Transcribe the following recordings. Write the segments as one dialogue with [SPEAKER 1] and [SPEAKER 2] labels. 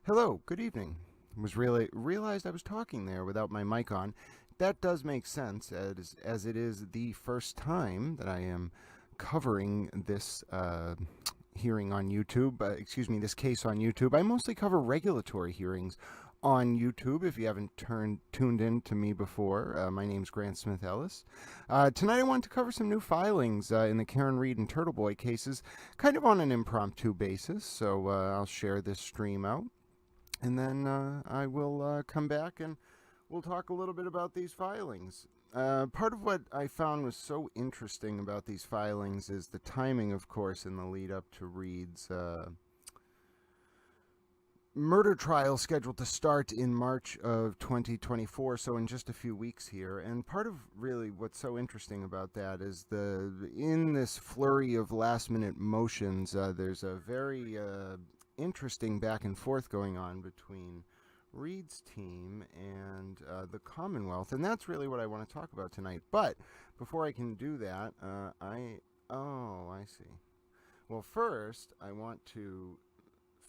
[SPEAKER 1] Hello, good evening. Realized I was talking there without my mic on. That does make sense as it is the first time that I am covering this hearing on YouTube. This case on YouTube. I mostly cover regulatory hearings on YouTube. If you haven't tuned in to me before, my name's Grant Smith Ellis. Tonight I want to cover some new filings in the Karen Read and TurtleBoy cases, kind of on an impromptu basis. So I'll share this stream out. And then I will come back and we'll talk a little bit about these filings. Part of what I found was so interesting about these filings is the timing, of course, in the lead up to Reed's murder trial scheduled to start in March of 2024, so in just a few weeks here. And part of really what's so interesting about that is in this flurry of last-minute motions, there's a very interesting back and forth going on between Reed's team and the Commonwealth, and that's really what I want to talk about tonight. But before I can do that, I see. Well, first I want to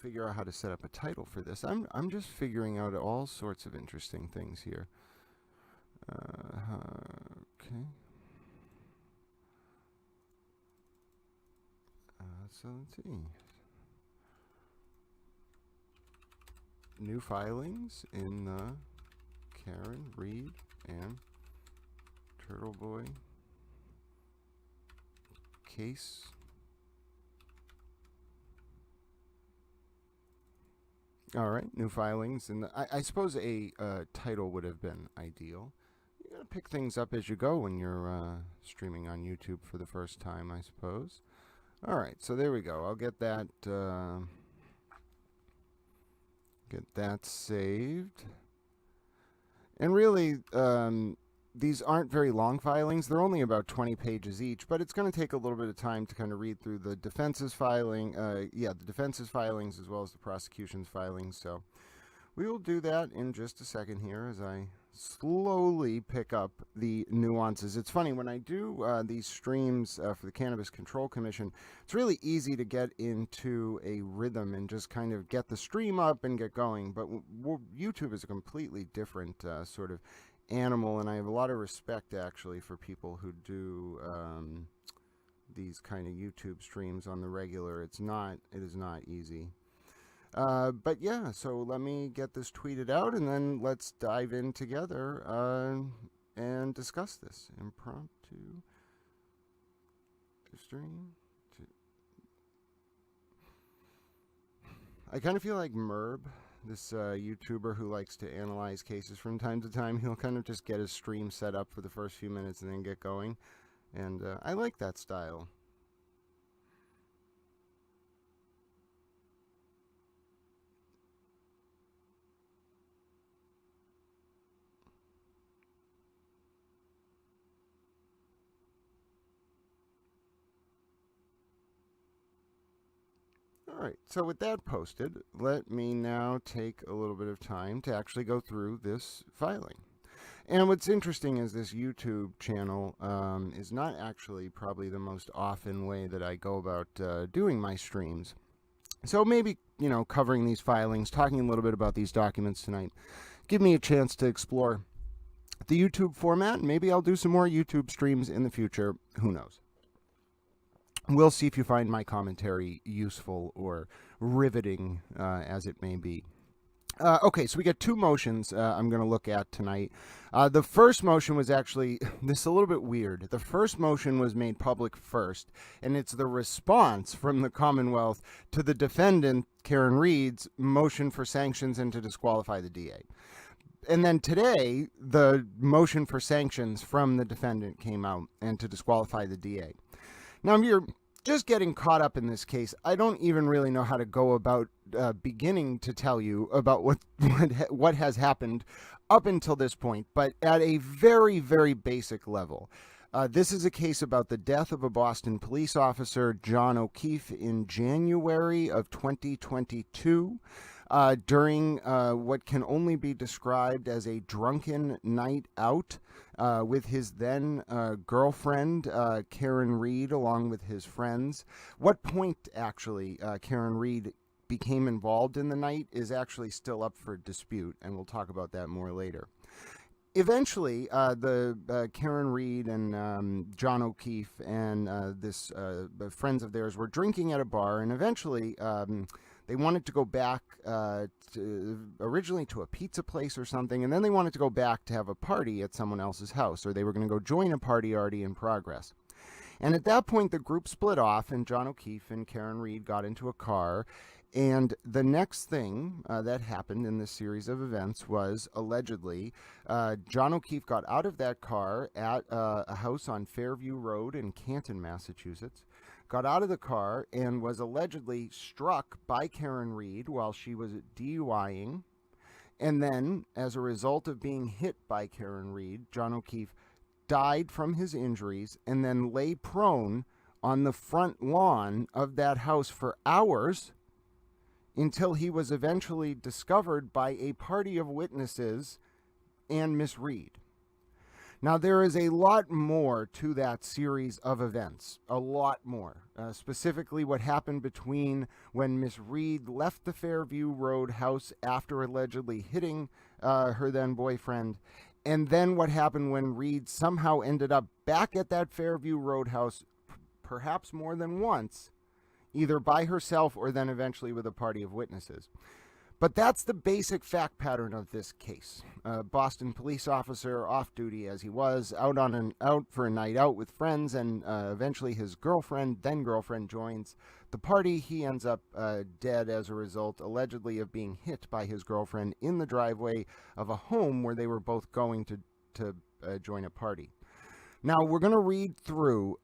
[SPEAKER 1] figure out how to set up a title for this. I'm just figuring out all sorts of interesting things here. Okay. So let's see. New filings in the Karen Read and TurtleBoy case. All right, new filings, and I suppose a title would have been ideal. You gotta pick things up as you go when you're streaming on YouTube for the first time, I suppose. All right, so there we go. I'll get that. Get that saved. And really, these aren't very long filings. They're only about 20 pages each, but it's going to take a little bit of time to kind of read through the defense's filing, the defense's filings as well as the prosecution's filings. So we will do that in just a second here as I slowly pick up the nuances. It's funny, when I do these streams for the Cannabis Control Commission, it's really easy to get into a rhythm and just kind of get the stream up and get going. But YouTube is a completely different sort of animal, and I have a lot of respect actually for people who do these kind of YouTube streams on the regular. It is not easy. But yeah, so let me get this tweeted out and then let's dive in together and discuss this. Impromptu stream. I kind of feel like Merb, this YouTuber who likes to analyze cases from time to time. He'll kind of just get his stream set up for the first few minutes and then get going. And I like that style. All right, so with that posted, let me now take a little bit of time to actually go through this filing. And what's interesting is this YouTube channel is not actually probably the most often way that I go about doing my streams. So maybe, covering these filings, talking a little bit about these documents tonight, give me a chance to explore the YouTube format. Maybe I'll do some more YouTube streams in the future. Who knows? We'll see if you find my commentary useful or riveting, as it may be. Okay, so we got two motions I'm going to look at tonight. The first motion was actually, this is a little bit weird. The first motion was made public first, and it's the response from the Commonwealth to the defendant, Karen Read's, motion for sanctions and to disqualify the DA. And then today, the motion for sanctions from the defendant came out and to disqualify the DA. Now, if you're just getting caught up in this case, I don't even really know how to go about beginning to tell you about what has happened up until this point. But at a very, very basic level, this is a case about the death of a Boston police officer, John O'Keefe, in January of 2022. During what can only be described as a drunken night out with his then girlfriend, Karen Read, along with his friends. What point, actually, Karen Read became involved in the night is actually still up for dispute, and we'll talk about that more later. Eventually, the Karen Read and John O'Keefe and this friends of theirs were drinking at a bar, and eventually they wanted to go back originally to a pizza place or something, and then they wanted to go back to have a party at someone else's house, or they were going to go join a party already in progress. And at that point, the group split off, and John O'Keefe and Karen Read got into a car. And the next thing that happened in this series of events was, allegedly, John O'Keefe got out of that car at a house on Fairview Road in Canton, Massachusetts, got out of the car and was allegedly struck by Karen Read while she was DUIing. And then, as a result of being hit by Karen Read, John O'Keefe died from his injuries and then lay prone on the front lawn of that house for hours until he was eventually discovered by a party of witnesses and Miss Read. Now, there is a lot more to that series of events, a lot more. Specifically, what happened between when Miss Read left the Fairview Road house after allegedly hitting her then boyfriend, and then what happened when Read somehow ended up back at that Fairview Road house, perhaps more than once, either by herself or then eventually with a party of witnesses. But that's the basic fact pattern of this case. Boston police officer, off duty as he was, out for a night out with friends, and eventually his then girlfriend, joins the party. He ends up dead as a result, allegedly, of being hit by his girlfriend in the driveway of a home where they were both going to join a party. Now, we're going to read through.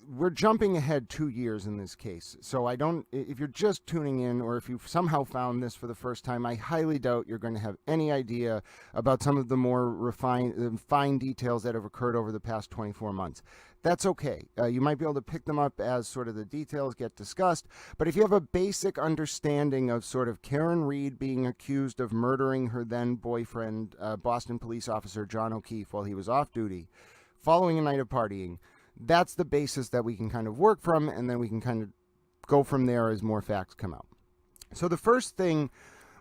[SPEAKER 1] We're jumping ahead 2 years in this case, so if you're just tuning in, or if you've somehow found this for the first time, I highly doubt you're going to have any idea about some of the more fine details that have occurred over the past 24 months. That's okay. You might be able to pick them up as sort of the details get discussed, but if you have a basic understanding of sort of Karen Read being accused of murdering her then boyfriend, Boston police officer John O'Keefe, while he was off duty, following a night of partying, that's the basis that we can kind of work from, and then we can kind of go from there as more facts come out. So the first thing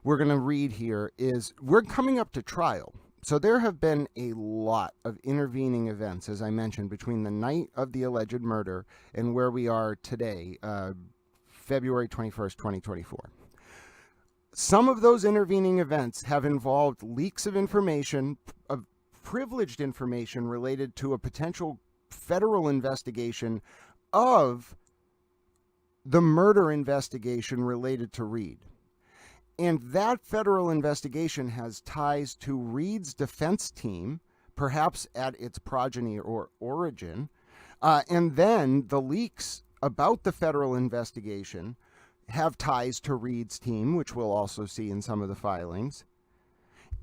[SPEAKER 1] we're going to read here is we're coming up to trial. So there have been a lot of intervening events, as I mentioned, between the night of the alleged murder and where we are today, February 21st, 2024. Some of those intervening events have involved leaks of information, of privileged information related to a potential federal investigation of the murder investigation related to Read. And that federal investigation has ties to Read's defense team, perhaps at its progeny or origin. And then the leaks about the federal investigation have ties to Read's team, which we'll also see in some of the filings.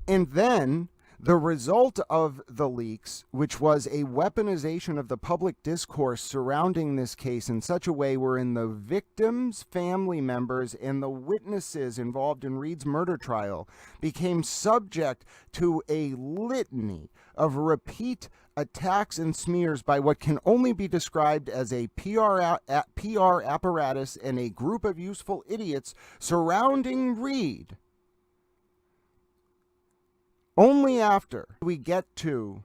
[SPEAKER 1] And then the result of the leaks, which was a weaponization of the public discourse surrounding this case in such a way wherein the victims' family members and the witnesses involved in Read's murder trial became subject to a litany of repeat attacks and smears by what can only be described as a PR apparatus and a group of useful idiots surrounding Read. Only after we get to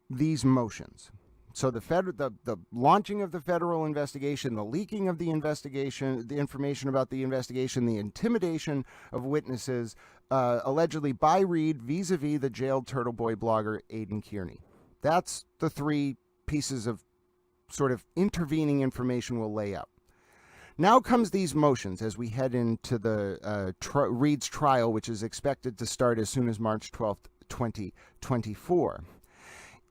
[SPEAKER 1] these motions. So the launching of the federal investigation, the leaking of the investigation, the information about the investigation, the intimidation of witnesses, allegedly by Read vis-a-vis the jailed TurtleBoy blogger Aidan Kearney. That's the three pieces of sort of intervening information we'll lay out. Now comes these motions as we head into the Read's trial, which is expected to start as soon as March 12th, 2024.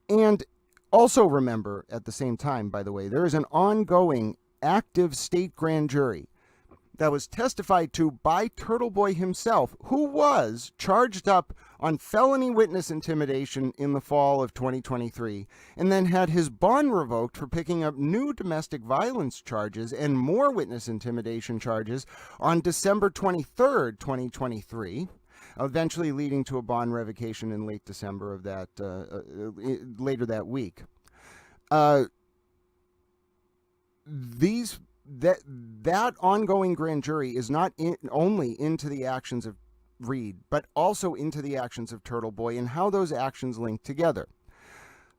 [SPEAKER 1] And also remember, at the same time, by the way, there is an ongoing active state grand jury that was testified to by TurtleBoy himself, who was charged up on felony witness intimidation in the fall of 2023, and then had his bond revoked for picking up new domestic violence charges and more witness intimidation charges on December 23rd, 2023, eventually leading to a bond revocation in late December of that, later that week. These that ongoing grand jury is not only into the actions of Read, but also into the actions of TurtleBoy and how those actions link together.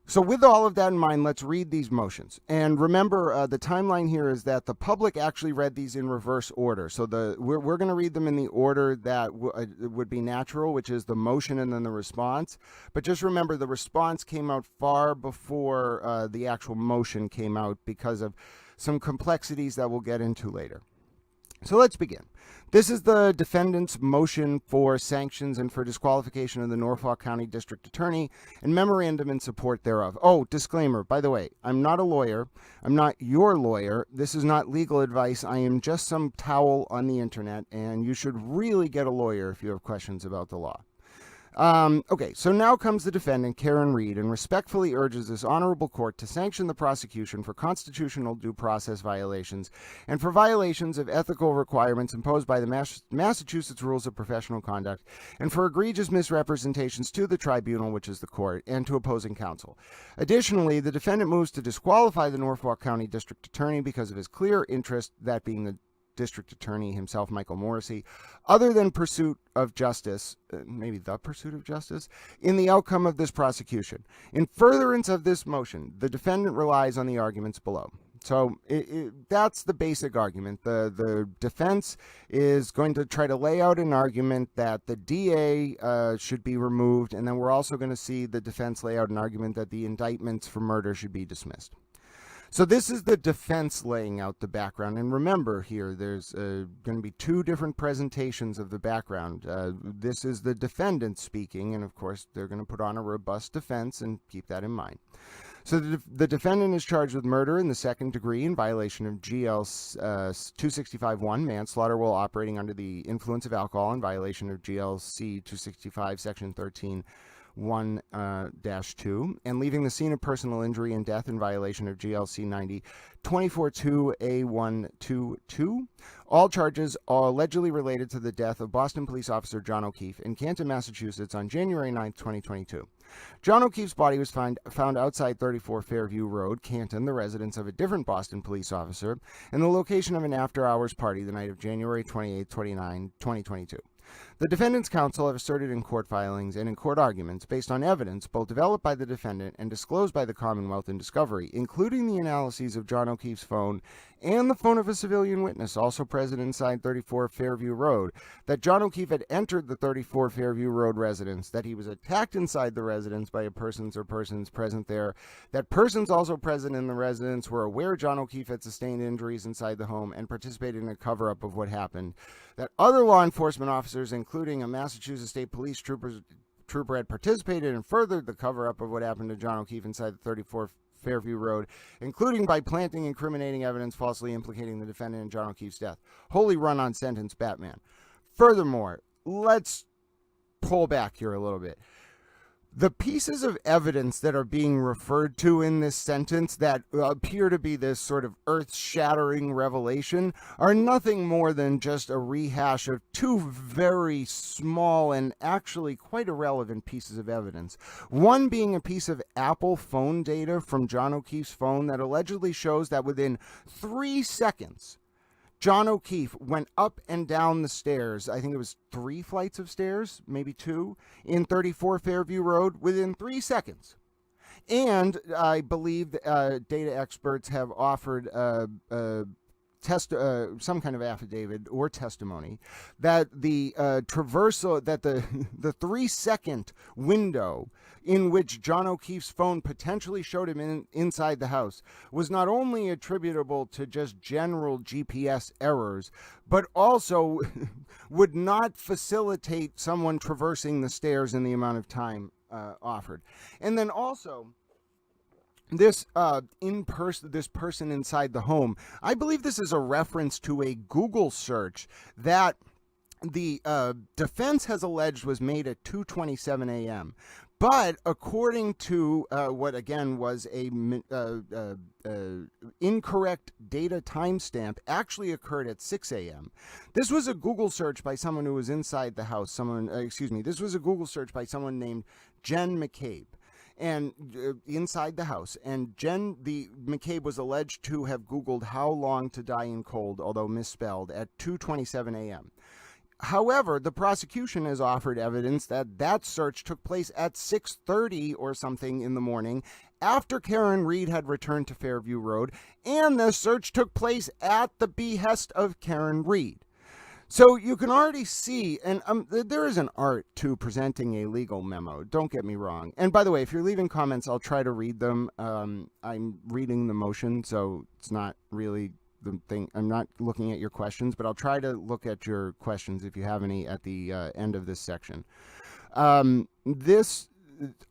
[SPEAKER 1] So with all of that in mind, let's read these motions. And remember, the timeline here is that the public actually read these in reverse order. So we're going to read them in the order that would be natural, which is the motion and then the response. But just remember, the response came out far before the actual motion came out because of some complexities that we'll get into later. So let's begin. This is the defendant's motion for sanctions and for disqualification of the Norfolk County District Attorney and memorandum in support thereof. Oh, disclaimer, by the way, I'm not a lawyer. I'm not your lawyer. This is not legal advice. I am just some towel on the internet, and you should really get a lawyer if you have questions about the law. Okay, so now comes the defendant, Karen Read, and respectfully urges this honorable court to sanction the prosecution for constitutional due process violations and for violations of ethical requirements imposed by the Massachusetts Rules of Professional Conduct and for egregious misrepresentations to the tribunal, which is the court, and to opposing counsel. Additionally, the defendant moves to disqualify the Norfolk County District Attorney because of his clear interest, that being the District Attorney himself, Michael Morrissey, other than pursuit of justice, maybe the pursuit of justice, in the outcome of this prosecution. In furtherance of this motion, the defendant relies on the arguments below. So that's the basic argument. The defense is going to try to lay out an argument that the DA should be removed, and then we're also going to see the defense lay out an argument that the indictments for murder should be dismissed. So this is the defense laying out the background. And remember here, there's going to be two different presentations of the background. This is the defendant speaking, and of course, they're going to put on a robust defense, and keep that in mind. So the defendant is charged with murder in the second degree in violation of GL 265-1, manslaughter while operating under the influence of alcohol, in violation of GLC 265, section 13. 1-2, and leaving the scene of personal injury and death in violation of GLC 90 24-2A122. All charges are allegedly related to the death of Boston police officer John O'Keefe in Canton, Massachusetts on January 9, 2022. John O'Keefe's body was found outside 34 Fairview Road, Canton, the residence of a different Boston police officer, and the location of an after-hours party the night of January 28, 2022. The defendant's counsel have asserted in court filings and in court arguments, based on evidence both developed by the defendant and disclosed by the Commonwealth in discovery, including the analyses of John O'Keefe's phone and the phone of a civilian witness also present inside 34 Fairview Road, that John O'Keefe had entered the 34 Fairview Road residence, that he was attacked inside the residence by persons present there, that persons also present in the residence were aware John O'Keefe had sustained injuries inside the home and participated in a cover-up of what happened, that other law enforcement officers, including a Massachusetts State Police trooper had participated and furthered the cover-up of what happened to John O'Keefe inside the 34 Fairview Road, including by planting incriminating evidence falsely implicating the defendant in John O'Keefe's death. Holy run-on sentence, Batman. Furthermore, let's pull back here a little bit. The pieces of evidence that are being referred to in this sentence that appear to be this sort of earth-shattering revelation are nothing more than just a rehash of two very small and actually quite irrelevant pieces of evidence. One being a piece of Apple phone data from John O'Keefe's phone that allegedly shows that within 3 seconds, John O'Keefe went up and down the stairs, I think it was 3 flights of stairs, maybe 2, in 34 Fairview Road within 3 seconds. And I believe data experts have offered some kind of affidavit or testimony that the traversal, that the 3-second window in which John O'Keefe's phone potentially showed him inside the house was not only attributable to just general GPS errors, but also would not facilitate someone traversing the stairs in the amount of time offered. And then also, this person inside the home, I believe this is a reference to a Google search that the defense has alleged was made at 2:27 a.m. But according to what again was a incorrect data timestamp, actually occurred at 6 a.m. This was a Google search by someone who was inside the house. This was a Google search by someone named Jen McCabe. and inside the house. And McCabe was alleged to have Googled how long to die in cold, although misspelled, at 2:27 a.m. However, the prosecution has offered evidence that that search took place at 6:30 or something in the morning after Karen Read had returned to Fairview Road, and the search took place at the behest of Karen Read. So you can already see, and there is an art to presenting a legal memo, don't get me wrong. And by the way, if you're leaving comments, I'll try to read them. I'm reading the motion, so it's not really the thing. I'm not looking at your questions, but I'll try to look at your questions if you have any at the end of this section. This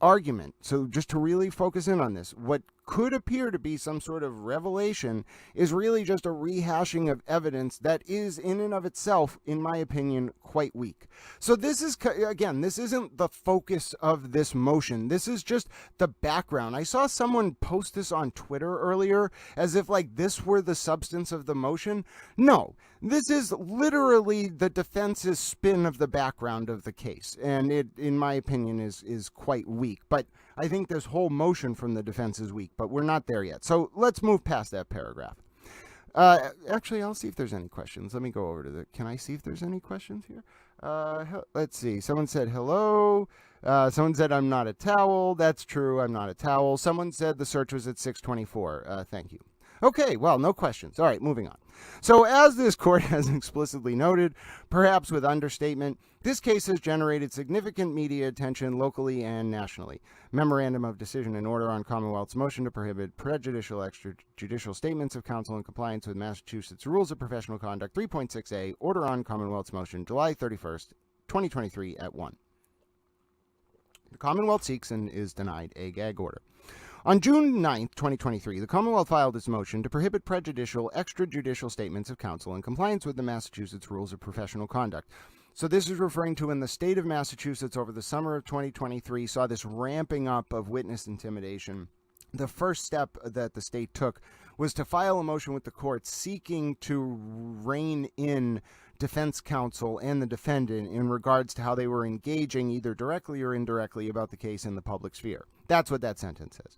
[SPEAKER 1] argument, so just to really focus in on this, what could appear to be some sort of revelation is really just a rehashing of evidence that is in and of itself, in my opinion, quite weak. So this is, again, this isn't the focus of this motion. This is just the background. I saw someone post this on Twitter earlier as if like this were the substance of the motion. No, this is literally the defense's spin of the background of the case. And it, in my opinion, is quite weak. But I think this whole motion from the defense is weak, but we're not there yet. So let's move past that paragraph. Actually, I'll see if there's any questions. Let me go over to the, can I see if there's any questions here? Let's see. Someone said hello. Someone said I'm not a towel. That's true. I'm not a towel. Someone said the search was at 6:24. Thank you. Okay, well, no questions. All right, moving on. So as this court has explicitly noted, perhaps with understatement, this case has generated significant media attention locally and nationally. Memorandum of Decision and Order on Commonwealth's motion to prohibit prejudicial extrajudicial statements of counsel in compliance with Massachusetts Rules of Professional Conduct 3.6a, Order on Commonwealth's motion, July 31st, 2023 at 1. The Commonwealth seeks and is denied a gag order. On June 9th, 2023, the Commonwealth filed its motion to prohibit prejudicial extrajudicial statements of counsel in compliance with the Massachusetts Rules of Professional Conduct. So this is referring to when the state of Massachusetts over the summer of 2023 saw this ramping up of witness intimidation. The first step that the state took was to file a motion with the court seeking to rein in defense counsel and the defendant in regards to how they were engaging either directly or indirectly about the case in the public sphere. That's what that sentence says.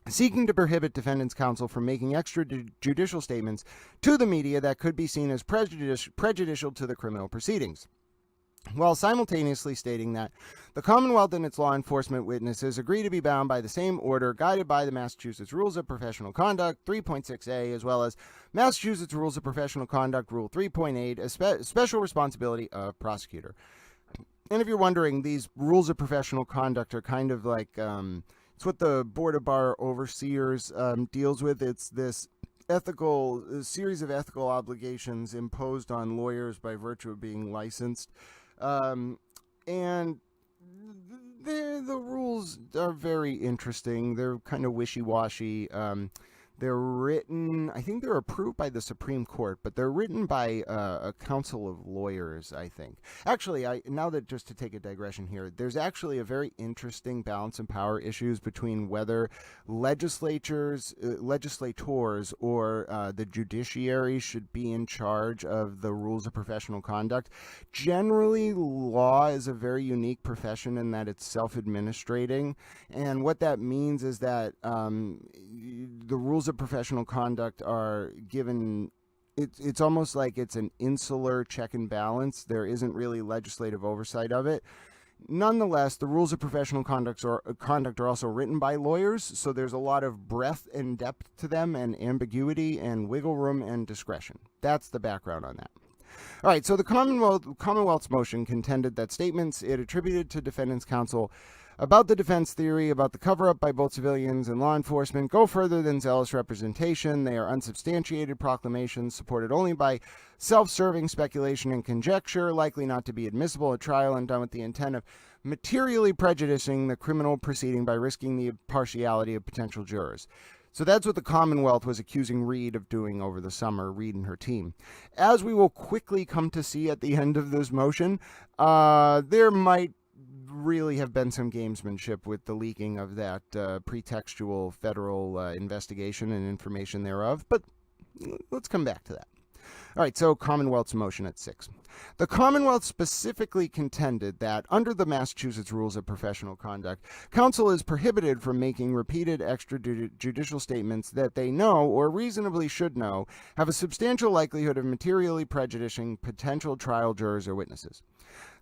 [SPEAKER 1] Seeking to prohibit defendant's counsel from making extrajudicial statements to the media that could be seen as prejudicial to the criminal proceedings, while simultaneously stating that the Commonwealth and its law enforcement witnesses agree to be bound by the same order guided by the Massachusetts Rules of Professional Conduct 3.6a, as well as Massachusetts Rules of Professional Conduct Rule 3.8, special responsibility of prosecutor. And if you're wondering, these rules of professional conduct are kind of like, it's what the Board of Bar Overseers deals with. It's this series of ethical obligations imposed on lawyers by virtue of being licensed. And the rules are very interesting. They're kind of wishy-washy. They're written, I think they're approved by the Supreme Court, but they're written by a council of lawyers, I think. Actually, now that just to take a digression here, there's actually a very interesting balance of power issues between whether legislators, or the judiciary should be in charge of the rules of professional conduct. Generally, law is a very unique profession in that it's self-administrating, and what that means is that the rules of professional conduct are given, it's almost like it's an insular check and balance. There isn't really legislative oversight of it. Nonetheless, the rules of professional conduct are also written by lawyers, so there's a lot of breadth and depth to them, and ambiguity and wiggle room and discretion. That's the background on that. All right, so the Commonwealth's motion contended that statements it attributed to defendant's counsel about the defense theory about the cover-up by both civilians and law enforcement go further than zealous representation. They are unsubstantiated proclamations supported only by self-serving speculation and conjecture, likely not to be admissible at trial, and done with the intent of materially prejudicing the criminal proceeding by risking the impartiality of potential jurors. So that's what the Commonwealth was accusing Read of doing over the summer, Read and her team. As we will quickly come to see at the end of this motion, there might really have been some gamesmanship with the leaking of that pretextual federal investigation and information thereof, but let's come back to that. All right, so Commonwealth's motion at 6. The Commonwealth specifically contended that, under the Massachusetts Rules of Professional Conduct, counsel is prohibited from making repeated extrajudicial statements that they know, or reasonably should know, have a substantial likelihood of materially prejudicing potential trial jurors or witnesses.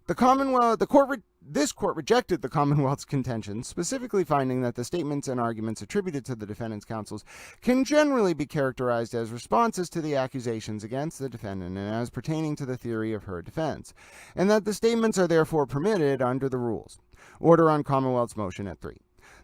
[SPEAKER 1] This court rejected the Commonwealth's contention, specifically finding that the statements and arguments attributed to the defendant's counsels can generally be characterized as responses to the accusations against the defendant and as pertaining to the theory of her defense, and that the statements are therefore permitted under the rules. Order on Commonwealth's motion at 3.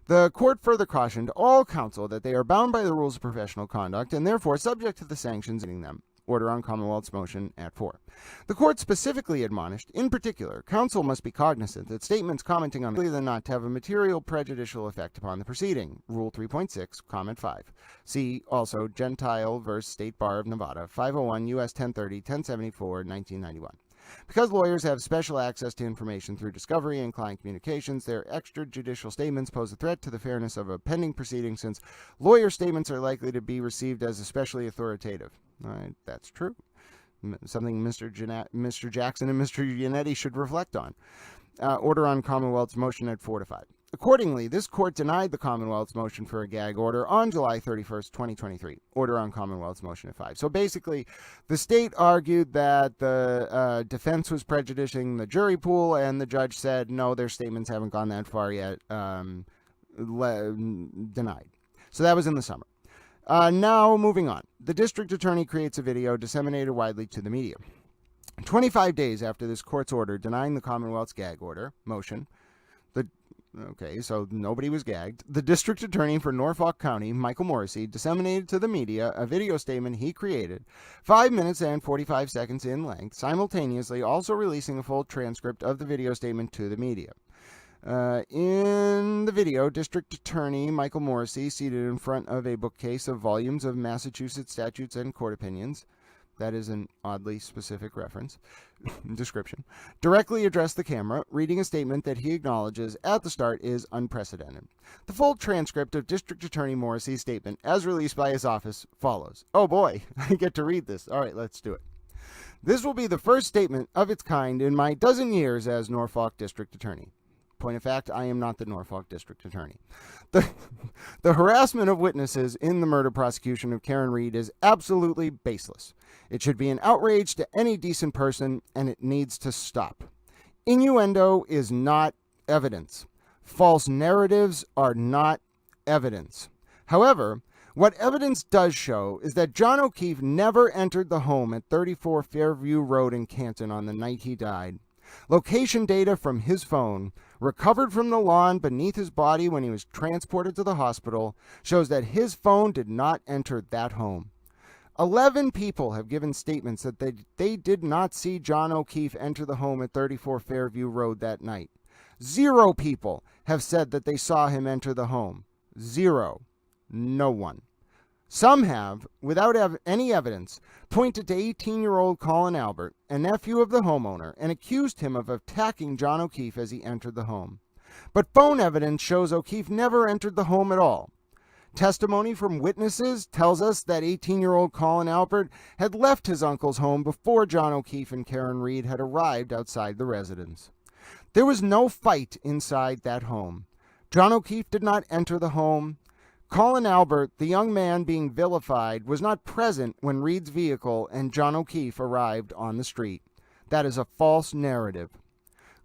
[SPEAKER 1] The court further cautioned all counsel that they are bound by the rules of professional conduct and therefore subject to the sanctions in them. Order on Commonwealth's motion at 4. The court specifically admonished, in particular, counsel must be cognizant that statements commenting on likely than not to have a material prejudicial effect upon the proceeding. Rule 3.6, Comment 5. See also Gentile v. State Bar of Nevada, 501 U.S. 1030, 1074, 1991. Because lawyers have special access to information through discovery and client communications, their extrajudicial statements pose a threat to the fairness of a pending proceeding, since lawyer statements are likely to be received as especially authoritative. That's true. Something Mr. Jackson and Mr. Yannetti should reflect on. Order on Commonwealth's motion at 4 to 5. Accordingly, this court denied the Commonwealth's motion for a gag order on July 31st, 2023. Order on Commonwealth's motion at 5. So basically, the state argued that the defense was prejudicing the jury pool, and the judge said, no, their statements haven't gone that far yet. Denied. So that was in the summer. Now, moving on. The district attorney creates a video disseminated widely to the media. 25 days after this court's order denying the Commonwealth's gag order motion, so nobody was gagged, the district attorney for Norfolk County, Michael Morrissey, disseminated to the media a video statement he created, 5 minutes and 45 seconds in length, simultaneously also releasing a full transcript of the video statement to the media. In the video, District Attorney Michael Morrissey, seated in front of a bookcase of volumes of Massachusetts statutes and court opinions, that is an oddly specific description, directly addressed the camera, reading a statement that he acknowledges at the start is unprecedented. The full transcript of District Attorney Morrissey's statement, as released by his office, follows. Oh boy, I get to read this. All right, let's do it. This will be the first statement of its kind in my dozen years as Norfolk District Attorney. Point of fact, I am not the Norfolk District Attorney. The harassment of witnesses in the murder prosecution of Karen Read is absolutely baseless. It should be an outrage to any decent person, and it needs to stop. Innuendo is not evidence. False narratives are not evidence. However, what evidence does show is that John O'Keefe never entered the home at 34 Fairview Road in Canton on the night he died. Location data from his phone, recovered from the lawn beneath his body when he was transported to the hospital, shows that his phone did not enter that home. 11 people have given statements that they did not see John O'Keefe enter the home at 34 Fairview Road that night. 0 people have said that they saw him enter the home. 0. No one. Some have, without any evidence, pointed to 18-year-old Colin Albert, a nephew of the homeowner, and accused him of attacking John O'Keefe as he entered the home. But phone evidence shows O'Keefe never entered the home at all. Testimony from witnesses tells us that 18-year-old Colin Albert had left his uncle's home before John O'Keefe and Karen Read had arrived outside the residence. There was no fight inside that home. John O'Keefe did not enter the home. Colin Albert, the young man being vilified, was not present when Read's vehicle and John O'Keefe arrived on the street. That is a false narrative.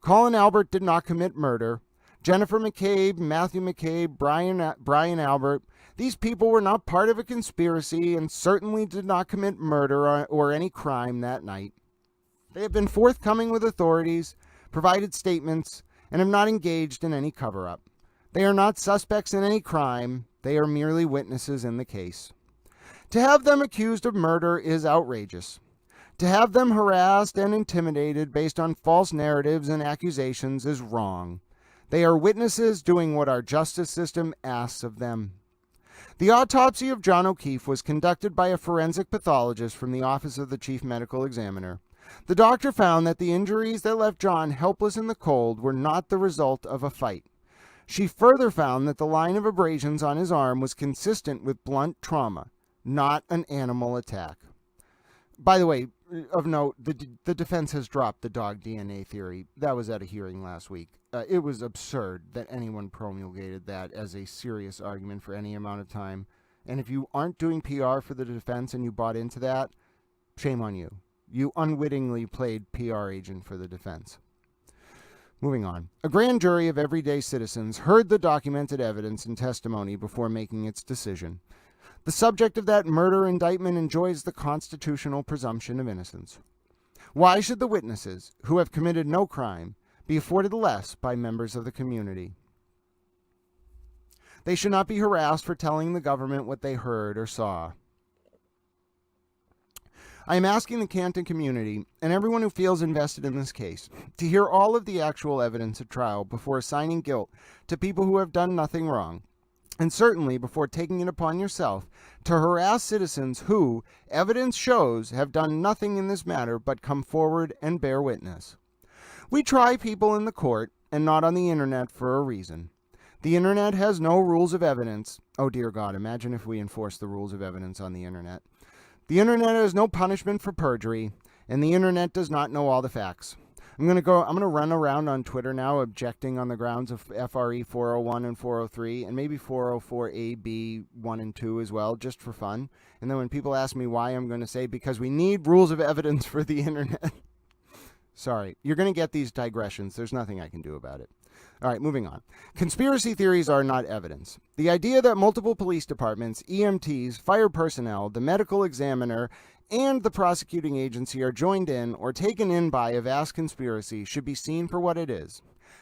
[SPEAKER 1] Colin Albert did not commit murder. Jennifer McCabe, Matthew McCabe, Brian Albert, these people were not part of a conspiracy and certainly did not commit murder or any crime that night. They have been forthcoming with authorities, provided statements, and have not engaged in any cover-up. They are not suspects in any crime. They are merely witnesses in the case. To have them accused of murder is outrageous. To have them harassed and intimidated based on false narratives and accusations is wrong. They are witnesses doing what our justice system asks of them. The autopsy of John O'Keefe was conducted by a forensic pathologist from the Office of the Chief Medical Examiner. The doctor found that the injuries that left John helpless in the cold were not the result of a fight. She further found that the line of abrasions on his arm was consistent with blunt trauma, not an animal attack. By the way, of note, the defense has dropped the dog DNA theory. That was at a hearing last week. It was absurd that anyone promulgated that as a serious argument for any amount of time. And if you aren't doing PR for the defense and you bought into that, shame on you. You unwittingly played PR agent for the defense. Moving on. A grand jury of everyday citizens heard the documented evidence and testimony before making its decision. The subject of that murder indictment enjoys the constitutional presumption of innocence. Why should the witnesses, who have committed no crime, be afforded less by members of the community? They should not be harassed for telling the government what they heard or saw. I am asking the Canton community and everyone who feels invested in this case to hear all of the actual evidence at trial before assigning guilt to people who have done nothing wrong, and certainly before taking it upon yourself to harass citizens who, evidence shows, have done nothing in this matter but come forward and bear witness. We try people in the court and not on the internet for a reason. The internet has no rules of evidence. Oh dear God, imagine if we enforced the rules of evidence on the internet. The internet has no punishment for perjury, and the internet does not know all the facts. I'm going to run around on Twitter now objecting on the grounds of FRE 401 and 403 and maybe 404A, B, 1 and 2 as well, just for fun. And then when people ask me why, I'm going to say because we need rules of evidence for the internet. Sorry, you're going to get these digressions. There's nothing I can do about it. All right, moving on. Conspiracy theories are not evidence. The idea that multiple police departments, EMTs, fire personnel, the medical examiner, and the prosecuting agency are joined in or taken in by a vast conspiracy should be seen for what it is.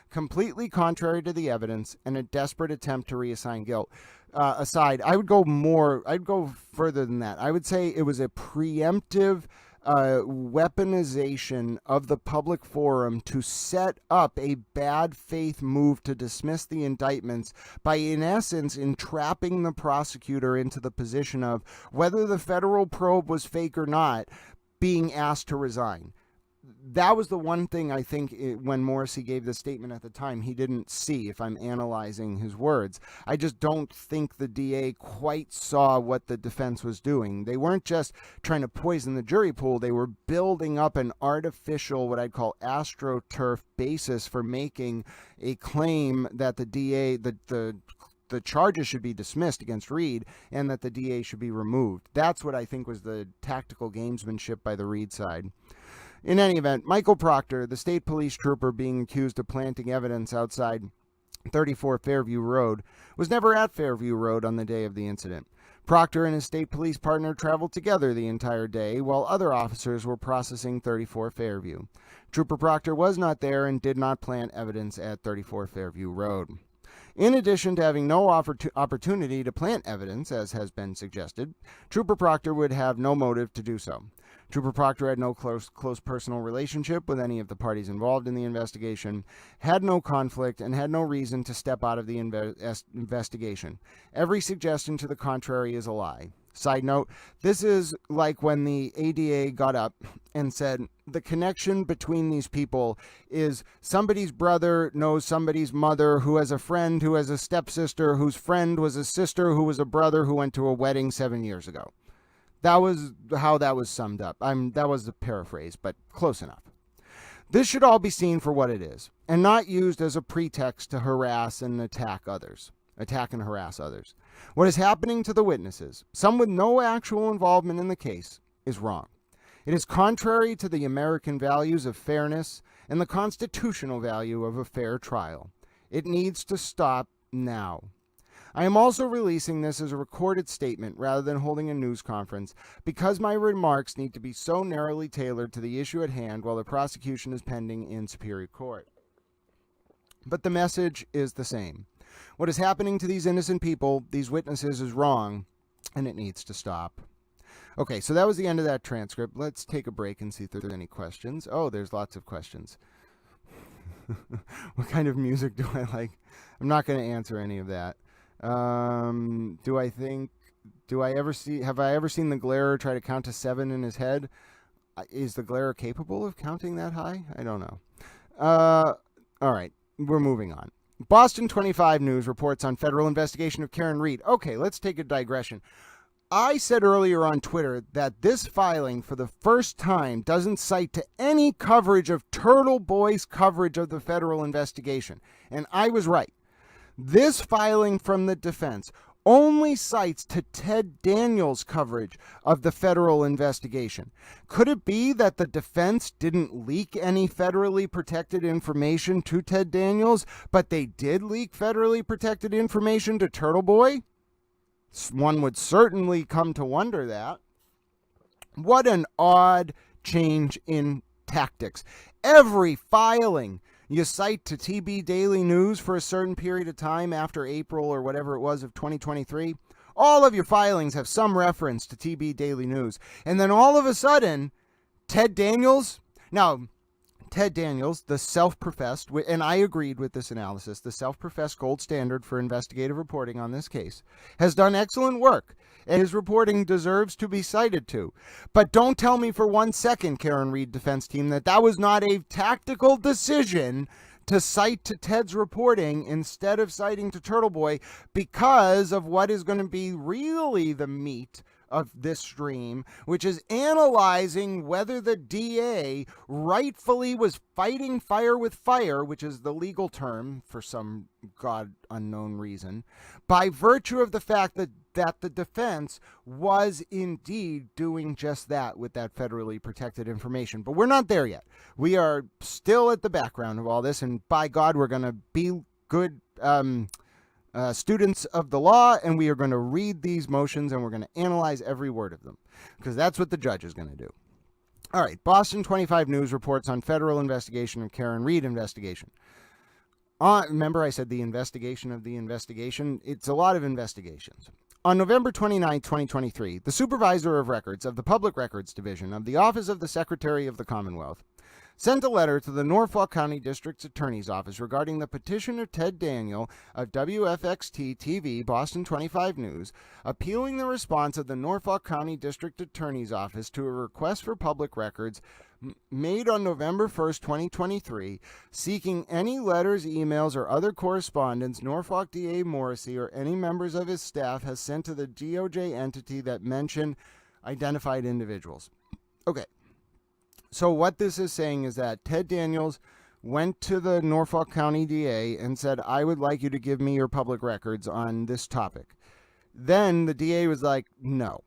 [SPEAKER 1] Completely contrary to the evidence and a desperate attempt to reassign guilt. Aside, I'd go further than that. I would say it was a preemptive weaponization of the public forum to set up a bad faith move to dismiss the indictments by, in essence, entrapping the prosecutor into the position of, whether the federal probe was fake or not, being asked to resign. That was the one thing I think when Morrissey gave the statement at the time, he didn't see, if I'm analyzing his words. I just don't think the DA quite saw what the defense was doing. They weren't just trying to poison the jury pool. They were building up an artificial, what I'd call astroturf basis for making a claim that the DA, the charges should be dismissed against Read and that the DA should be removed. That's what I think was the tactical gamesmanship by the Read side. In any event, Michael Proctor, the state police trooper being accused of planting evidence outside 34 Fairview Road, was never at Fairview Road on the day of the incident. Proctor and his state police partner traveled together the entire day while other officers were processing 34 Fairview. Trooper Proctor was not there and did not plant evidence at 34 Fairview Road. In addition to having no opportunity to plant evidence, as has been suggested, Trooper Proctor would have no motive to do so. Trooper Proctor had no close personal relationship with any of the parties involved in the investigation, had no conflict, and had no reason to step out of the investigation. Every suggestion to the contrary is a lie. Side note, this is like when the ADA got up and said the connection between these people is somebody's brother knows somebody's mother who has a friend who has a stepsister whose friend was a sister who was a brother who went to a wedding 7 years ago. That was how that was summed up. That was the paraphrase, but close enough. This should all be seen for what it is, and not used as a pretext to harass and attack and harass others. What is happening to the witnesses, some with no actual involvement in the case, is wrong. It is contrary to the American values of fairness and the constitutional value of a fair trial. It needs to stop now. I am also releasing this as a recorded statement rather than holding a news conference because my remarks need to be so narrowly tailored to the issue at hand while the prosecution is pending in Superior Court. But the message is the same. What is happening to these innocent people, these witnesses, is wrong, and it needs to stop. Okay, so that was the end of that transcript. Let's take a break and see if there's any questions. Oh, there's lots of questions. What kind of music do I like? I'm not going to answer any of that. Have I ever seen the Glairer try to count to 7 in his head? Is the Glairer capable of counting that high? I don't know. All right, we're moving on. Boston 25 News reports on federal investigation of Karen Read. Okay, let's take a digression. I said earlier on Twitter that this filing for the first time doesn't cite to any coverage of TurtleBoy's coverage of the federal investigation. And I was right. This filing from the defense only cites to Ted Daniels' coverage of the federal investigation. Could it be that the defense didn't leak any federally protected information to Ted Daniels, but they did leak federally protected information to TurtleBoy? One would certainly come to wonder that. What an odd change in tactics. Every filing you cite to TB Daily News for a certain period of time after April or whatever it was of 2023, all of your filings have some reference to TB Daily News. And then all of a sudden, Ted Daniels, the self-professed, and I agreed with this analysis, the self-professed gold standard for investigative reporting on this case, has done excellent work, and his reporting deserves to be cited to. But don't tell me for 1 second, Karen Read defense team, that was not a tactical decision to cite to Ted's reporting instead of citing to TurtleBoy because of what is going to be really the meat of this stream, which is analyzing whether the DA rightfully was fighting fire with fire, which is the legal term for some God unknown reason, by virtue of the fact that the defense was indeed doing just that with that federally protected information. But we're not there yet. We are still at the background of all this, and by God, we're going to be good students of the law, and we are going to read these motions, and we're going to analyze every word of them, because that's what the judge is going to do. All right, Boston 25 News reports on federal investigation of Karen Read investigation. Remember I said the investigation of the investigation? It's a lot of investigations. On November 29, 2023, the Supervisor of Records of the Public Records Division of the Office of the Secretary of the Commonwealth sent a letter to the Norfolk County District's Attorney's Office regarding the petition of Ted Daniel of WFXT-TV Boston 25 News, appealing the response of the Norfolk County District Attorney's Office to a request for public records made on November 1st, 2023, seeking any letters, emails, or other correspondence Norfolk DA Morrissey or any members of his staff has sent to the DOJ entity that mention identified individuals. Okay. So what this is saying is that Ted Daniels went to the Norfolk County DA and said, I would like you to give me your public records on this topic. Then the DA was like, no.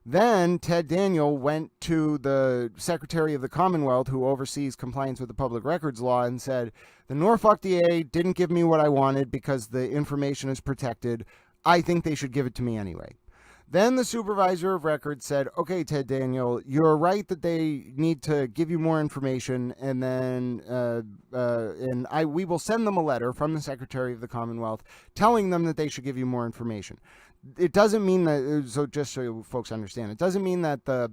[SPEAKER 1] Then Ted Daniel went to the Secretary of the Commonwealth, who oversees compliance with the public records law, and said, the Norfolk DA didn't give me what I wanted because the information is protected. I think they should give it to me anyway. Then the Supervisor of Records said, okay, Ted Daniel, you're right that they need to give you more information, and then we will send them a letter from the Secretary of the Commonwealth telling them that they should give you more information. It doesn't mean that, so just so folks understand, it doesn't mean that the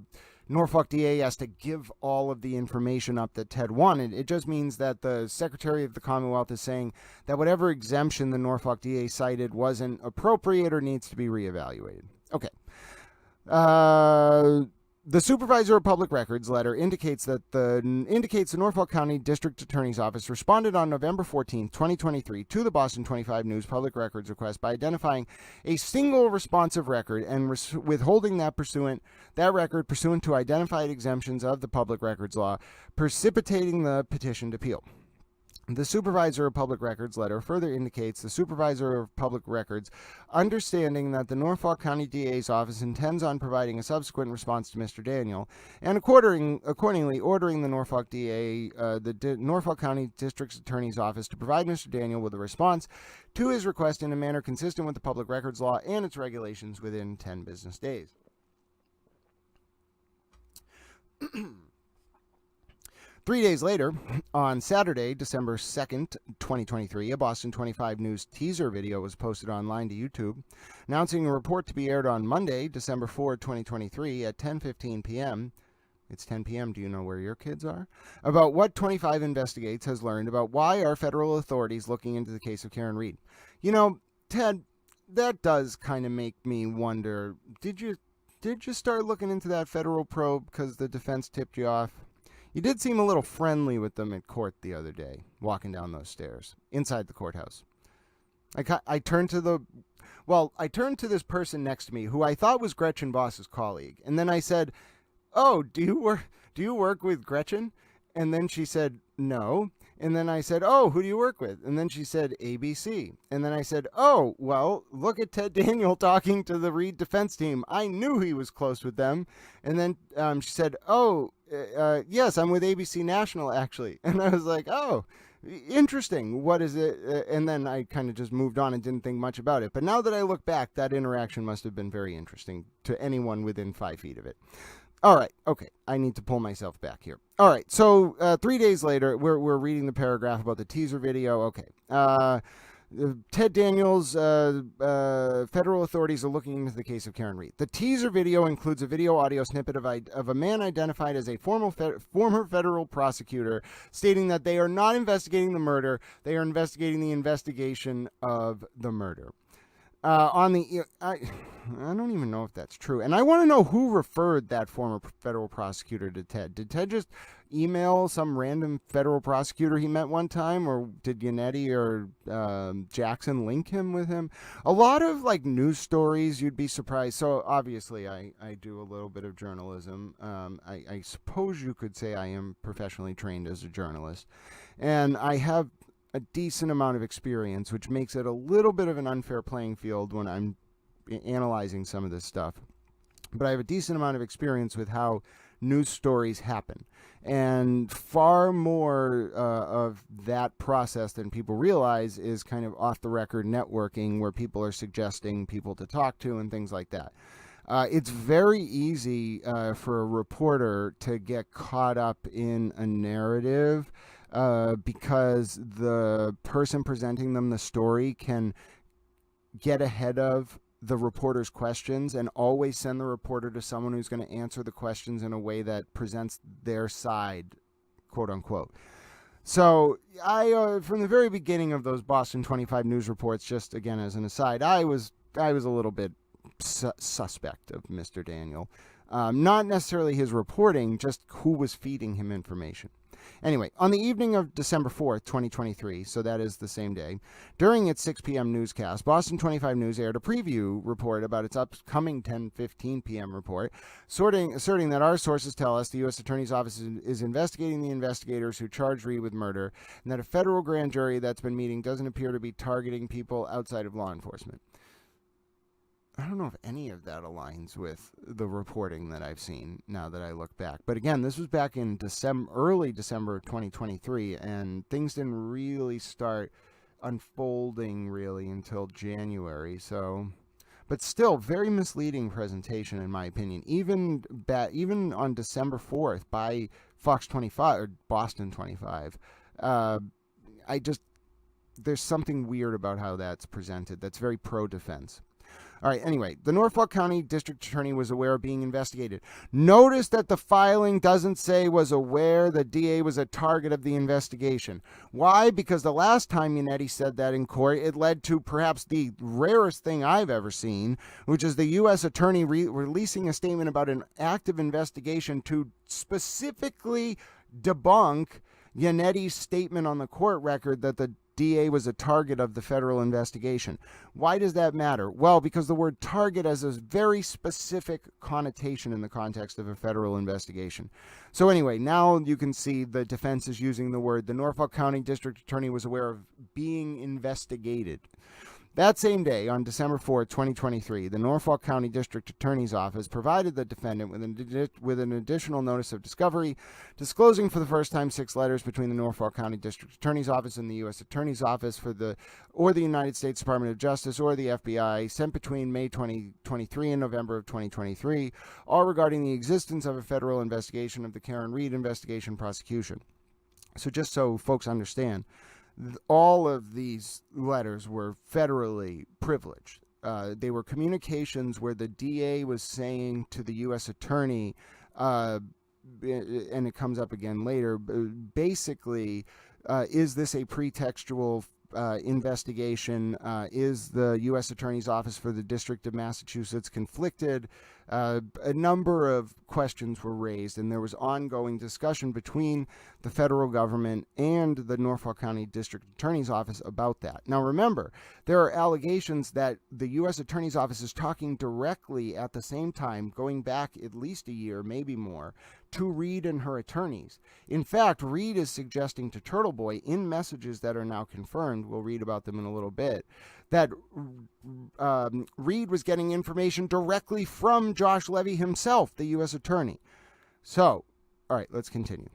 [SPEAKER 1] Norfolk DA has to give all of the information up that Ted wanted. It just means that the Secretary of the Commonwealth is saying that whatever exemption the Norfolk DA cited wasn't appropriate or needs to be reevaluated. Okay. The Supervisor of Public Records letter indicates the Norfolk County District Attorney's Office responded on November 14, 2023 to the Boston 25 News public records request by identifying a single responsive record and withholding that record pursuant to identified exemptions of the public records law, precipitating the petitioned appeal. The Supervisor of Public Records letter further indicates the Supervisor of Public Records understanding that the Norfolk County DA's office intends on providing a subsequent response to Mr. Daniel, and accordingly ordering the Norfolk DA, Norfolk County District's Attorney's Office to provide Mr. Daniel with a response to his request in a manner consistent with the public records law and its regulations within 10 business days. 3 days later, on Saturday, December 2nd, 2023, a Boston 25 News teaser video was posted online to YouTube, announcing a report to be aired on Monday, December 4th, 2023, at 10:15 p.m. It's 10 p.m. Do you know where your kids are? About what 25 Investigates has learned about why are federal authorities looking into the case of Karen Read. You know, Ted, that does kind of make me wonder, did you start looking into that federal probe because the defense tipped you off? You did seem a little friendly with them at court the other day, walking down those stairs, inside the courthouse. I turned to this person next to me who I thought was Gretchen Boss's colleague, and then I said, "Oh, do you work with Gretchen?" And then she said, "No." And then I said, "Oh, who do you work with?" And then she said, "ABC." And then I said, "Oh, well, look at Ted Daniel talking to the Read defense team. I knew he was close with them." And then she said, "Oh, yes, I'm with ABC National, actually." And I was like, "Oh, interesting. What is it?" And then I kind of just moved on and didn't think much about it. But now that I look back, that interaction must have been very interesting to anyone within 5 feet of it. All right. Okay. I need to pull myself back here. All right. So 3 days later, we're reading the paragraph about the teaser video. Okay. Ted Daniels, federal authorities are looking into the case of Karen Read. The teaser video includes a video audio snippet of a man identified as a former federal prosecutor stating that they are not investigating the murder. They are investigating the investigation of the murder. I don't even know if that's true. And I want to know who referred that former federal prosecutor to Ted. Did Ted just email some random federal prosecutor he met one time, or did Yannetti or Jackson link him with him? A lot of like news stories, you'd be surprised. So obviously I do a little bit of journalism. I suppose you could say I am professionally trained as a journalist. And I have a decent amount of experience, which makes it a little bit of an unfair playing field when I'm analyzing some of this stuff. But I have a decent amount of experience with how news stories happen. And far more of that process than people realize is kind of off-the-record networking, where people are suggesting people to talk to and things like that. It's very easy for a reporter to get caught up in a narrative because the person presenting them the story can get ahead of the reporter's questions and always send the reporter to someone who's going to answer the questions in a way that presents their side, quote unquote. So I, from the very beginning of those Boston 25 news reports, just again as an aside, I was a little bit suspect of Mr. Daniel. Not necessarily his reporting, just who was feeding him information. Anyway, on the evening of December 4th, 2023, so that is the same day, during its 6 p.m. newscast, Boston 25 News aired a preview report about its upcoming 10:15 p.m. report, asserting that our sources tell us the U.S. Attorney's Office is investigating the investigators who charged Read with murder, and that a federal grand jury that's been meeting doesn't appear to be targeting people outside of law enforcement. I don't know if any of that aligns with the reporting that I've seen now that I look back. But again, this was back in early December of 2023, and things didn't really start unfolding really until January. So, but still, very misleading presentation in my opinion. Even on December 4th by Fox 25 or Boston 25, there's something weird about how that's presented. That's very pro-defense. All right, anyway, the Norfolk County District Attorney was aware of being investigated. Notice that the filing doesn't say was aware the DA was a target of the investigation. Why? Because the last time Yannetti said that in court, it led to perhaps the rarest thing I've ever seen, which is the U.S. Attorney releasing a statement about an active investigation to specifically debunk Yannetti's statement on the court record that the DA was a target of the federal investigation. Why does that matter? Well, because the word target has a very specific connotation in the context of a federal investigation. So anyway, now you can see the defense is using the word the Norfolk County District Attorney was aware of being investigated. That same day, on December 4, 2023, the Norfolk County District Attorney's Office provided the defendant with an additional notice of discovery, disclosing for the first time 6 letters between the Norfolk County District Attorney's Office and the U.S. Attorney's Office or the United States Department of Justice or the FBI, sent between May 2023 and November of 2023, all regarding the existence of a federal investigation of the Karen Read investigation prosecution. So just so folks understand, all of these letters were federally privileged. They were communications where the DA was saying to the U.S. Attorney, and it comes up again later, basically, is this a pretextual investigation? Is the U.S. Attorney's Office for the District of Massachusetts conflicted? A number of questions were raised, and there was ongoing discussion between the federal government and the Norfolk County District Attorney's Office about that. Now, remember, there are allegations that the U.S. Attorney's Office is talking directly at the same time, going back at least a year, maybe more, to Read and her attorneys. In fact, Read is suggesting to TurtleBoy in messages that are now confirmed, we'll read about them in a little bit, that Read was getting information directly from Josh Levy himself, the U.S. Attorney. So, all right, let's continue.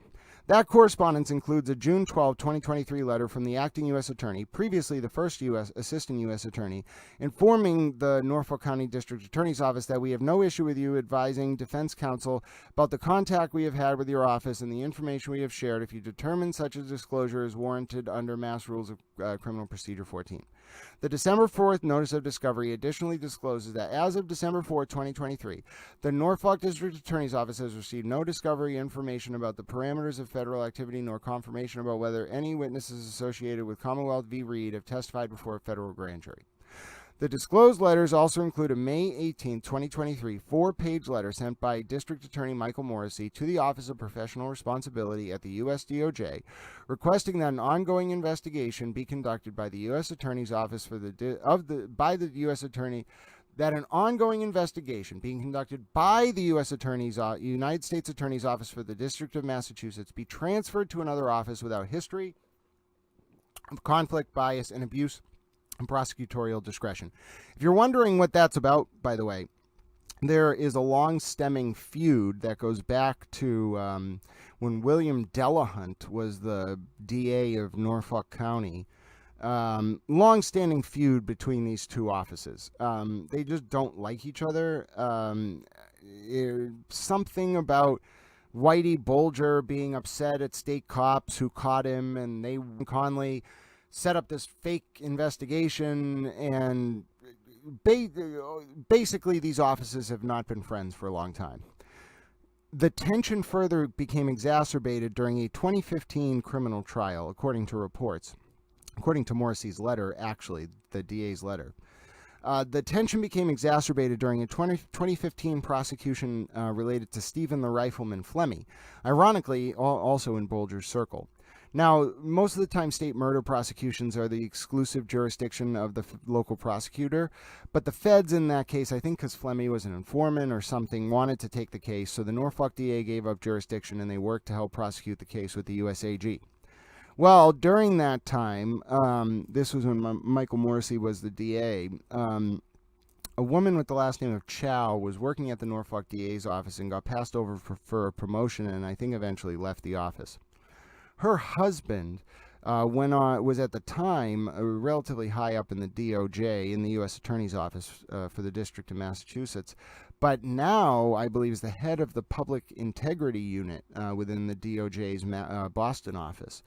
[SPEAKER 1] That correspondence includes a June 12, 2023 letter from the acting U.S. Attorney, previously the first Assistant U.S. Attorney, informing the Norfolk County District Attorney's Office that we have no issue with you advising defense counsel about the contact we have had with your office and the information we have shared if you determine such a disclosure is warranted under Mass Rules of Criminal Procedure 14. The December 4th Notice of Discovery additionally discloses that as of December 4, 2023, the Norfolk District Attorney's Office has received no discovery information about the parameters of federal activity nor confirmation about whether any witnesses associated with Commonwealth v. Read have testified before a federal grand jury. The disclosed letters also include a May 18, 2023, 4-page letter sent by District Attorney Michael Morrissey to the Office of Professional Responsibility at the U.S. DOJ, requesting that an ongoing investigation be conducted by the U.S. Attorney's Office that an ongoing investigation being conducted by the United States Attorney's Office for the District of Massachusetts be transferred to another office without history of conflict, bias, and abuse and prosecutorial discretion. If you're wondering what that's about, by the way, there is a long-stemming feud that goes back to when William Delahunt was the DA of Norfolk County. Long-standing feud between these two offices. They just don't like each other. Something about Whitey Bulger being upset at state cops who caught him, and they Conley set up this fake investigation, and basically these offices have not been friends for a long time. The tension further became exacerbated during a 2015 criminal trial, according to reports. According to Morrissey's letter, actually, the DA's letter. The tension became exacerbated during a 2015 prosecution related to Stephen the Rifleman Flemmy, ironically also in Bulger's circle. Now, most of the time, state murder prosecutions are the exclusive jurisdiction of the local prosecutor, but the feds in that case, I think because Flemmy was an informant or something, wanted to take the case, so the Norfolk DA gave up jurisdiction and they worked to help prosecute the case with the USAG. Well, during that time, this was when Michael Morrissey was the DA, a woman with the last name of Chow was working at the Norfolk DA's office and got passed over for a promotion, and I think eventually left the office. Her husband was at the time relatively high up in the DOJ, in the U.S. Attorney's Office for the District of Massachusetts, but now I believe is the head of the Public Integrity Unit within the DOJ's Boston office.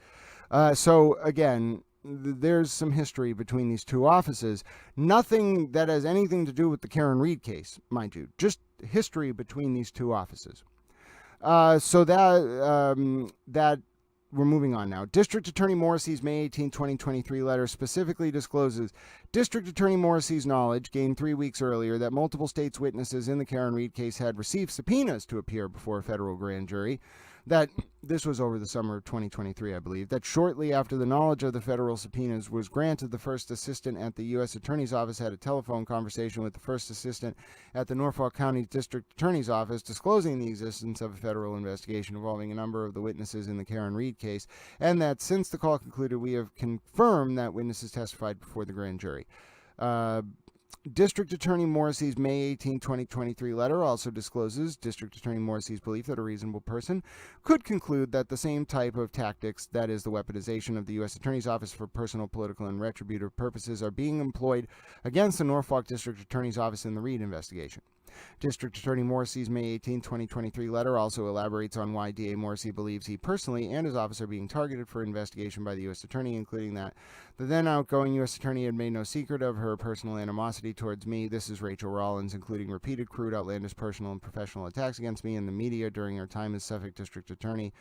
[SPEAKER 1] So again, there's some history between these two offices. Nothing that has anything to do with the Karen Read case, mind you, just history between these two offices. So that we're moving on now. District Attorney Morrissey's May 18, 2023 letter specifically discloses District Attorney Morrissey's knowledge, gained 3 weeks earlier, that multiple states' witnesses in the Karen Read case had received subpoenas to appear before a federal grand jury. That this was over the summer of 2023, I believe, that shortly after the knowledge of the federal subpoenas was granted, the first assistant at the U.S. Attorney's Office had a telephone conversation with the first assistant at the Norfolk County District Attorney's Office disclosing the existence of a federal investigation involving a number of the witnesses in the Karen Read case, and that since the call concluded, we have confirmed that witnesses testified before the grand jury. District Attorney Morrissey's May 18, 2023 letter also discloses District Attorney Morrissey's belief that a reasonable person could conclude that the same type of tactics, that is the weaponization of the U.S. Attorney's Office for personal, political, and retributive purposes, are being employed against the Norfolk District Attorney's Office in the Read investigation. District Attorney Morrissey's May 18, 2023 letter also elaborates on why DA Morrissey believes he personally and his office are being targeted for investigation by the U.S. Attorney, including that the then outgoing U.S. Attorney had made no secret of her personal animosity towards me. This is Rachel Rollins, including repeated, crude, outlandish personal and professional attacks against me in the media during her time as Suffolk District Attorney.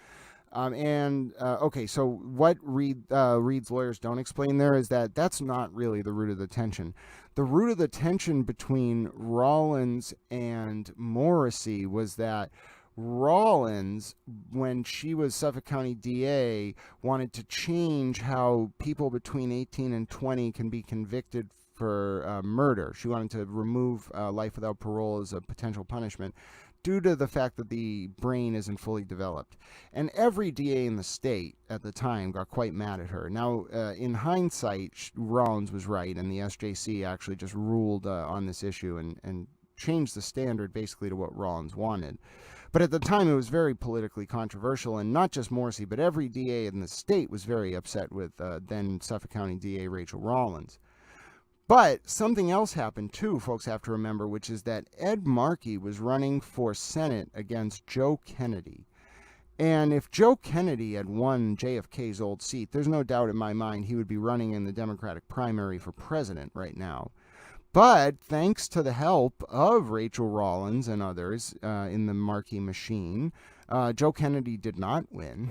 [SPEAKER 1] Okay, so what Read's lawyers don't explain there is that that's not really the root of the tension. The root of the tension between Rawlins and Morrissey was that Rawlins, when she was Suffolk County DA, wanted to change how people between 18 and 20 can be convicted for murder. She wanted to remove life without parole as a potential punishment due to the fact that the brain isn't fully developed. And every DA in the state at the time got quite mad at her. Now, in hindsight, Rawlins was right, and the SJC actually just ruled on this issue and changed the standard basically to what Rawlins wanted. But at the time, it was very politically controversial, and not just Morrissey, but every DA in the state was very upset with then Suffolk County DA Rachel Rawlins. But something else happened too, folks have to remember, which is that Ed Markey was running for Senate against Joe Kennedy. And if Joe Kennedy had won JFK's old seat, there's no doubt in my mind he would be running in the Democratic primary for president right now. But thanks to the help of Rachel Rawlins and others in the Markey machine, Joe Kennedy did not win.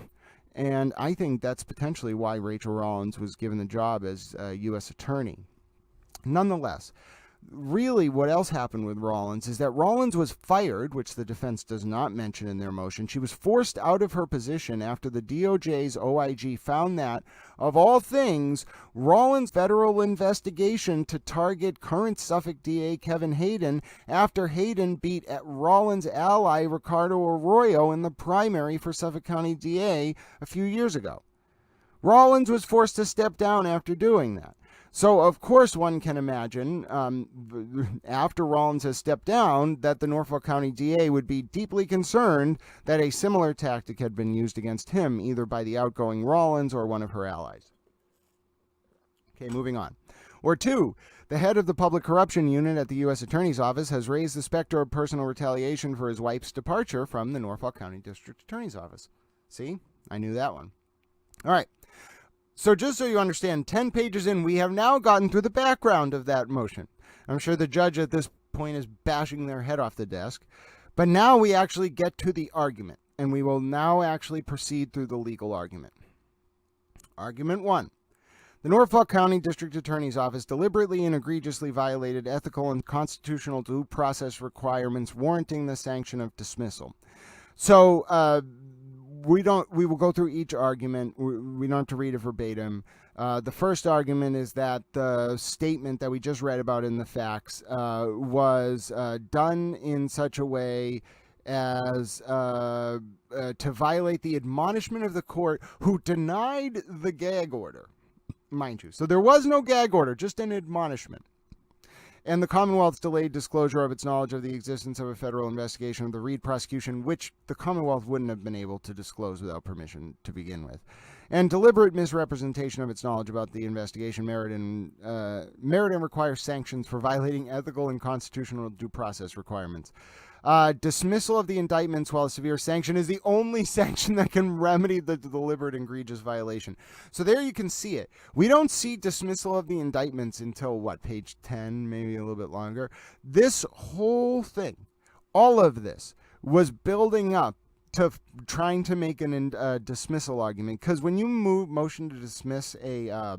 [SPEAKER 1] And I think that's potentially why Rachel Rawlins was given the job as U.S. attorney. Nonetheless, really what else happened with Rawlins is that Rawlins was fired, which the defense does not mention in their motion. She was forced out of her position after the DOJ's OIG found that, of all things, Rawlins' federal investigation to target current Suffolk DA Kevin Hayden after Hayden beat Rawlins' ally Ricardo Arroyo in the primary for Suffolk County DA a few years ago. Rawlins was forced to step down after doing that. So, of course, one can imagine, after Rawlins has stepped down, that the Norfolk County DA would be deeply concerned that a similar tactic had been used against him, either by the outgoing Rawlins or one of her allies. Okay, moving on. Or two, the head of the Public Corruption Unit at the U.S. Attorney's Office has raised the specter of personal retaliation for his wife's departure from the Norfolk County District Attorney's Office. See? I knew that one. All right. So just so you understand, 10 pages in, we have now gotten through the background of that motion. I'm sure the judge at this point is bashing their head off the desk. But now we actually get to the argument, and we will now actually proceed through the legal argument. Argument 1. The Norfolk County District Attorney's Office deliberately and egregiously violated ethical and constitutional due process requirements warranting the sanction of dismissal. So, we will go through each argument. We don't have to read it verbatim. The first argument is that the statement that we just read about in the facts was done in such a way as to violate the admonishment of the court who denied the gag order, mind you. So there was no gag order, just an admonishment. And the Commonwealth's delayed disclosure of its knowledge of the existence of a federal investigation of the Read prosecution, which the Commonwealth wouldn't have been able to disclose without permission to begin with. And deliberate misrepresentation of its knowledge about the investigation merit and require sanctions for violating ethical and constitutional due process requirements. Dismissal of the indictments while a severe sanction is the only sanction that can remedy the deliberate and egregious violation. So there you can see it. We don't see dismissal of the indictments until, page 10, maybe a little bit longer. This whole thing, all of this, was building up to trying to make a dismissal argument. Because when you motion to dismiss a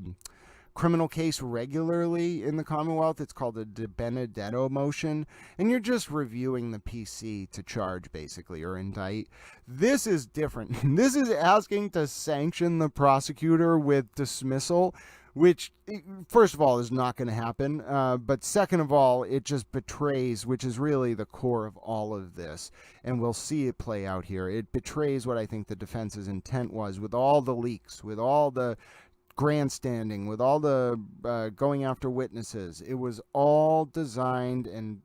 [SPEAKER 1] criminal case regularly in the Commonwealth, it's called a de Benedetto motion, and you're just reviewing the PC to charge, basically, or indict. This is different. This is asking to sanction the prosecutor with dismissal, which, first of all, is not going to happen, but second of all, it just betrays, which is really the core of all of this, and we'll see it play out here. It betrays what I think the defense's intent was with all the leaks, with all the grandstanding, with all the going after witnesses. It was all designed and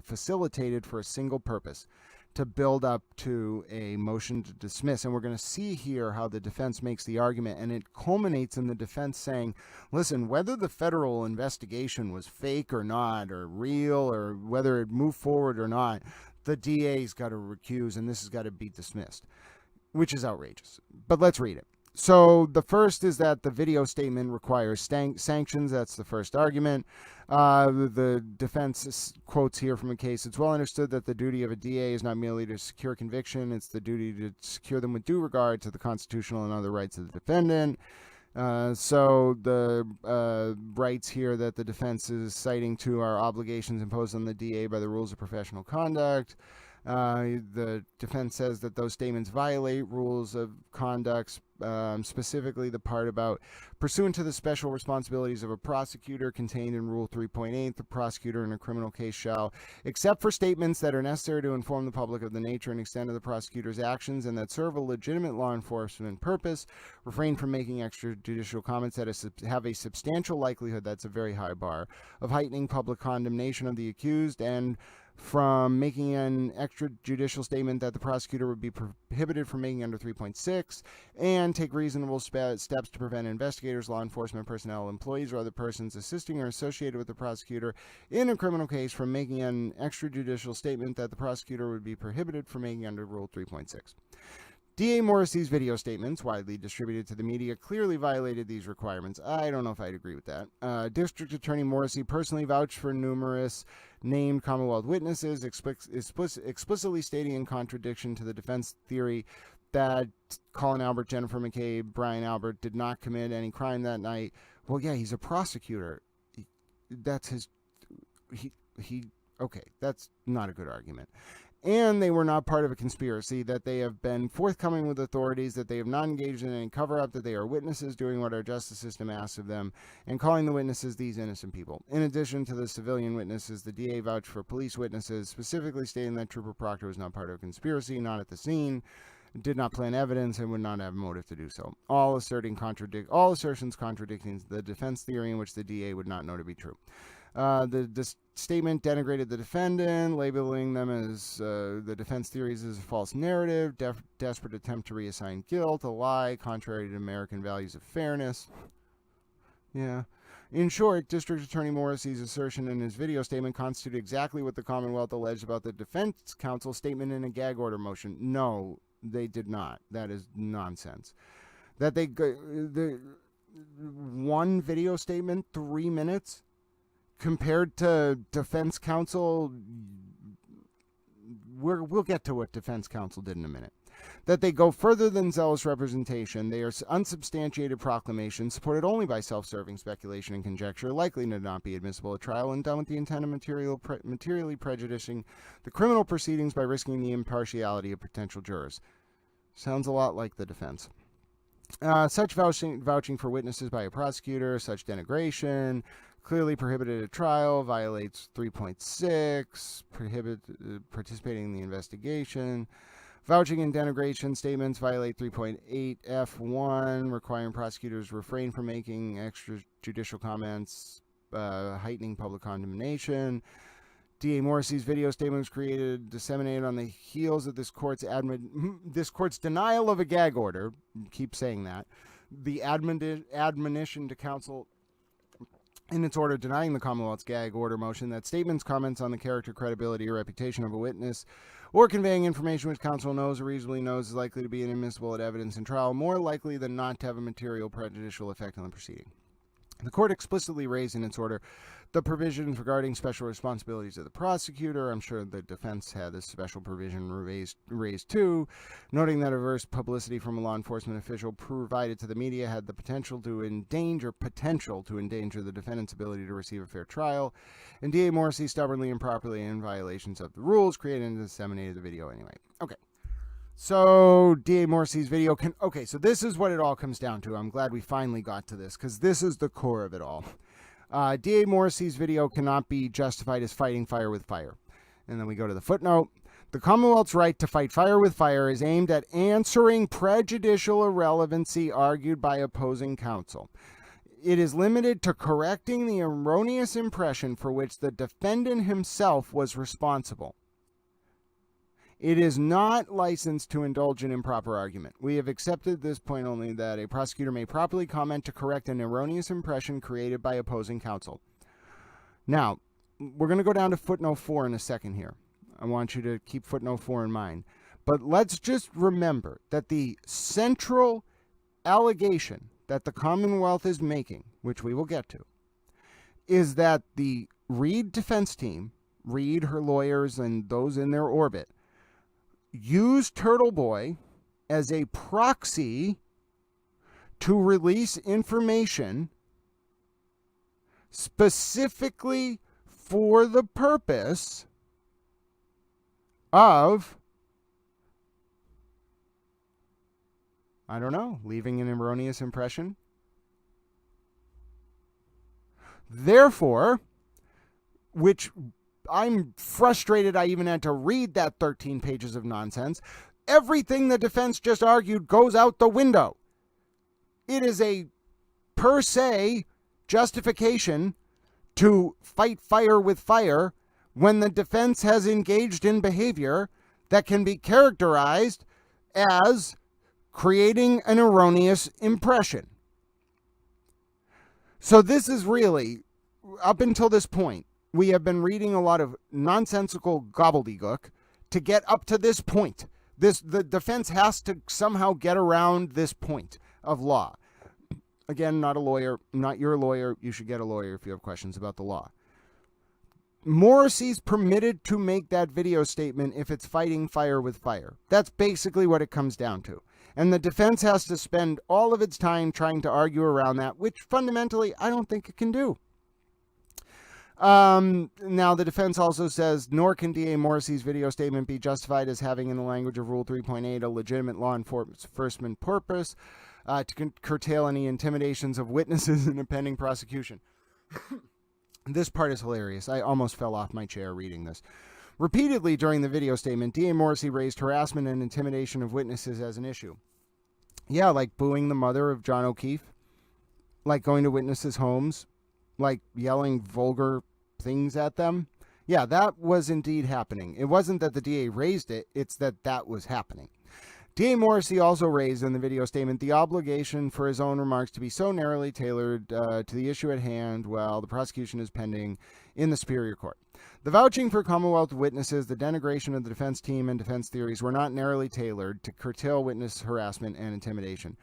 [SPEAKER 1] facilitated for a single purpose, to build up to a motion to dismiss. And we're going to see here how the defense makes the argument, and it culminates in the defense saying, listen, whether the federal investigation was fake or not, or real, or whether it moved forward or not, the DA's got to recuse, and this has got to be dismissed, which is outrageous. But let's read it. So the first is that the video statement requires sanctions. That's the first argument. The defense quotes here from a case. It's well understood that the duty of a DA is not merely to secure conviction. It's the duty to secure them with due regard to the constitutional and other rights of the defendant. So the rights here that the defense is citing to are obligations imposed on the DA by the rules of professional conduct. The defense says that those statements violate rules of conduct, specifically the part about pursuant to the special responsibilities of a prosecutor contained in Rule 3.8, the prosecutor in a criminal case shall, except for statements that are necessary to inform the public of the nature and extent of the prosecutor's actions and that serve a legitimate law enforcement purpose, refrain from making extrajudicial comments that have a substantial likelihood, that's a very high bar, of heightening public condemnation of the accused, and from making an extrajudicial statement that the prosecutor would be prohibited from making under 3.6, and take reasonable steps to prevent investigators, law enforcement personnel, employees, or other persons assisting or associated with the prosecutor in a criminal case from making an extrajudicial statement that the prosecutor would be prohibited from making under Rule 3.6. D.A. Morrissey's video statements, widely distributed to the media, clearly violated these requirements. I don't know if I'd agree with that. District Attorney Morrissey personally vouched for numerous named Commonwealth witnesses, explicitly stating in contradiction to the defense theory that Colin Albert, Jennifer McCabe, Brian Albert did not commit any crime that night. Well, yeah, he's a prosecutor. That's his... Okay, that's not a good argument. And they were not part of a conspiracy, that they have been forthcoming with authorities, that they have not engaged in any cover-up, that they are witnesses doing what our justice system asks of them, and calling the witnesses these innocent people. In addition to the civilian witnesses, the DA vouched for police witnesses, specifically stating that Trooper Proctor was not part of a conspiracy, not at the scene, did not plan evidence, and would not have motive to do so. All assertions contradicting the defense theory in which the DA would not know to be true. The statement denigrated the defendant, labeling them as the defense theories as a false narrative, desperate attempt to reassign guilt, a lie, contrary to American values of fairness. Yeah. In short, District Attorney Morrissey's assertion in his video statement constituted exactly what the Commonwealth alleged about the defense counsel's statement in a gag order motion. No, they did not. That is nonsense. That the one video statement, 3 minutes, compared to defense counsel, we'll get to what defense counsel did in a minute. That they go further than zealous representation. They are unsubstantiated proclamations supported only by self-serving speculation and conjecture, likely to not be admissible at trial, and done with the intent of materially prejudicing the criminal proceedings by risking the impartiality of potential jurors. Sounds a lot like the defense. Such vouching for witnesses by a prosecutor, such denigration, clearly prohibited at trial, violates 3.6, participating in the investigation. Vouching and denigration statements violate 3.8 F1, requiring prosecutors refrain from making extrajudicial comments, heightening public condemnation. D.A. Morrissey's video statement was disseminated on the heels of this court's denial of a gag order. Keep saying that. The admonition to counsel in its order denying the Commonwealth's gag order motion that statements, comments on the character, credibility, or reputation of a witness, or conveying information which counsel knows or reasonably knows is likely to be inadmissible at evidence in trial, more likely than not to have a material prejudicial effect on the proceeding. The court explicitly raised in its order the provisions regarding special responsibilities of the prosecutor. I'm sure the defense had this special provision raised too, noting that adverse publicity from a law enforcement official provided to the media had the potential to endanger the defendant's ability to receive a fair trial, and D.A. Morrissey stubbornly, improperly, and in violations of the rules created and disseminated the video anyway. Okay. So, D.A. Morrissey's video so this is what it all comes down to. I'm glad we finally got to this, because this is the core of it all. D.A. Morrissey's video cannot be justified as fighting fire with fire. And then we go to the footnote. The Commonwealth's right to fight fire with fire is aimed at answering prejudicial irrelevancy argued by opposing counsel. It is limited to correcting the erroneous impression for which the defendant himself was responsible. It is not licensed to indulge in improper argument. We have accepted this point only that a prosecutor may properly comment to correct an erroneous impression created by opposing counsel. Now, we're going to go down to footnote 4 in a second here. I want you to keep footnote 4 in mind. But let's just remember that the central allegation that the Commonwealth is making, which we will get to, is that the Read defense team, Read, her lawyers, and those in their orbit, used TurtleBoy as a proxy to release information specifically for the purpose of, I don't know, leaving an erroneous impression. Therefore, which I'm frustrated I even had to read that 13 pages of nonsense, everything the defense just argued goes out the window. It is a per se justification to fight fire with fire when the defense has engaged in behavior that can be characterized as creating an erroneous impression. So this is really, up until this point, we have been reading a lot of nonsensical gobbledygook to get up to this point. The defense has to somehow get around this point of law. Again, not a lawyer, not your lawyer. You should get a lawyer if you have questions about the law. Morrissey's permitted to make that video statement if it's fighting fire with fire. That's basically what it comes down to. And the defense has to spend all of its time trying to argue around that, which fundamentally I don't think it can do. Now, the defense also says, nor can DA Morrissey's video statement be justified as having, in the language of Rule 3.8, a legitimate law enforcement purpose to curtail any intimidations of witnesses in a pending prosecution. This part is hilarious. I almost fell off my chair reading this. Repeatedly during the video statement, DA Morrissey raised harassment and intimidation of witnesses as an issue. Yeah, like booing the mother of John O'Keefe, like going to witnesses' homes, like yelling vulgar things at them. Yeah, that was indeed happening. It wasn't that the DA raised it, it's that that was happening. DA Morrissey also raised in the video statement the obligation for his own remarks to be so narrowly tailored to the issue at hand while the prosecution is pending in the Superior Court. The vouching for Commonwealth witnesses, the denigration of the defense team, and defense theories were not narrowly tailored to curtail witness harassment and intimidation.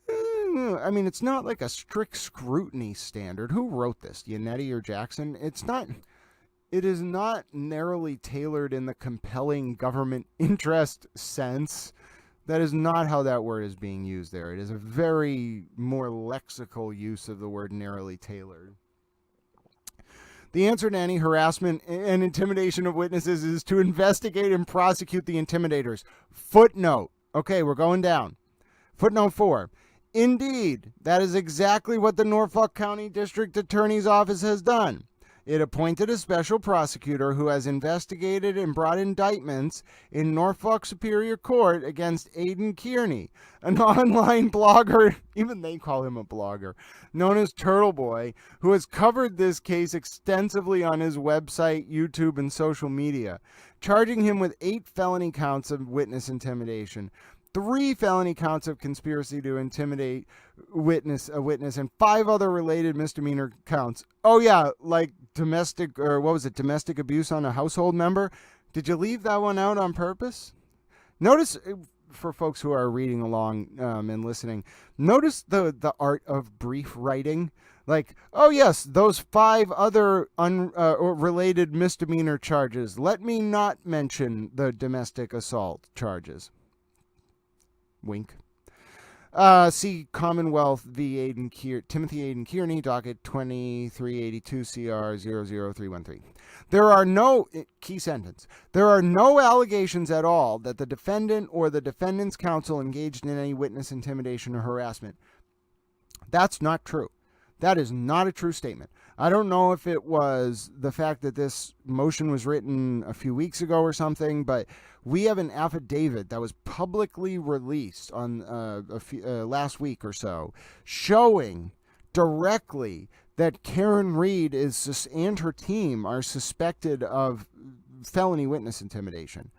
[SPEAKER 1] I mean, it's not like a strict scrutiny standard. Who wrote this? Yannetti or Jackson? It is not narrowly tailored in the compelling government interest sense. That is not how that word is being used there. It is a very more lexical use of the word narrowly tailored. The answer to any harassment and intimidation of witnesses is to investigate and prosecute the intimidators. Footnote. Okay, we're going down. Footnote 4. Indeed, that is exactly what the Norfolk County District Attorney's Office has done. It appointed a special prosecutor who has investigated and brought indictments in Norfolk Superior Court against Aidan Kearney, an online blogger, even they call him a blogger, known as TurtleBoy, who has covered this case extensively on his website, YouTube, and social media, charging him with 8 felony counts of witness intimidation, 3 felony counts of conspiracy to intimidate a witness, and 5 other related misdemeanor counts. Oh yeah, like domestic abuse on a household member. Did you leave that one out on purpose? Notice, for folks who are reading along and listening, notice the art of brief writing. Like, oh yes, those 5 other related misdemeanor charges. Let me not mention the domestic assault charges. Wink. See Commonwealth v. Timothy Aidan Kearney, docket 2382 CR 00313. There are no, key sentence, there are no allegations at all that the defendant or the defendant's counsel engaged in any witness intimidation or harassment. That's not true. That is not a true statement. I don't know if it was the fact that this motion was written a few weeks ago or something, but we have an affidavit that was publicly released on last week or so, showing directly that Karen Read and her team are suspected of felony witness intimidation.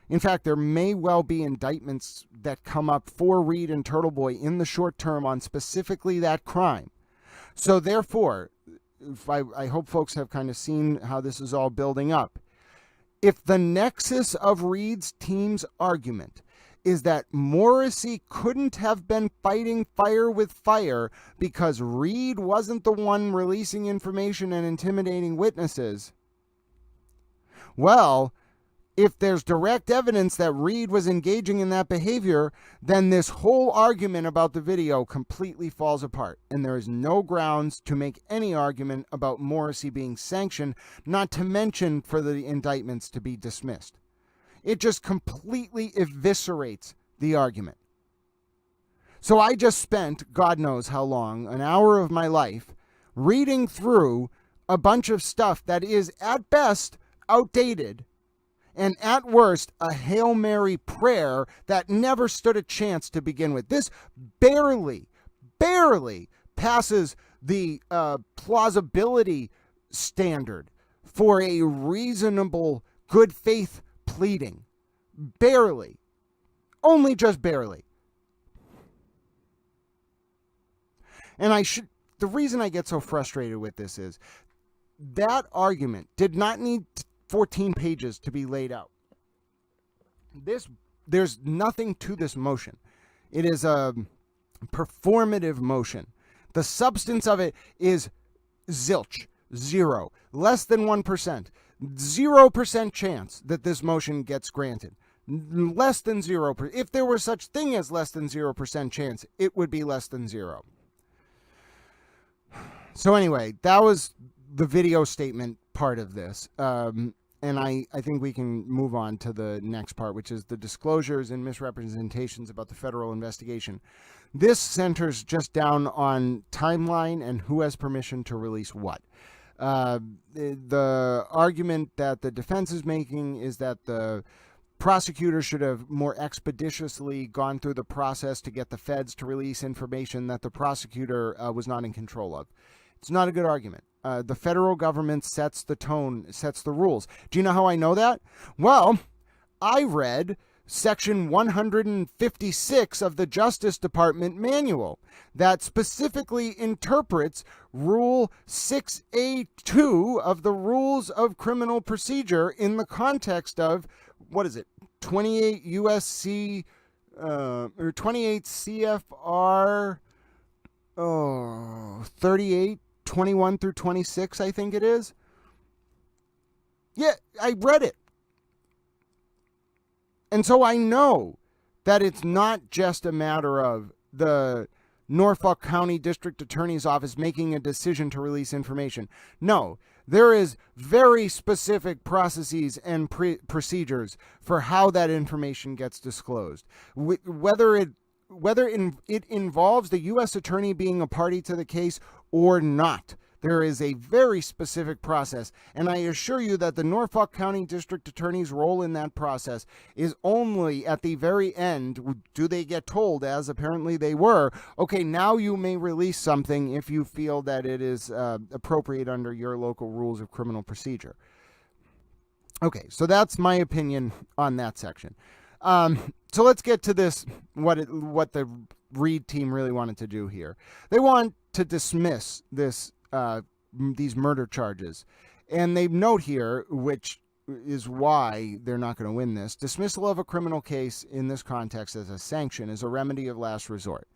[SPEAKER 1] In fact, there may well be indictments that come up for Read and TurtleBoy in the short term on specifically that crime. So therefore, I hope folks have kind of seen how this is all building up. If the nexus of Read's team's argument is that Morrissey couldn't have been fighting fire with fire because Read wasn't the one releasing information and intimidating witnesses. Well, if there's direct evidence that Read was engaging in that behavior, then this whole argument about the video completely falls apart, and there is no grounds to make any argument about Morrissey being sanctioned, not to mention for the indictments to be dismissed. It just completely eviscerates the argument. So I just spent, God knows how long, an hour of my life reading through a bunch of stuff that is at best outdated and at worst a Hail Mary prayer that never stood a chance to begin with. This barely passes the plausibility standard for a reasonable good faith pleading. Barely. Only just barely. And the reason I get so frustrated with this is that argument did not need 14 pages to be laid out. There's nothing to this motion. It is a performative motion. The substance of it is zilch, zero, less than 1%. 0% chance that this motion gets granted. Less than 0%. If there were such thing as less than 0% chance, it would be less than 0. So anyway, that was the video statement part of this. And I think we can move on to the next part, which is the disclosures and misrepresentations about the federal investigation. This centers just down on timeline and who has permission to release what. The argument that the defense is making is that the prosecutor should have more expeditiously gone through the process to get the feds to release information that the prosecutor was not in control of. It's not a good argument. The federal government sets the tone, sets the rules. Do you know how I know that? Well, I read Section 156 of the Justice Department manual that specifically interprets Rule 6A2 of the Rules of Criminal Procedure in the context of, 28 USC, or 28 CFR, 38, 21 through 26, I think it is. Yeah, I read it. And so I know that it's not just a matter of the Norfolk County District Attorney's Office making a decision to release information. No, there is very specific processes and procedures for how that information gets disclosed. Whether it involves the U.S. Attorney being a party to the case or not. There is a very specific process, and I assure you that the Norfolk County District Attorney's role in that process is only at the very end. Do they get told, as apparently they were, okay, now you may release something if you feel that it is appropriate under your local rules of criminal procedure. Okay, so that's my opinion on that section. So let's get to this, what the Read team really wanted to do here. They want to dismiss these murder charges. And they note here, which is why they're not going to win this, dismissal of a criminal case in this context as a sanction is a remedy of last resort.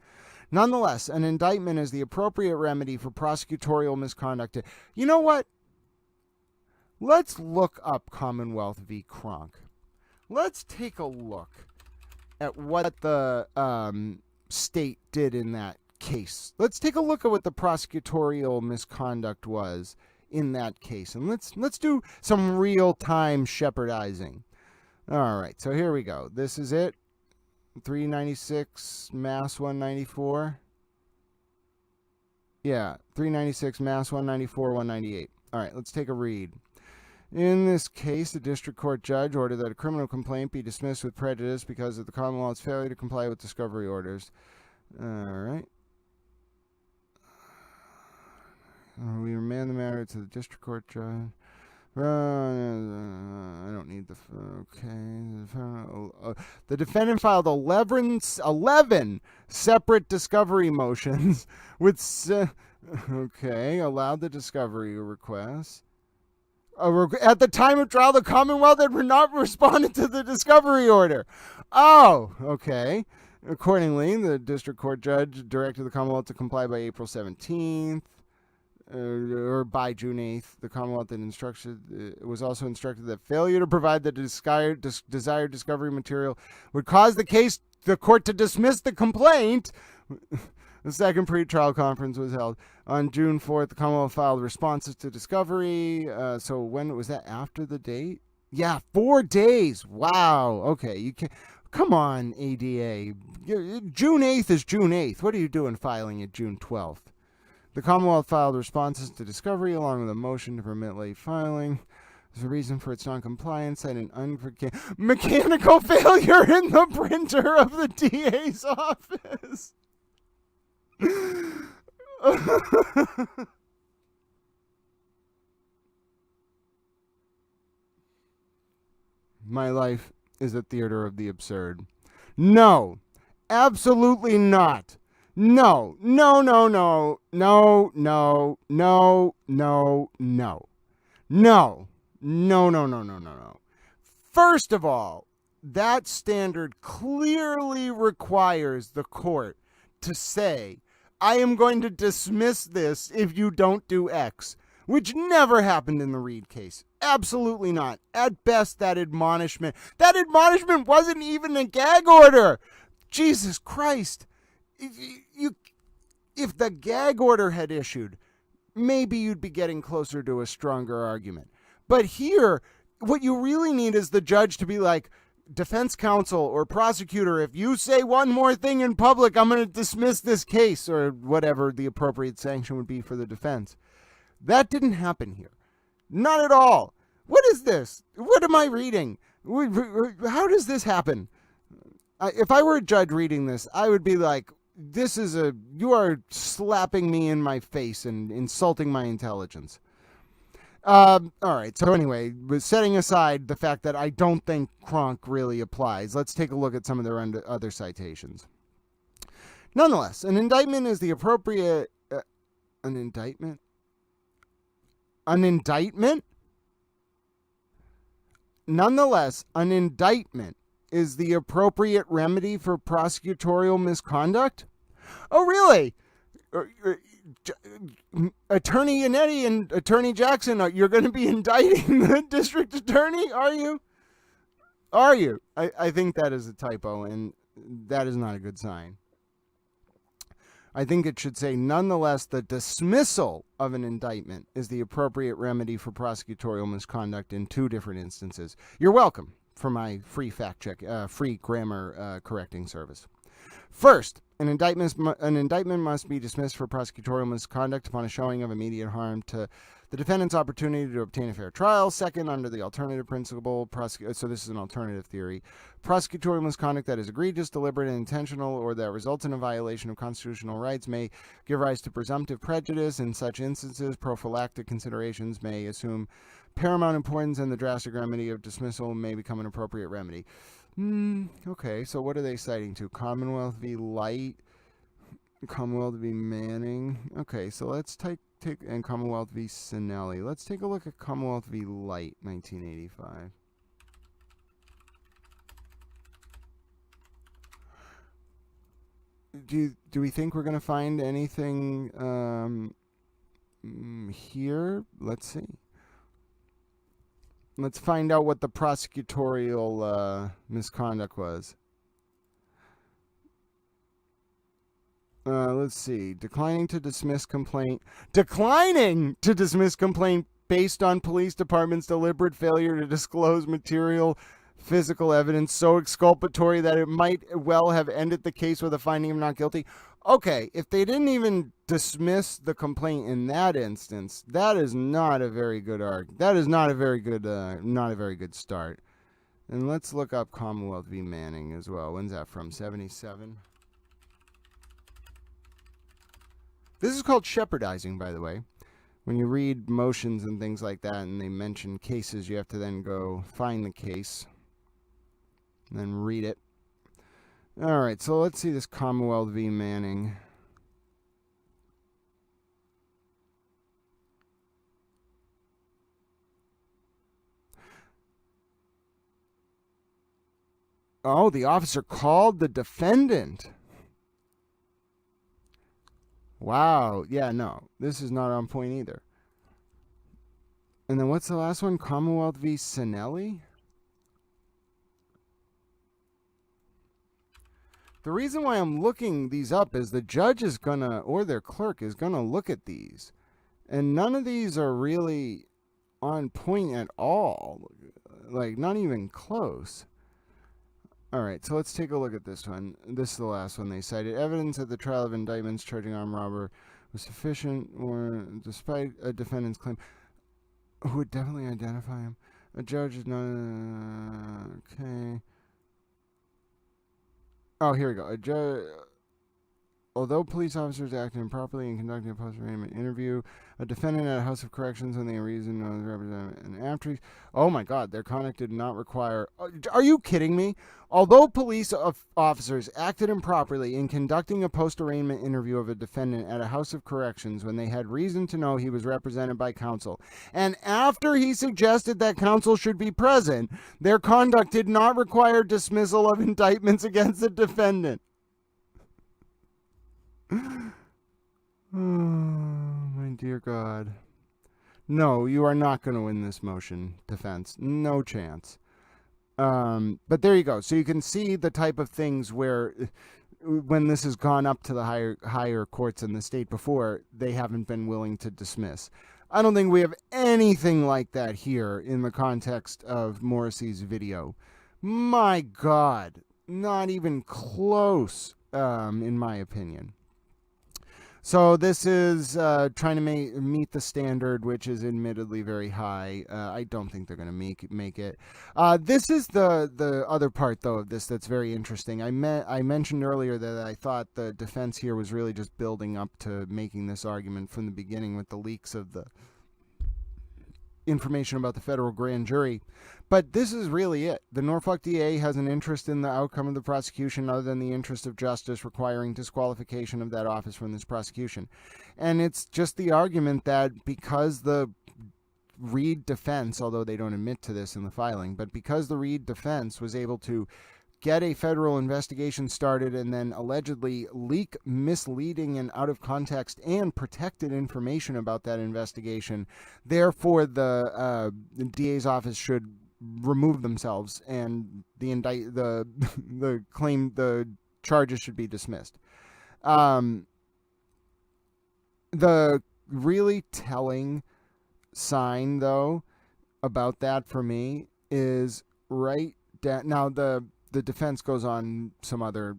[SPEAKER 1] Nonetheless, an indictment is the appropriate remedy for prosecutorial misconduct. You know what? Let's look up Commonwealth v. Kronk. Let's take a look at what the state did in that case. Let's take a look at what the prosecutorial misconduct was in that case, and let's do some real-time shepherdizing. All right, so here we go. This is it. 396 Mass 194. Yeah, 396 Mass 194 198. All right, let's take a read. In this case, the district court judge ordered that a criminal complaint be dismissed with prejudice because of the Commonwealth's failure to comply with discovery orders. All right. We remand the matter to the district court judge. I don't need the... Okay. The defendant filed 11 separate discovery motions with... Okay, allowed the discovery request. At the time of trial, the Commonwealth had not responded to the discovery order. Oh, okay. Accordingly, the district court judge directed the Commonwealth to comply by April 17th. Or by June 8th, the Commonwealth was also instructed that failure to provide the desired discovery material would cause the court to dismiss the complaint. The second pre-trial conference was held on June 4th. The Commonwealth filed responses to discovery. So when was that? After the date? Yeah, 4 days. Wow. Okay, you can. Come on, ADA. June 8th is June 8th. What are you doing filing it June 12th? The Commonwealth filed responses to discovery along with a motion to permit late filing. There's a reason for its noncompliance and an mechanical failure in the printer of the DA's office. My life is a theater of the absurd. No, absolutely not. No. First of all, that standard clearly requires the court to say, I am going to dismiss this if you don't do X, which never happened in the Read case. Absolutely not. At best, that admonishment wasn't even a gag order. Jesus Christ. If the gag order had issued, maybe you'd be getting closer to a stronger argument. But here, what you really need is the judge to be like, defense counsel or prosecutor, if you say one more thing in public, I'm going to dismiss this case, or whatever the appropriate sanction would be for the defense. That didn't happen here. Not at all. What is this? What am I reading? How does this happen? If I were a judge reading this, I would be like, you are slapping me in my face and insulting my intelligence. All right. So anyway, setting aside the fact that I don't think Kronk really applies, let's take a look at some of their other citations. Nonetheless, an indictment is the appropriate... an indictment? An indictment? Nonetheless, an indictment is the appropriate remedy for prosecutorial misconduct? Oh, really? Attorney Yannetti and Attorney Jackson, you're going to be indicting the district attorney? Are you? I think that is a typo, and that is not a good sign. I think it should say, nonetheless, the dismissal of an indictment is the appropriate remedy for prosecutorial misconduct in 2 different instances. You're welcome for my free fact check, free grammar correcting service. First, an indictment must be dismissed for prosecutorial misconduct upon a showing of immediate harm to the defendant's opportunity to obtain a fair trial. Second, under the alternative principle, so this is an alternative theory, prosecutorial misconduct that is egregious, deliberate, and intentional, or that results in a violation of constitutional rights may give rise to presumptive prejudice. In such instances, prophylactic considerations may assume paramount importance, and the drastic remedy of dismissal may become an appropriate remedy. Okay, so what are they citing to? Commonwealth v. Light, Commonwealth v. Manning. Okay, so let's take and Commonwealth v. Sinelli. Let's take a look at Commonwealth v. Light, 1985. Do we think we're going to find anything here? Let's see. Let's find out what the prosecutorial misconduct was. Let's see. Declining to dismiss complaint based on police department's deliberate failure to disclose material physical evidence so exculpatory that it might well have ended the case with a finding of not guilty. Okay, if they didn't even dismiss the complaint in that instance, that is not a very good That is not a very good start. And let's look up Commonwealth v. Manning as well. When's that from? 77. This is called shepherdizing, by the way. When you read motions and things like that and they mention cases, you have to then go find the case and then read it. All right, so let's see this Commonwealth v. Manning. Oh, the officer called the defendant. Wow. Yeah, no. This is not on point either. And then what's the last one? Commonwealth v. Sinelli? The reason why I'm looking these up is the judge is gonna, or their clerk is gonna look at these. And none of these are really on point at all. Like, not even close. All right, so let's take a look at this one. This is the last one they cited. Evidence at the trial of indictments charging armed robber was sufficient, or despite a defendant's claim, who would definitely identify him. A judge is not... okay. Oh, here we go. A judge... Although police officers acted improperly in conducting a post-arraignment interview, a defendant at a house of corrections when they reason was represented, and after, oh my God, their conduct did not require. Are you kidding me? Although police officers acted improperly in conducting a post-arraignment interview of a defendant at a house of corrections when they had reason to know he was represented by counsel, and after he suggested that counsel should be present, their conduct did not require dismissal of indictments against the defendant. Oh, my dear God. No, you are not going to win this motion, defense. No chance. But there you go. So you can see the type of things where, when this has gone up to the higher courts in the state before, they haven't been willing to dismiss. I don't think we have anything like that here in the context of Morrissey's video. My God. Not even close, in my opinion. So this is trying to meet the standard, which is admittedly very high. I don't think they're going to make it. This is the other part, though, of this that's very interesting. I mentioned earlier that I thought the defense here was really just building up to making this argument from the beginning with the leaks of the information about the federal grand jury. But this is really it. The Norfolk DA has an interest in the outcome of the prosecution other than the interest of justice requiring disqualification of that office from this prosecution. And it's just the argument that because the Read defense, although they don't admit to this in the filing, but because the Read defense was able to get a federal investigation started and then allegedly leak misleading and out of context and protected information about that investigation, therefore the DA's office should remove themselves and the charges should be dismissed. The really telling sign, though, about that for me is right down. Now the defense goes on some other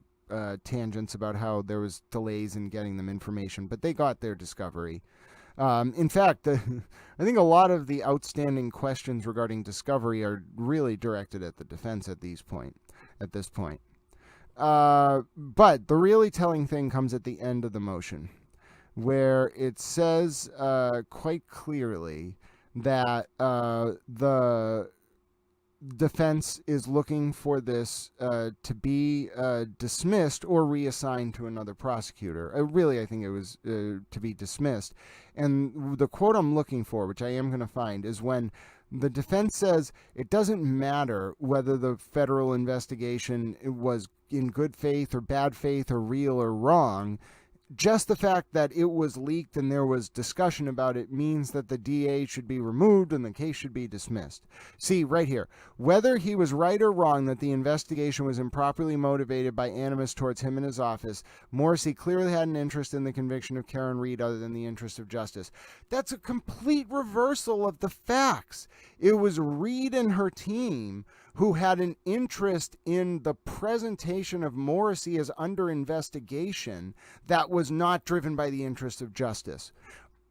[SPEAKER 1] tangents about how there was delays in getting them information, but they got their discovery. In fact, I think a lot of the outstanding questions regarding discovery are really directed at the defense at this point. But the really telling thing comes at the end of the motion, where it says quite clearly that the defense is looking for this to be dismissed or reassigned to another prosecutor. Really, I think it was to be dismissed. And the quote I'm looking for, which I am going to find, is when the defense says it doesn't matter whether the federal investigation was in good faith or bad faith or real or wrong. Just the fact that it was leaked and there was discussion about it means that the DA should be removed and the case should be dismissed. See, right here, whether he was right or wrong that the investigation was improperly motivated by animus towards him and his office, Morrissey clearly had an interest in the conviction of Karen Read other than the interest of justice. That's a complete reversal of the facts. It was Read and her team who had an interest in the presentation of Morrissey as under investigation that was not driven by the interest of justice,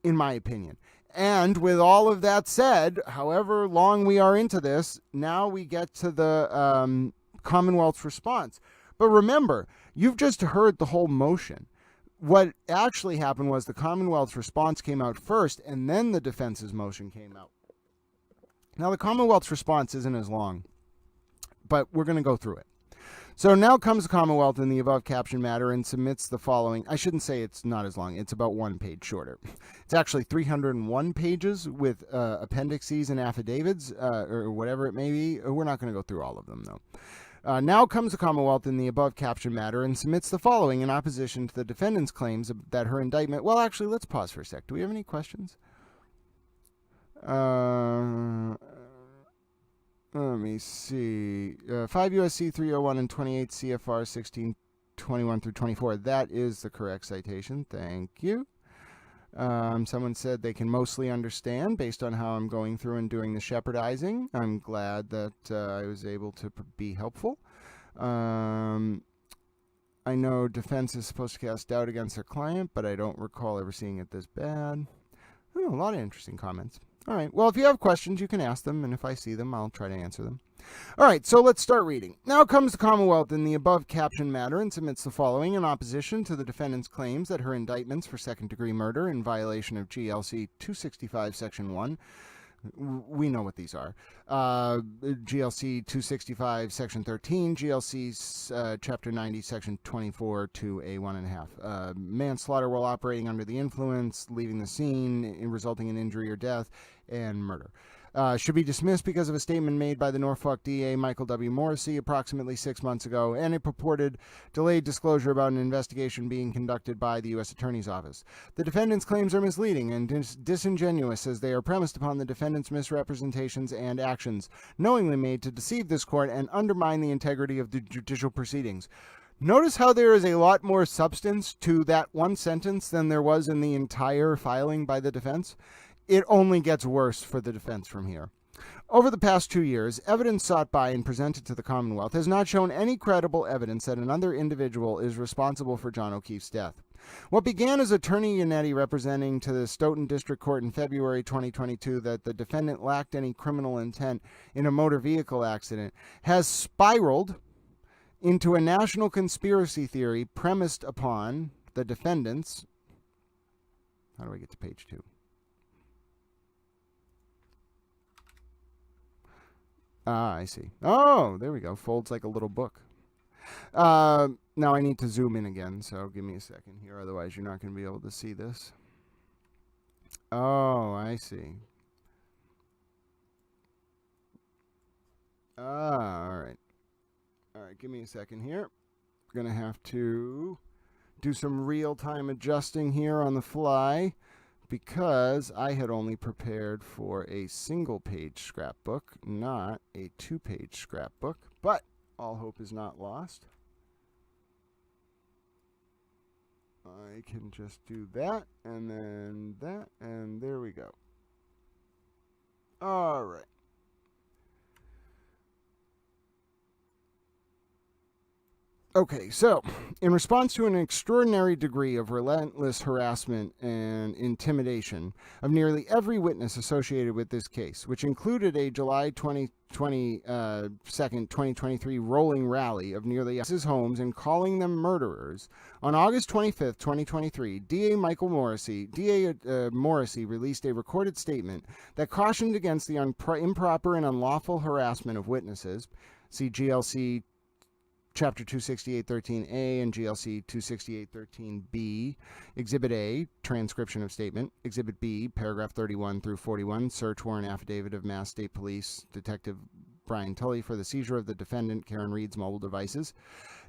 [SPEAKER 1] in my opinion. And with all of that said, however long we are into this, now we get to the Commonwealth's response. But remember, you've just heard the whole motion. What actually happened was the Commonwealth's response came out first, and then the defense's motion came out. Now, the Commonwealth's response isn't as long, but we're going to go through it. So now comes the Commonwealth in the above captioned matter and submits the following. I shouldn't say it's not as long. It's about 1 page shorter. It's actually 301 pages with appendices and affidavits or whatever it may be. We're not going to go through all of them, though. Now comes the Commonwealth in the above captioned matter and submits the following in opposition to the defendant's claims that her indictment... Well, actually, let's pause for a sec. Do we have any questions? Let me see. 5 U.S.C. 301 and 28 CFR 1621 through 24. That is the correct citation. Thank you. Someone said they can mostly understand based on how I'm going through and doing the shepherdizing. I'm glad that I was able to be helpful. I know defense is supposed to cast doubt against their client, but I don't recall ever seeing it this bad. Oh, a lot of interesting comments. All right. Well, if you have questions, you can ask them, and if I see them, I'll try to answer them. All right, so let's start reading. Now comes the Commonwealth in the above captioned matter and submits the following in opposition to the defendant's claims that her indictments for second-degree murder in violation of GLC 265, Section 1, we know what these are, GLC 265, Section 13, GLC Chapter 90, Section 24 to a 1.5, manslaughter while operating under the influence, leaving the scene, resulting in injury or death, and murder. Should be dismissed because of a statement made by the Norfolk DA Michael W. Morrissey approximately 6 months ago and a purported delayed disclosure about an investigation being conducted by the U.S. Attorney's Office. The defendant's claims are misleading and disingenuous as they are premised upon the defendant's misrepresentations and actions, knowingly made to deceive this court and undermine the integrity of the judicial proceedings. Notice how there is a lot more substance to that one sentence than there was in the entire filing by the defense. It only gets worse for the defense from here. Over the past 2 years, evidence sought by and presented to the Commonwealth has not shown any credible evidence that another individual is responsible for John O'Keefe's death. What began as Attorney Yannetti representing to the Stoughton District Court in February 2022 that the defendant lacked any criminal intent in a motor vehicle accident has spiraled into a national conspiracy theory premised upon the defendant's... How do I get to page 2? Ah, I see. Oh, there we go. Folds like a little book. Now I need to zoom in again, so give me a second here. Otherwise, you're not going to be able to see this. Oh, I see. All right. All right, give me a second here. I'm going to have to do some real-time adjusting here on the fly, because I had only prepared for a single-page scrapbook, not a 2-page scrapbook. But all hope is not lost. I can just do that, and then that, and there we go. All right. Okay, so in response to an extraordinary degree of relentless harassment and intimidation of nearly every witness associated with this case, which included a July 2023 rolling rally of nearly his homes and calling them murderers, on August 25th, 2023, DA Morrissey released a recorded statement that cautioned against the improper and unlawful harassment of witnesses. See GLC Chapter 268.13a and GLC 268.13b. Exhibit A, transcription of statement. Exhibit B, paragraph 31 through 41, search warrant affidavit of Mass State Police Detective Brian Tully for the seizure of the defendant Karen Read's mobile devices.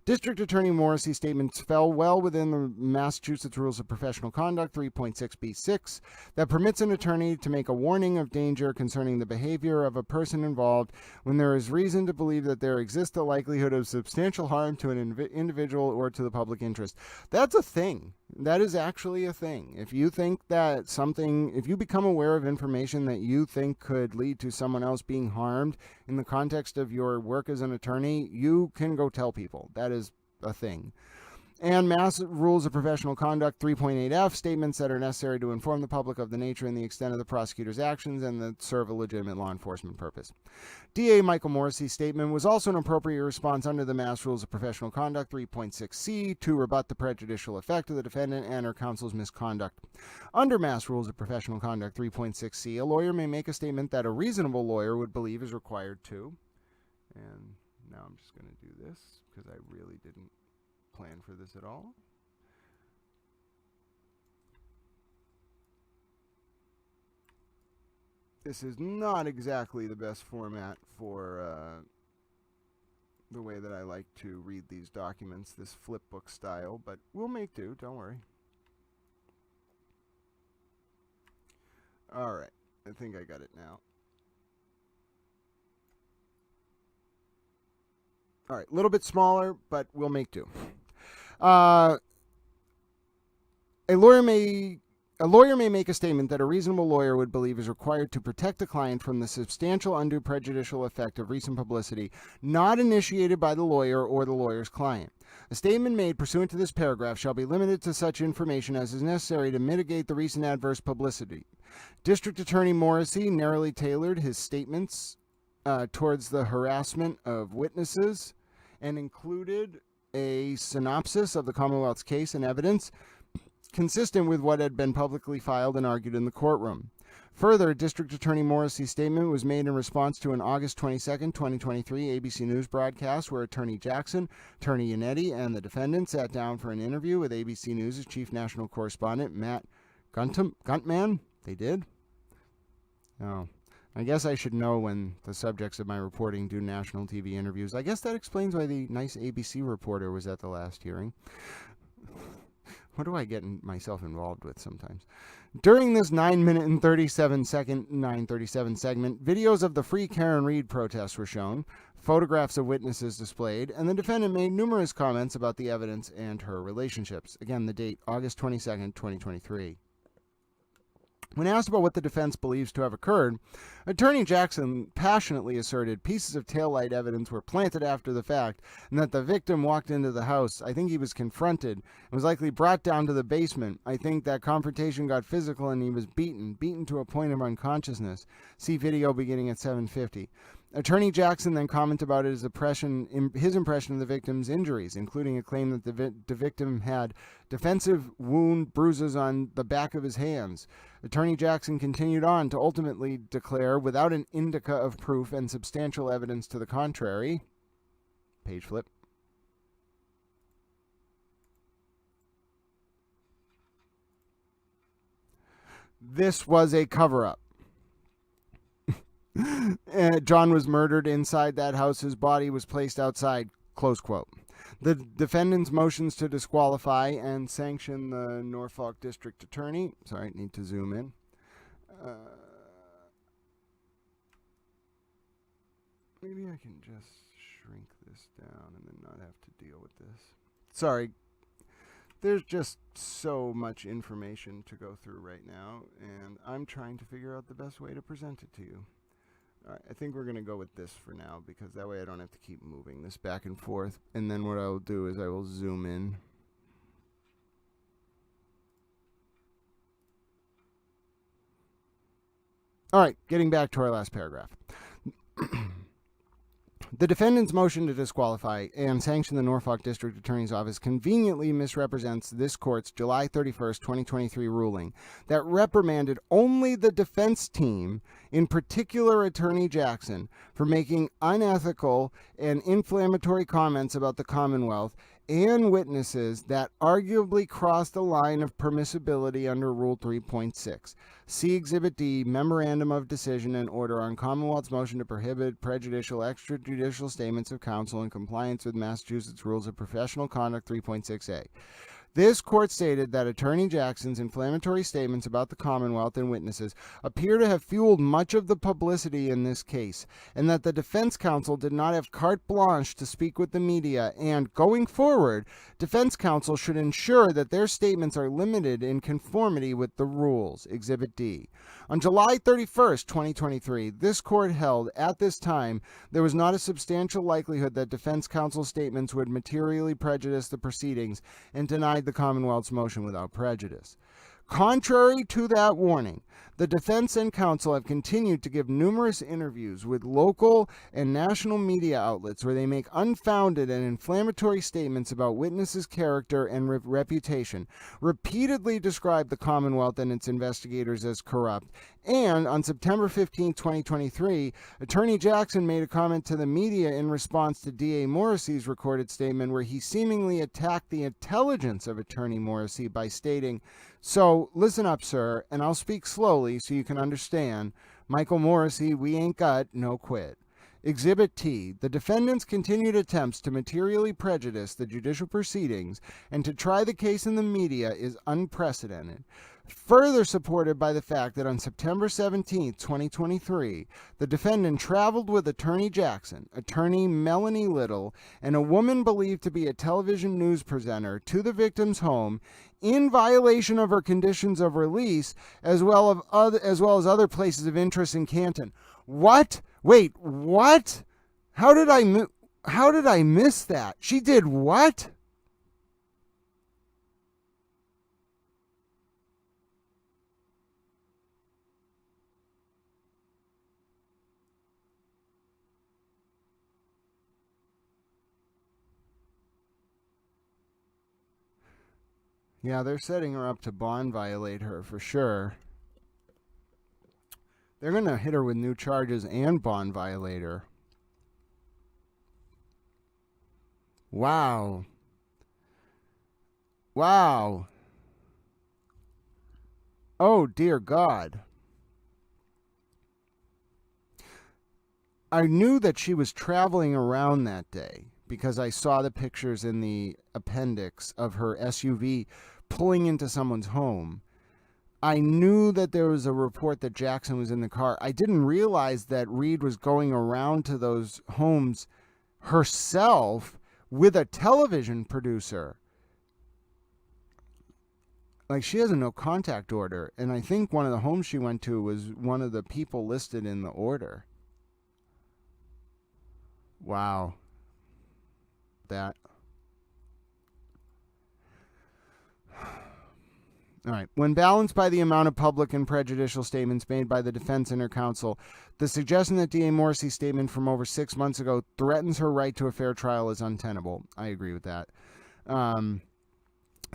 [SPEAKER 1] District Attorney Morrissey's statements fell well within the Massachusetts Rules of Professional Conduct 3.6b6 that permits an attorney to make a warning of danger concerning the behavior of a person involved when there is reason to believe that there exists a likelihood of substantial harm to an individual or to the public interest. That's a thing. That is actually a thing. If you think that if you become aware of information that you think could lead to someone else being harmed in the context of your work as an attorney, you can go tell people. That is a thing. And Mass Rules of Professional Conduct 3.8f, statements that are necessary to inform the public of the nature and the extent of the prosecutor's actions and that serve a legitimate law enforcement purpose. DA Michael Morrissey's statement was also an appropriate response under the Mass Rules of Professional Conduct 3.6c to rebut the prejudicial effect of the defendant and her counsel's misconduct. Under Mass Rules of Professional Conduct 3.6c, a lawyer may make a statement that a reasonable lawyer would believe is required to. And now I'm just going to do this because I really didn't plan for this at all. This is not exactly the best format for the way that I like to read these documents, this flip book style, but we'll make do, don't worry. All right, I think I got it now. All right, a little bit smaller, but we'll make do. A lawyer may make a statement that a reasonable lawyer would believe is required to protect the client from the substantial undue prejudicial effect of recent publicity not initiated by the lawyer or the lawyer's client. A statement made pursuant to this paragraph shall be limited to such information as is necessary to mitigate the recent adverse publicity. District Attorney Morrissey narrowly tailored his statements towards the harassment of witnesses and included a synopsis of the Commonwealth's case and evidence consistent with what had been publicly filed and argued in the courtroom. Further, District Attorney Morrissey's statement was made in response to an August 22, 2023 ABC News broadcast where Attorney Jackson, Attorney Yannetti, and the defendant sat down for an interview with ABC News' chief national correspondent, Matt Guntman. They did? Oh, I guess I should know when the subjects of my reporting do national TV interviews. I guess that explains why the nice ABC reporter was at the last hearing. What do I get myself involved with sometimes? During this 9-minute and 37-second 9:37 segment, videos of the Free Karen Read protests were shown, photographs of witnesses displayed, and the defendant made numerous comments about the evidence and her relationships. Again, the date, August 22nd, 2023. When asked about what the defense believes to have occurred, Attorney Jackson passionately asserted pieces of taillight evidence were planted after the fact and that the victim walked into the house. I think he was confronted and was likely brought down to the basement. I think that confrontation got physical and he was beaten to a point of unconsciousness. See video beginning at 7:50. Attorney Jackson then commented about his impression of the victim's injuries, including a claim that the victim had defensive wound bruises on the back of his hands. Attorney Jackson continued on to ultimately declare, without an indica of proof and substantial evidence to the contrary, page flip, this was a cover-up. John was murdered inside that house. His body was placed outside, close quote. The defendant's motions to disqualify and sanction the Norfolk District Attorney. Sorry, need to zoom in. Maybe I can just shrink this down and then not have to deal with this. Sorry. There's just so much information to go through right now, and I'm trying to figure out the best way to present it to you. All right, I think we're going to go with this for now, because that way I don't have to keep moving this back and forth. And then what I'll do is I will zoom in. All right, getting back to our last paragraph. The defendant's motion to disqualify and sanction the Norfolk District Attorney's Office conveniently misrepresents this court's July 31st, 2023 ruling that reprimanded only the defense team, in particular Attorney Jackson, for making unethical and inflammatory comments about the Commonwealth and witnesses that arguably crossed the line of permissibility under Rule 3.6. See Exhibit D, Memorandum of Decision and Order on Commonwealth's motion to prohibit prejudicial extrajudicial statements of counsel in compliance with Massachusetts Rules of Professional Conduct 3.6a. This court stated that Attorney Jackson's inflammatory statements about the Commonwealth and witnesses appear to have fueled much of the publicity in this case, and that the defense counsel did not have carte blanche to speak with the media, and, going forward, defense counsel should ensure that their statements are limited in conformity with the rules. Exhibit D. On July 31st, 2023, this court held, at this time, there was not a substantial likelihood that defense counsel's statements would materially prejudice the proceedings, and denied the Commonwealth's motion without prejudice. Contrary to that warning, the defense and counsel have continued to give numerous interviews with local and national media outlets where they make unfounded and inflammatory statements about witnesses' character and reputation, repeatedly describe the Commonwealth and its investigators as corrupt, and on September 15, 2023, Attorney Jackson made a comment to the media in response to D.A. Morrissey's recorded statement where he seemingly attacked the intelligence of Attorney Morrissey by stating, "So, listen up, sir, and I'll speak slowly so you can understand. Michael Morrissey, we ain't got no quit. Exhibit T. The defendant's continued attempts to materially prejudice the judicial proceedings and to try the case in the media is unprecedented. Further supported by the fact that on September 17, 2023, the defendant traveled with Attorney Jackson, Attorney Melanie Little, and a woman believed to be a television news presenter to the victim's home in violation of her conditions of release, as well as other places of interest in Canton. What? Wait, what? How did I miss that? She did what? Yeah, they're setting her up to bond violate her for sure. They're going to hit her with new charges and bond violate her. Wow. Wow. Oh, dear God. I knew that she was traveling around that day because I saw the pictures in the appendix of her SUV pulling into someone's home. I knew that there was a report that Jackson was in the car. I didn't realize that Read was going around to those homes herself with a television producer. Like, she has a no contact order, and I think one of the homes she went to was one of the people listed in the order. Wow. That. All right. When balanced by the amount of public and prejudicial statements made by the defense and her counsel, the suggestion that D.A. Morrissey's statement from over 6 months ago threatens her right to a fair trial is untenable. I agree with that.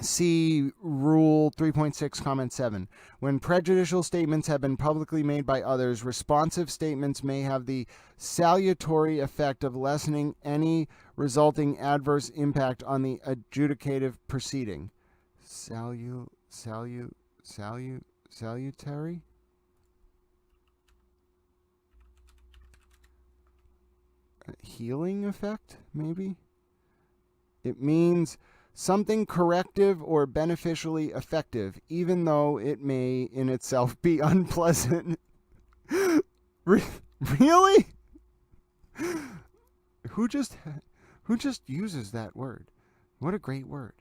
[SPEAKER 1] See Rule 3.6, Comment 7. When prejudicial statements have been publicly made by others, responsive statements may have the salutary effect of lessening any resulting adverse impact on the adjudicative proceeding. Salutary? Healing effect, maybe? It means something corrective or beneficially effective, even though it may in itself be unpleasant. Really? Who just uses that word? What a great word.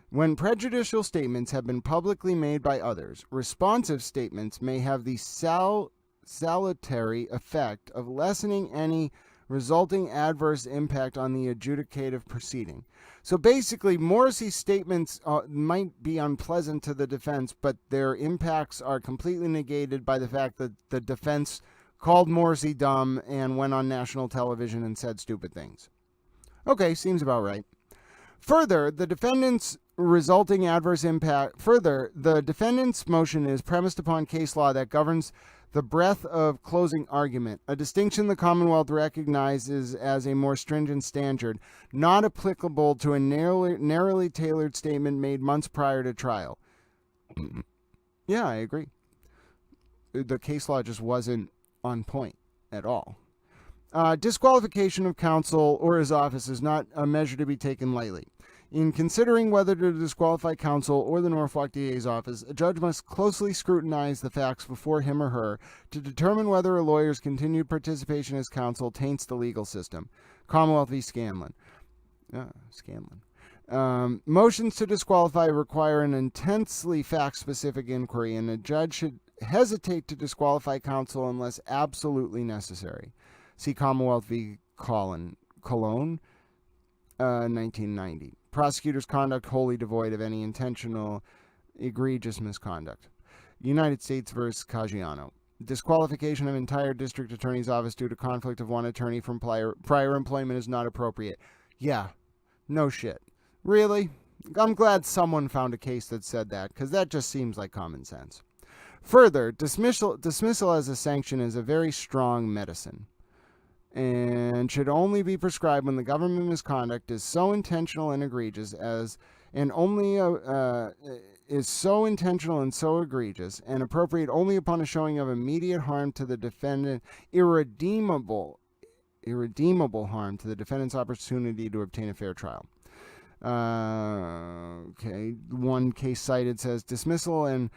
[SPEAKER 1] When prejudicial statements have been publicly made by others, responsive statements may have the salutary effect of lessening any resulting adverse impact on the adjudicative proceeding. So basically, Morrissey's statements might be unpleasant to the defense, but their impacts are completely negated by the fact that the defense called Morrissey dumb and went on national television and said stupid things. Okay, seems about right. Further, the defendant's motion is premised upon case law that governs the breadth of closing argument, a distinction the Commonwealth recognizes as a more stringent standard, not applicable to a narrowly tailored statement made months prior to trial. Yeah, I agree. The case law just wasn't on point at all. Disqualification of counsel or his office is not a measure to be taken lightly. In considering whether to disqualify counsel or the Norfolk DA's office, a judge must closely scrutinize the facts before him or her to determine whether a lawyer's continued participation as counsel taints the legal system. Commonwealth v. Scanlon. Motions to disqualify require an intensely fact-specific inquiry, and a judge should hesitate to disqualify counsel unless absolutely necessary. See Commonwealth v. Cologne, 1990. Prosecutor's conduct wholly devoid of any intentional, egregious misconduct. United States v. Caggiano. Disqualification of entire district attorney's office due to conflict of one attorney from prior employment is not appropriate. Yeah, no shit. Really? I'm glad someone found a case that said that, because that just seems like common sense. Further, dismissal as a sanction is a very strong medicine, and should only be prescribed when the government misconduct is so intentional and egregious is so intentional and so egregious and appropriate only upon a showing of immediate harm to the defendant, irredeemable irredeemable harm to the defendant's opportunity to obtain a fair trial. Okay, one case cited says dismissal and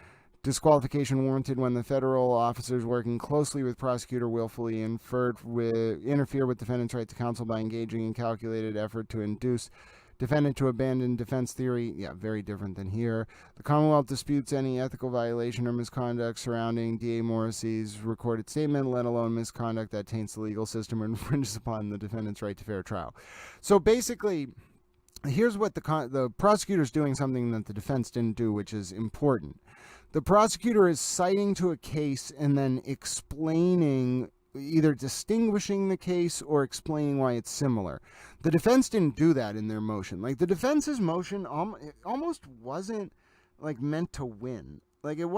[SPEAKER 1] disqualification warranted when the federal officers working closely with prosecutor willfully interfere with defendant's right to counsel by engaging in calculated effort to induce defendant to abandon defense theory. Yeah, very different than here. The Commonwealth disputes any ethical violation or misconduct surrounding D.A. Morrissey's recorded statement, let alone misconduct that taints the legal system or infringes upon the defendant's right to fair trial. So basically, here's what the prosecutor's doing something that the defense didn't do, which is important. The prosecutor is citing to a case and then explaining, either distinguishing the case or explaining why it's similar. The defense didn't do that in their motion. Like, the defense's motion almost wasn't like meant to win. Like, that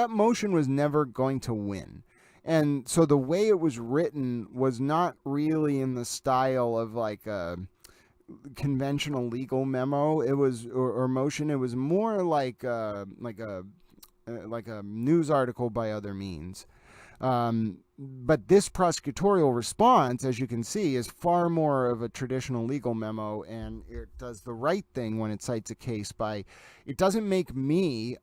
[SPEAKER 1] motion was never going to win. And so the way it was written was not really in the style of like a conventional legal memo. It was or motion. It was more like a news article by other means. But this prosecutorial response, as you can see, is far more of a traditional legal memo, and it does the right thing when it cites a case by, it doesn't make me,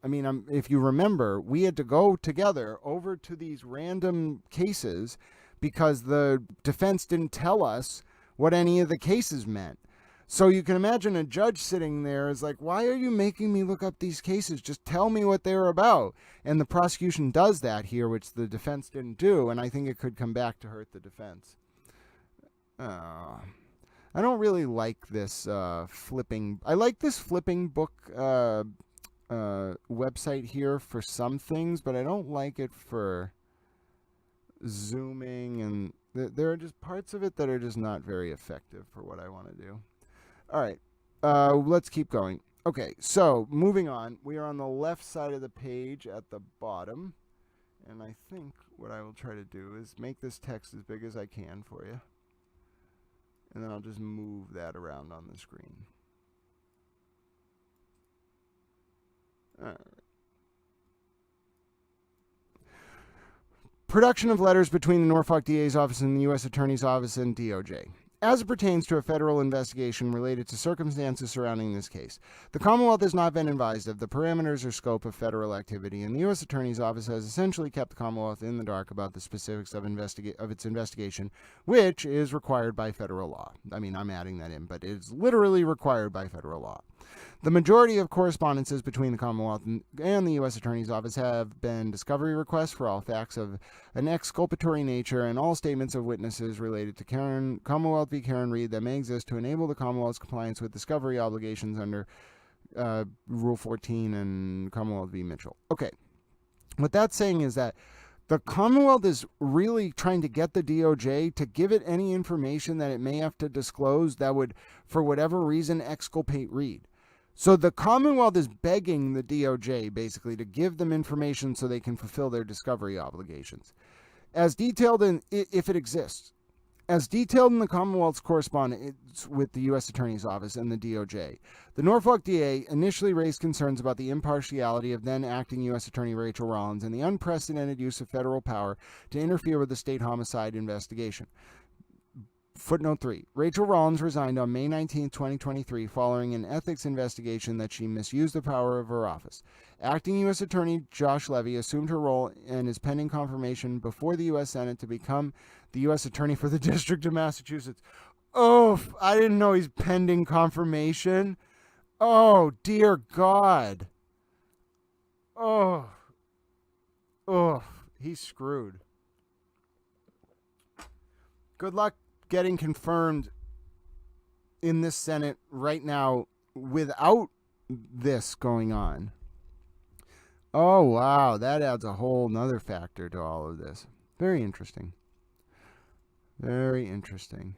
[SPEAKER 1] if you remember, we had to go together over to these random cases because the defense didn't tell us what any of the cases meant. So you can imagine a judge sitting there is like, why are you making me look up these cases? Just tell me what they're about. And the prosecution does that here, which the defense didn't do, and I think it could come back to hurt the defense. I don't really like this flipping. I like this flipping book website here for some things, but I don't like it for zooming, and there are just parts of it that are just not very effective for what I want to do. All right, let's keep going. Okay, so moving on. We are on the left side of the page at the bottom. And I think what I will try to do is make this text as big as I can for you. And then I'll just move that around on the screen. All right. Production of letters between the Norfolk DA's office and the U.S. Attorney's office and DOJ. As it pertains to a federal investigation related to circumstances surrounding this case, the Commonwealth has not been advised of the parameters or scope of federal activity, and the U.S. Attorney's Office has essentially kept the Commonwealth in the dark about the specifics of its investigation, which is required by federal law. I'm adding that in, but it's literally required by federal law. The majority of correspondences between the Commonwealth and the U.S. Attorney's Office have been discovery requests for all facts of an exculpatory nature and all statements of witnesses related to Commonwealth v. Karen Read that may exist to enable the Commonwealth's compliance with discovery obligations under Rule 14 and Commonwealth v. Mitchell. Okay, what that's saying is that the Commonwealth is really trying to get the DOJ to give it any information that it may have to disclose that would, for whatever reason, exculpate Read. So the Commonwealth is begging the DOJ, basically, to give them information so they can fulfill their discovery obligations. As detailed in, if it exists, as detailed in the Commonwealth's correspondence with the U.S. Attorney's Office and the DOJ, the Norfolk DA initially raised concerns about the impartiality of then-acting U.S. Attorney Rachel Rollins and the unprecedented use of federal power to interfere with the state homicide investigation. Footnote 3. Rachel Rollins resigned on May 19, 2023, following an ethics investigation that she misused the power of her office. Acting U.S. Attorney Josh Levy assumed her role and is pending confirmation before the U.S. Senate to become the U.S. Attorney for the District of Massachusetts. Oh, I didn't know he's pending confirmation. Oh, dear God. Oh, he's screwed. Good luck getting confirmed in this Senate right now without this going on. Oh, wow. That adds a whole nother factor to all of this. Very interesting. Very interesting.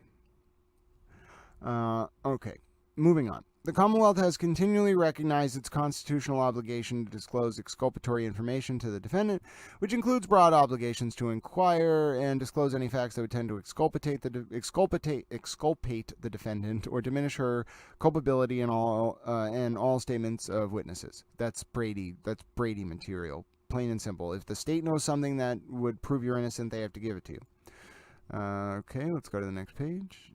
[SPEAKER 1] Okay, moving on. The Commonwealth has continually recognized its constitutional obligation to disclose exculpatory information to the defendant, which includes broad obligations to inquire and disclose any facts that would tend to exculpate the defendant or diminish her culpability in all statements of witnesses. That's Brady material, plain and simple. If the state knows something that would prove you're innocent, they have to give it to you. Okay, let's go to the next page.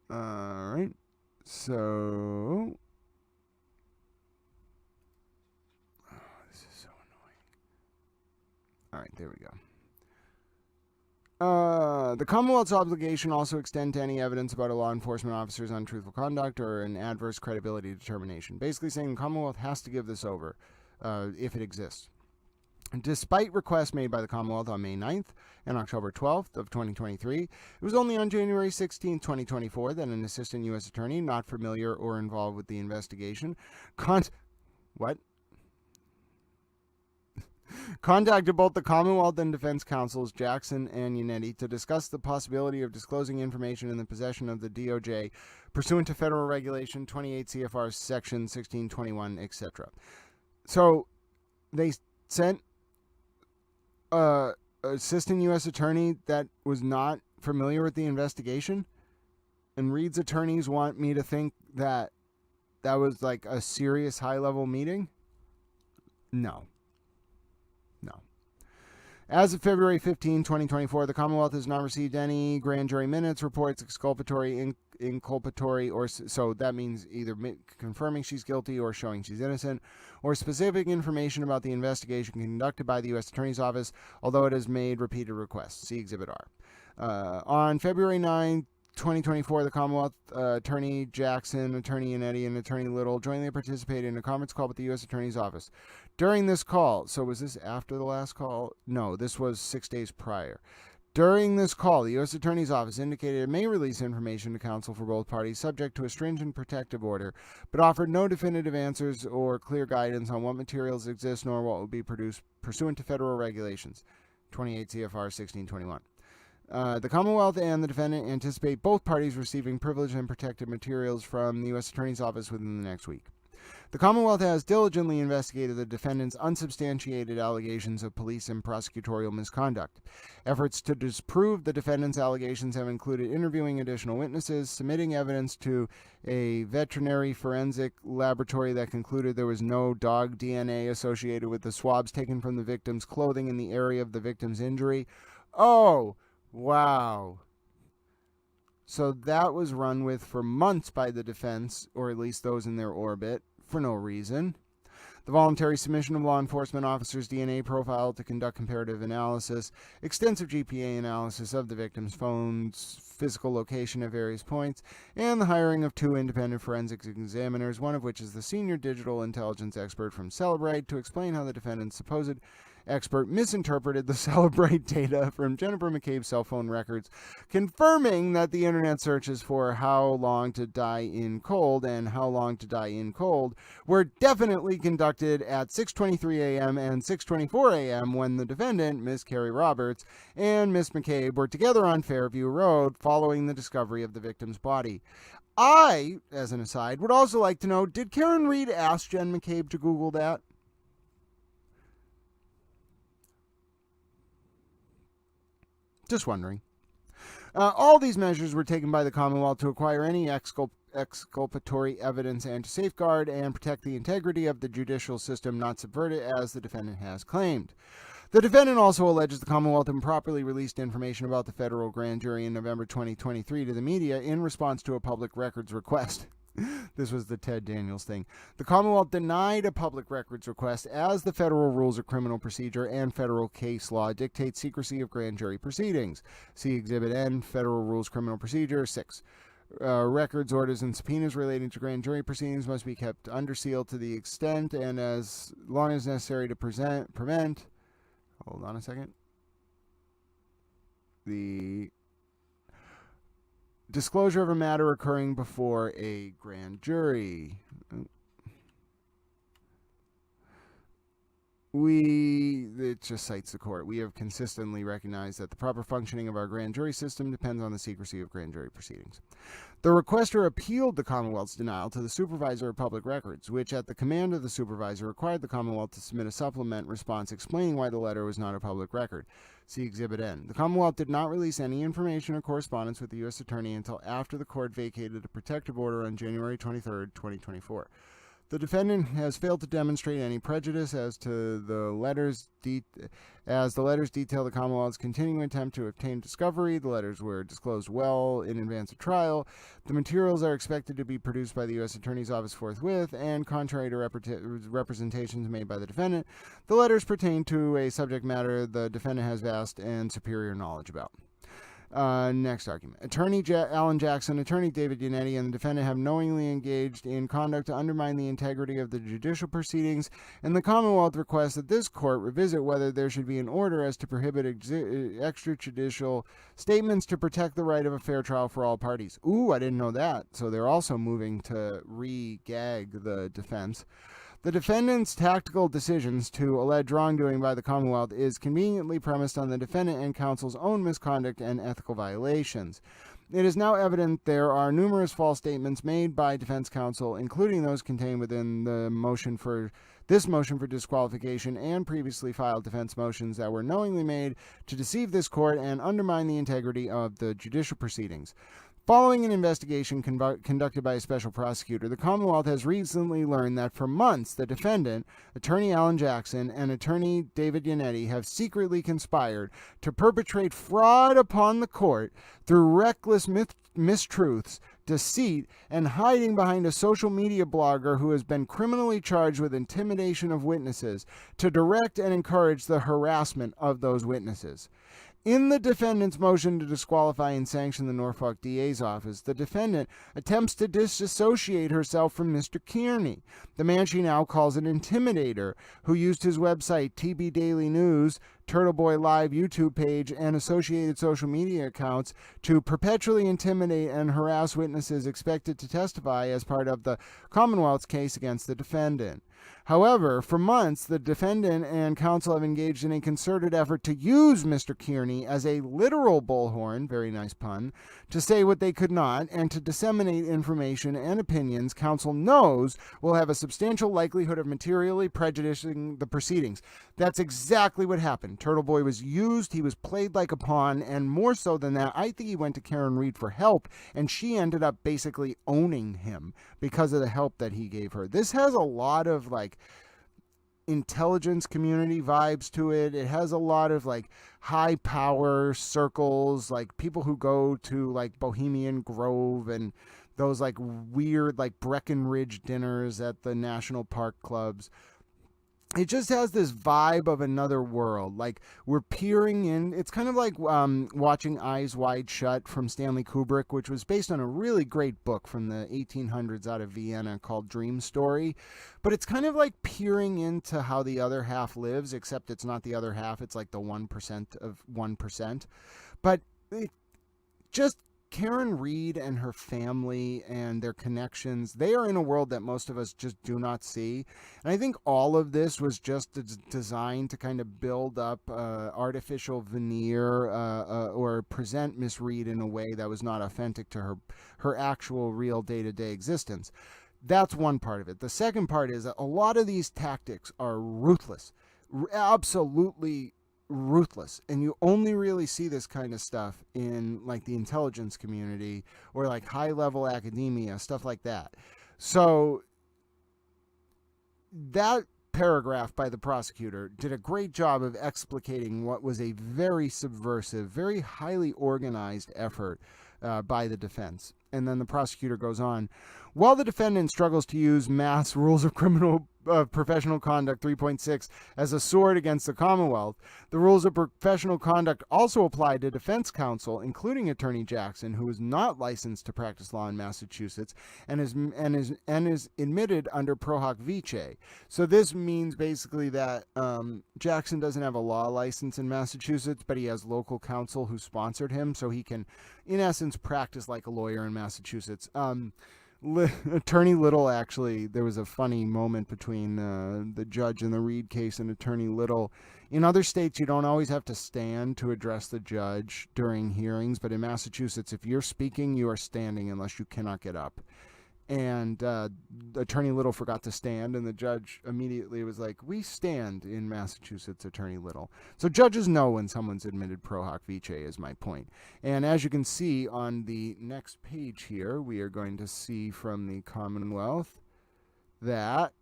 [SPEAKER 1] All right. So, this is so annoying. All right, there we go. The Commonwealth's obligation also extend to any evidence about a law enforcement officer's untruthful conduct or an adverse credibility determination. Basically saying the Commonwealth has to give this over if it exists. Despite requests made by the Commonwealth on May 9th and October 12th of 2023, it was only on January 16th, 2024 that an assistant U.S. attorney not familiar or involved with the investigation contacted both the Commonwealth and defense counsels Jackson and Yannetti to discuss the possibility of disclosing information in the possession of the DOJ pursuant to federal regulation 28 CFR section 1621, etc. So they sent assistant U.S. attorney that was not familiar with the investigation, and Read's attorneys want me to think that that was like a serious high-level meeting? No. As of February 15, 2024, the Commonwealth has not received any grand jury minutes, reports, exculpatory, inculpatory, or so that means either confirming she's guilty or showing she's innocent, or specific information about the investigation conducted by the U.S. Attorney's Office, although it has made repeated requests. See Exhibit R. On February 9, 2024, the Commonwealth Attorney Jackson, Attorney Yannetti, and Attorney Little jointly participated in a conference call with the U.S. Attorney's Office. During this call, so was this after the last call? No, this was 6 days prior. During this call, the U.S. Attorney's Office indicated it may release information to counsel for both parties subject to a stringent protective order, but offered no definitive answers or clear guidance on what materials exist nor what will be produced pursuant to federal regulations, 28 CFR 1621. The Commonwealth and the defendant anticipate both parties receiving privileged and protected materials from the U.S. Attorney's Office within the next week. The Commonwealth has diligently investigated the defendant's unsubstantiated allegations of police and prosecutorial misconduct. Efforts to disprove the defendant's allegations have included interviewing additional witnesses, submitting evidence to a veterinary forensic laboratory that concluded there was no dog DNA associated with the swabs taken from the victim's clothing in the area of the victim's injury. Oh, wow. So that was run with for months by the defense, or at least those in their orbit, for no reason. The voluntary submission of law enforcement officers' DNA profile to conduct comparative analysis, extensive GPA analysis of the victim's phones, physical location at various points, and the hiring of 2 independent forensics examiners, one of which is the senior digital intelligence expert from Celebrate, to explain how the defendant's supposed expert misinterpreted the Celebrate data from Jennifer McCabe's cell phone records, confirming that the internet searches for how long to die in cold and how long to die in cold were definitely conducted at 6:23 a.m. and 6:24 a.m. when the defendant, Miss Carrie Roberts, and Miss McCabe were together on Fairview Road following the discovery of the victim's body. I, as an aside, would also like to know, did Karen Read ask Jen McCabe to Google that? Just wondering. All these measures were taken by the Commonwealth to acquire any exculpatory evidence and to safeguard and protect the integrity of the judicial system, not subvert it, as the defendant has claimed. The defendant also alleges the Commonwealth improperly released information about the federal grand jury in November 2023 to the media in response to a public records request. This was the Ted Daniels thing. The Commonwealth denied a public records request as the federal rules of criminal procedure and federal case law dictate secrecy of grand jury proceedings. See Exhibit N, Federal Rules Criminal Procedure 6. Records, orders, and subpoenas relating to grand jury proceedings must be kept under seal to the extent and as long as necessary to prevent. Hold on a second. The disclosure of a matter occurring before a grand jury. It just cites the court. We have consistently recognized that the proper functioning of our grand jury system depends on the secrecy of grand jury proceedings. The requester appealed the Commonwealth's denial to the Supervisor of Public Records, which, at the command of the Supervisor, required the Commonwealth to submit a supplement response explaining why the letter was not a public record. See Exhibit N. The Commonwealth did not release any information or correspondence with the U.S. Attorney until after the court vacated a protective order on January 23, 2024. The defendant has failed to demonstrate any prejudice as the letters detail the Commonwealth's continuing attempt to obtain discovery. The letters were disclosed well in advance of trial. The materials are expected to be produced by the U.S. Attorney's Office forthwith, and contrary to representations made by the defendant, the letters pertain to a subject matter the defendant has vast and superior knowledge about. Next argument. Attorney Alan Jackson, Attorney David Yannetti, and the defendant have knowingly engaged in conduct to undermine the integrity of the judicial proceedings, and the Commonwealth requests that this court revisit whether there should be an order as to prohibit extrajudicial statements to protect the right of a fair trial for all parties. Ooh, I didn't know that. So they're also moving to re-gag the defense. The defendant's tactical decisions to allege wrongdoing by the Commonwealth is conveniently premised on the defendant and counsel's own misconduct and ethical violations. It is now evident there are numerous false statements made by defense counsel, including those contained within the motion for disqualification and previously filed defense motions that were knowingly made to deceive this court and undermine the integrity of the judicial proceedings. Following an investigation conducted by a special prosecutor, the Commonwealth has recently learned that for months the defendant, Attorney Alan Jackson, and Attorney David Yannetti have secretly conspired to perpetrate fraud upon the court through reckless mistruths, deceit, and hiding behind a social media blogger who has been criminally charged with intimidation of witnesses to direct and encourage the harassment of those witnesses. In the defendant's motion to disqualify and sanction the Norfolk DA's office, the defendant attempts to disassociate herself from Mr. Kearney, the man she now calls an intimidator, who used his website, TB Daily News, TurtleBoy Live YouTube page, and associated social media accounts to perpetually intimidate and harass witnesses expected to testify as part of the Commonwealth's case against the defendant. However, for months, the defendant and counsel have engaged in a concerted effort to use Mr. Kearney as a literal bullhorn, very nice pun, to say what they could not, and to disseminate information and opinions counsel knows will have a substantial likelihood of materially prejudicing the proceedings. That's exactly what happened. TurtleBoy was used, he was played like a pawn, and more so than that, I think he went to Karen Read for help, and she ended up basically owning him because of the help that he gave her. This has a lot of intelligence community vibes to it. It has a lot of high power circles, people who go to Bohemian Grove and those weird Breckenridge dinners at the national park clubs. It just has this vibe of another world. We're peering in. It's kind of like watching Eyes Wide Shut from Stanley Kubrick, which was based on a really great book from the 1800s out of Vienna called Dream Story. But it's kind of like peering into how the other half lives, except it's not the other half. It's like the 1% of 1%. But just Karen Read and her family and their connections, they are in a world that most of us just do not see. And I think all of this was just designed to kind of build up artificial veneer or present Miss Read in a way that was not authentic to her actual real day-to-day existence. That's one part of it. The second part is that a lot of these tactics are ruthless, absolutely ruthless, and you only really see this kind of stuff in the intelligence community or high level academia, stuff like that. So that paragraph by the prosecutor did a great job of explicating what was a very subversive, very highly organized effort by the defense. And then the prosecutor goes on, while the defendant struggles to use Mass Rules of Professional Conduct 3.6 as a sword against the Commonwealth, the rules of professional conduct also apply to defense counsel, including Attorney Jackson, who is not licensed to practice law in Massachusetts and is admitted under Pro Hoc Vice. So this means basically that Jackson doesn't have a law license in Massachusetts, but he has local counsel who sponsored him, so he can, in essence, practice like a lawyer in Massachusetts. Attorney Little, actually, there was a funny moment between the judge in the Read case and Attorney Little. In other states, you don't always have to stand to address the judge during hearings, but in Massachusetts, if you're speaking, you are standing unless you cannot get up. And Attorney Little forgot to stand, and the judge immediately was like, "We stand in Massachusetts, Attorney Little." So judges know when someone's admitted Pro Hoc Vice, is my point. And as you can see on the next page here, we are going to see from the Commonwealth that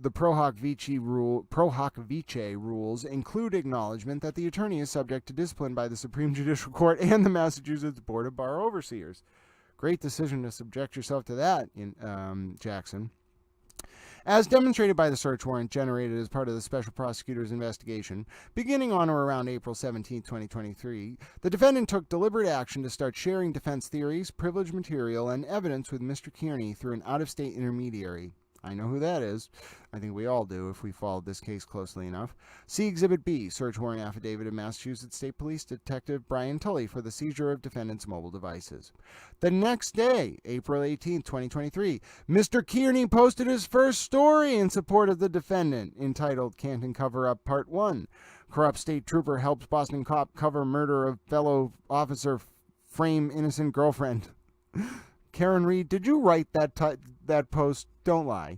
[SPEAKER 1] the pro hoc vice rules include acknowledgement that the attorney is subject to discipline by the Supreme Judicial Court and the Massachusetts Board of Bar Overseers. Great decision to subject yourself to that, Jackson. As demonstrated by the search warrant generated as part of the special prosecutor's investigation, beginning on or around April 17, 2023, the defendant took deliberate action to start sharing defense theories, privileged material, and evidence with Mr. Kearney through an out-of-state intermediary. I know who that is. I think we all do if we followed this case closely enough. See Exhibit B, search warrant affidavit of Massachusetts State Police Detective Brian Tully for the seizure of defendant's mobile devices. The next day, April 18, 2023, Mr. Kearney posted his first story in support of the defendant, entitled Canton Cover-Up Part 1. Corrupt state trooper helps Boston cop cover murder of fellow officer frame innocent girlfriend. Karen Read, did you write that post? Don't lie.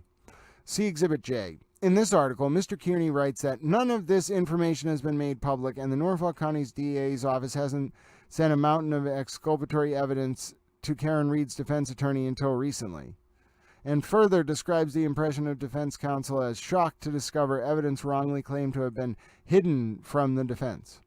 [SPEAKER 1] See Exhibit J. In this article, Mr. Kearney writes that none of this information has been made public, and the Norfolk County's DA's office hasn't sent a mountain of exculpatory evidence to Karen Read's defense attorney until recently, and further describes the impression of defense counsel as shocked to discover evidence wrongly claimed to have been hidden from the defense.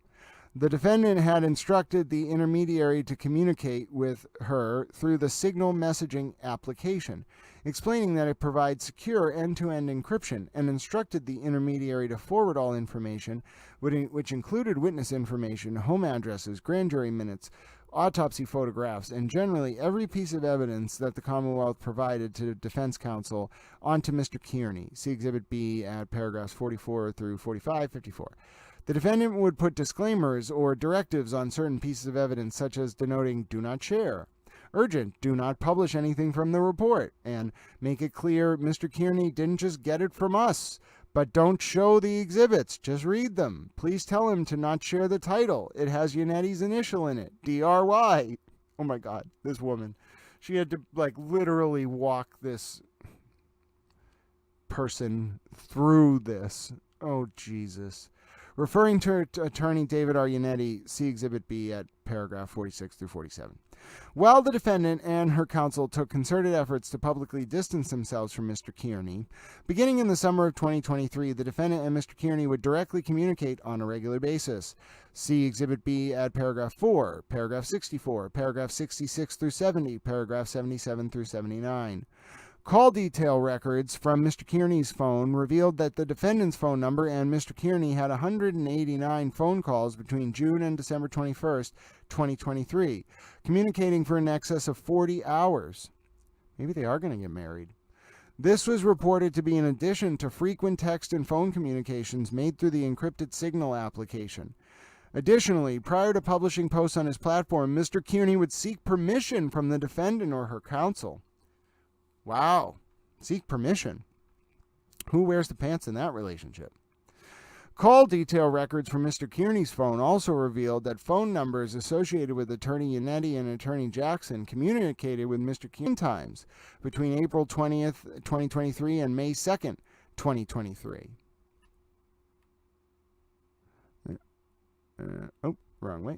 [SPEAKER 1] The defendant had instructed the intermediary to communicate with her through the Signal messaging application, explaining that it provides secure end-to-end encryption, and instructed the intermediary to forward all information, which included witness information, home addresses, grand jury minutes, autopsy photographs, and generally every piece of evidence that the Commonwealth provided to defense counsel onto Mr. Kearney. See Exhibit B at paragraphs 44 through 45, 54. The defendant would put disclaimers or directives on certain pieces of evidence, such as denoting "do not share," urgent, "do not publish anything from the report," and make it clear Mr. Kearney didn't just get it from us, but don't show the exhibits, just read them. Please tell him to not share the title. It has Yanetti's initial in it, DRY. Oh my God, this woman. She had to literally walk this person through this. Oh, Jesus. Referring to attorney David R. Yannetti, see Exhibit B at paragraph 46 through 47. While the defendant and her counsel took concerted efforts to publicly distance themselves from Mr. Kearney, beginning in the summer of 2023, the defendant and Mr. Kearney would directly communicate on a regular basis. See Exhibit B at paragraph 4, paragraph 64, paragraph 66 through 70, paragraph 77 through 79. Call detail records from Mr. Kearney's phone revealed that the defendant's phone number and Mr. Kearney had 189 phone calls between June and December 21st, 2023, communicating for in excess of 40 hours. Maybe they are going to get married. This was reported to be in addition to frequent text and phone communications made through the encrypted Signal application. Additionally, prior to publishing posts on his platform, Mr. Kearney would seek permission from the defendant or her counsel. Wow. Seek permission. Who wears the pants in that relationship? Call detail records from Mr. Kearney's phone also revealed that phone numbers associated with Attorney Yannetti and Attorney Jackson communicated with Mr. Kearney times between April 20th, 2023 and May 2nd, 2023. Wrong way.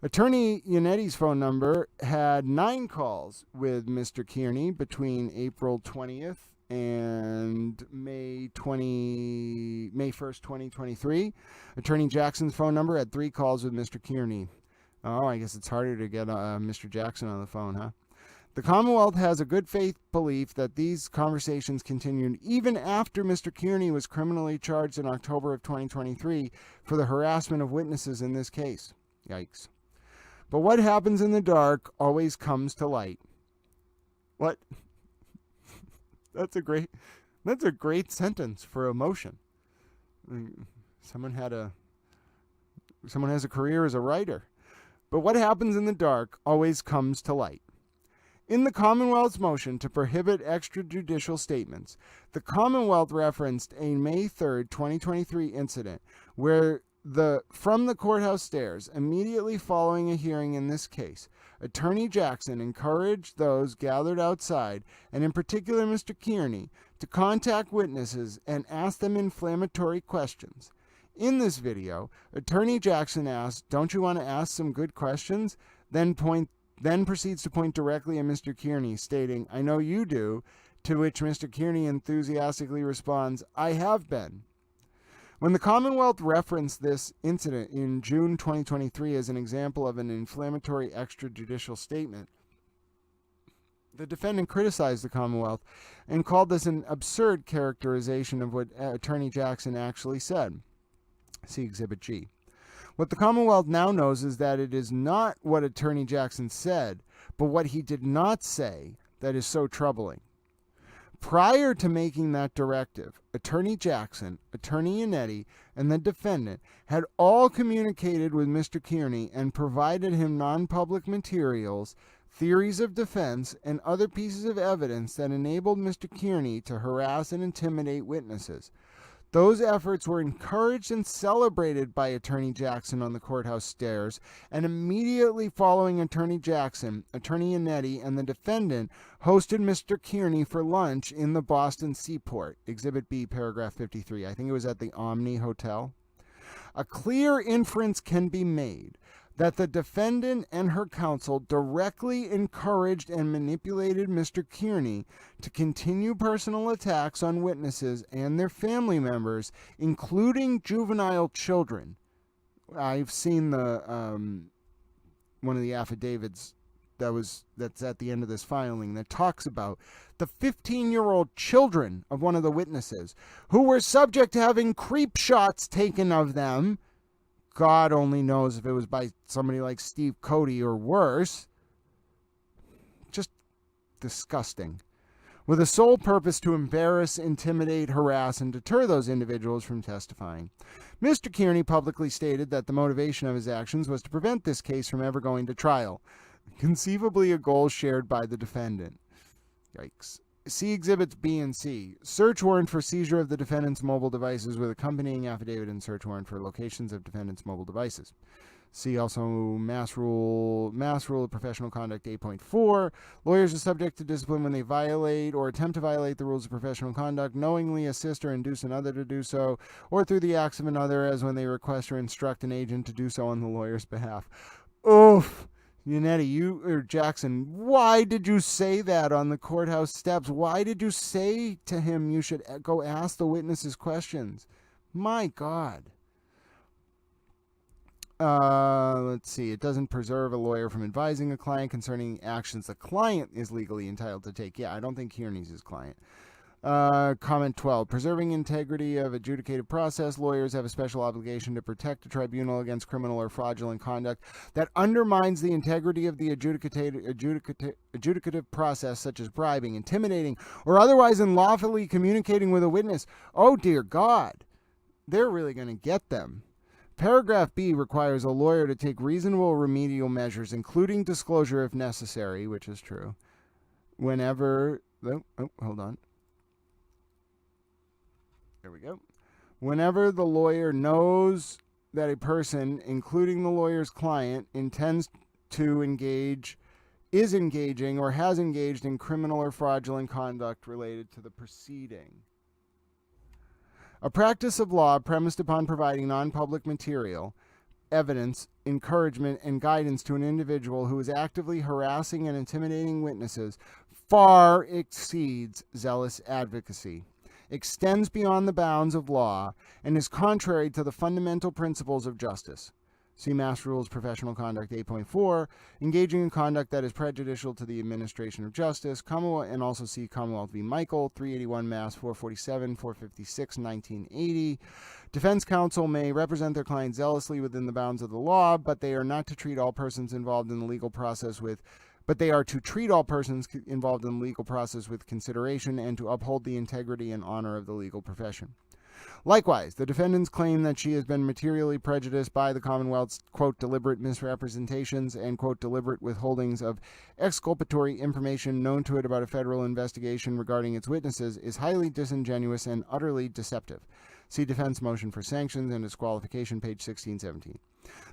[SPEAKER 1] Attorney Yannetti's phone number had 9 calls with Mr. Kearney between April 20th and May 1st, 2023. Attorney Jackson's phone number had 3 calls with Mr. Kearney. Oh, I guess it's harder to get Mr. Jackson on the phone, huh? The Commonwealth has a good faith belief that these conversations continued even after Mr. Kearney was criminally charged in October of 2023 for the harassment of witnesses in this case. Yikes. But what happens in the dark always comes to light. What? That's a great sentence for emotion. Someone has a career as a writer. But what happens in the dark always comes to light. In the Commonwealth's motion to prohibit extrajudicial statements, the Commonwealth referenced a May 3rd, 2023 incident where from the courthouse stairs, immediately following a hearing in this case, Attorney Jackson encouraged those gathered outside, and in particular Mr. Kearney, to contact witnesses and ask them inflammatory questions. In this video, Attorney Jackson asked, "Don't you want to ask some good questions?" Then proceeds to point directly at Mr. Kearney, stating, "I know you do. To which Mr. Kearney enthusiastically responds, "I have been." When the Commonwealth referenced this incident in June 2023 as an example of an inflammatory extrajudicial statement, the defendant criticized the Commonwealth and called this an absurd characterization of what Attorney Jackson actually said. See Exhibit G. What the Commonwealth now knows is that it is not what Attorney Jackson said, but what he did not say that is so troubling. Prior to making that directive, Attorney Jackson, Attorney Yannetti, and the defendant had all communicated with Mr. Kearney and provided him non-public materials, theories of defense, and other pieces of evidence that enabled Mr. Kearney to harass and intimidate witnesses. Those efforts were encouraged and celebrated by Attorney Jackson on the courthouse stairs, and immediately following Attorney Jackson, Attorney Yannetti and the defendant hosted Mr. Kearney for lunch in the Boston Seaport. Exhibit B, paragraph 53. I think it was at the Omni Hotel. A clear inference can be made that the defendant and her counsel directly encouraged and manipulated Mr. Kearney to continue personal attacks on witnesses and their family members, including juvenile children. I've seen the one of the affidavits that's at the end of this filing that talks about the 15-year-old children of one of the witnesses who were subject to having creep shots taken of them. God only knows if it was by somebody like Steve Cody or worse. Just disgusting. With a sole purpose to embarrass, intimidate, harass, and deter those individuals from testifying. Mr. Kearney publicly stated that the motivation of his actions was to prevent this case from ever going to trial, conceivably a goal shared by the defendant. Yikes. See Exhibits B and C. Search warrant for seizure of the defendant's mobile devices with accompanying affidavit and search warrant for locations of defendant's mobile devices. See also Mass Rule of Professional Conduct 8.4. Lawyers are subject to discipline when they violate or attempt to violate the rules of professional conduct, knowingly assist or induce another to do so, or through the acts of another, as when they request or instruct an agent to do so on the lawyer's behalf. Oof! Yannetti, Jackson, why did you say that on the courthouse steps? Why did you say to him you should go ask the witnesses questions? My God. Let's see. It doesn't preserve a lawyer from advising a client concerning actions the client is legally entitled to take. Yeah, I don't think Kearney's his client. Comment 12. Preserving integrity of adjudicative process. Lawyers have a special obligation to protect a tribunal against criminal or fraudulent conduct that undermines the integrity of the adjudicative process, such as bribing, intimidating, or otherwise unlawfully communicating with a witness. Oh, dear God. They're really going to get them. Paragraph B requires a lawyer to take reasonable remedial measures, including disclosure if necessary, which is true, whenever... hold on. There we go. Whenever the lawyer knows that a person, including the lawyer's client, intends to engage, is engaging, or has engaged in criminal or fraudulent conduct related to the proceeding. A practice of law premised upon providing non-public material, evidence, encouragement, and guidance to an individual who is actively harassing and intimidating witnesses far exceeds zealous advocacy, extends beyond the bounds of law, and is contrary to the fundamental principles of justice. See Mass Rules Professional Conduct 8.4, engaging in conduct that is prejudicial to the administration of justice, and also see Commonwealth v. Michael, 381 Mass 447, 456, 1980. Defense counsel may represent their client zealously within the bounds of the law, but they are not to treat all persons involved in the legal process with consideration and to uphold the integrity and honor of the legal profession. Likewise, the defendant's claim that she has been materially prejudiced by the Commonwealth's, quote, deliberate misrepresentations and, quote, deliberate withholdings of exculpatory information known to it about a federal investigation regarding its witnesses is highly disingenuous and utterly deceptive. See defense motion for sanctions and disqualification, page 1617.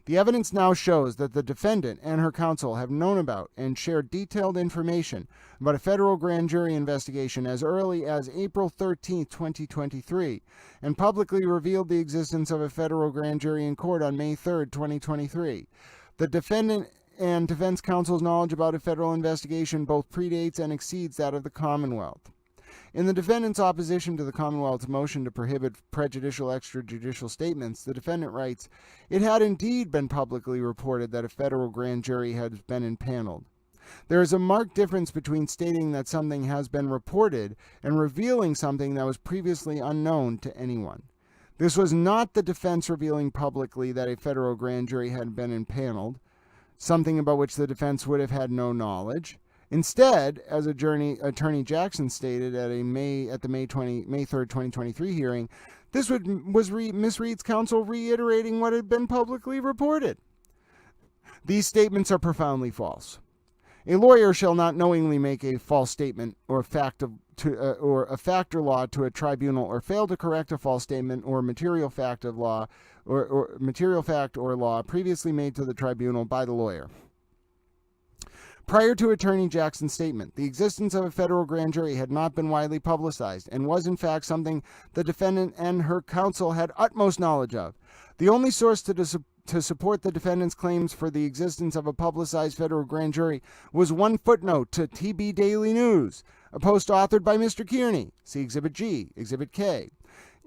[SPEAKER 1] The evidence now shows that the defendant and her counsel have known about and shared detailed information about a federal grand jury investigation as early as April 13, 2023, and publicly revealed the existence of a federal grand jury in court on May 3, 2023. The defendant and defense counsel's knowledge about a federal investigation both predates and exceeds that of the Commonwealth. In the defendant's opposition to the Commonwealth's motion to prohibit prejudicial extrajudicial statements, the defendant writes, "It had indeed been publicly reported that a federal grand jury had been impaneled. There is a marked difference between stating that something has been reported and revealing something that was previously unknown to anyone. This was not the defense revealing publicly that a federal grand jury had been impaneled, something about which the defense would have had no knowledge. Instead, as Attorney Jackson stated at the May 3rd, 2023 hearing, this was Ms. Read's counsel reiterating what had been publicly reported. These statements are profoundly false. A lawyer shall not knowingly make a false statement or a fact or law to a tribunal, or fail to correct a false statement or material fact of law or material fact or law previously made to the tribunal by the lawyer." Prior to Attorney Jackson's statement, the existence of a federal grand jury had not been widely publicized and was in fact something the defendant and her counsel had utmost knowledge of. The only source to support the defendant's claims for the existence of a publicized federal grand jury was one footnote to TB Daily News, a post authored by Mr. Kearney, see Exhibit G, Exhibit K.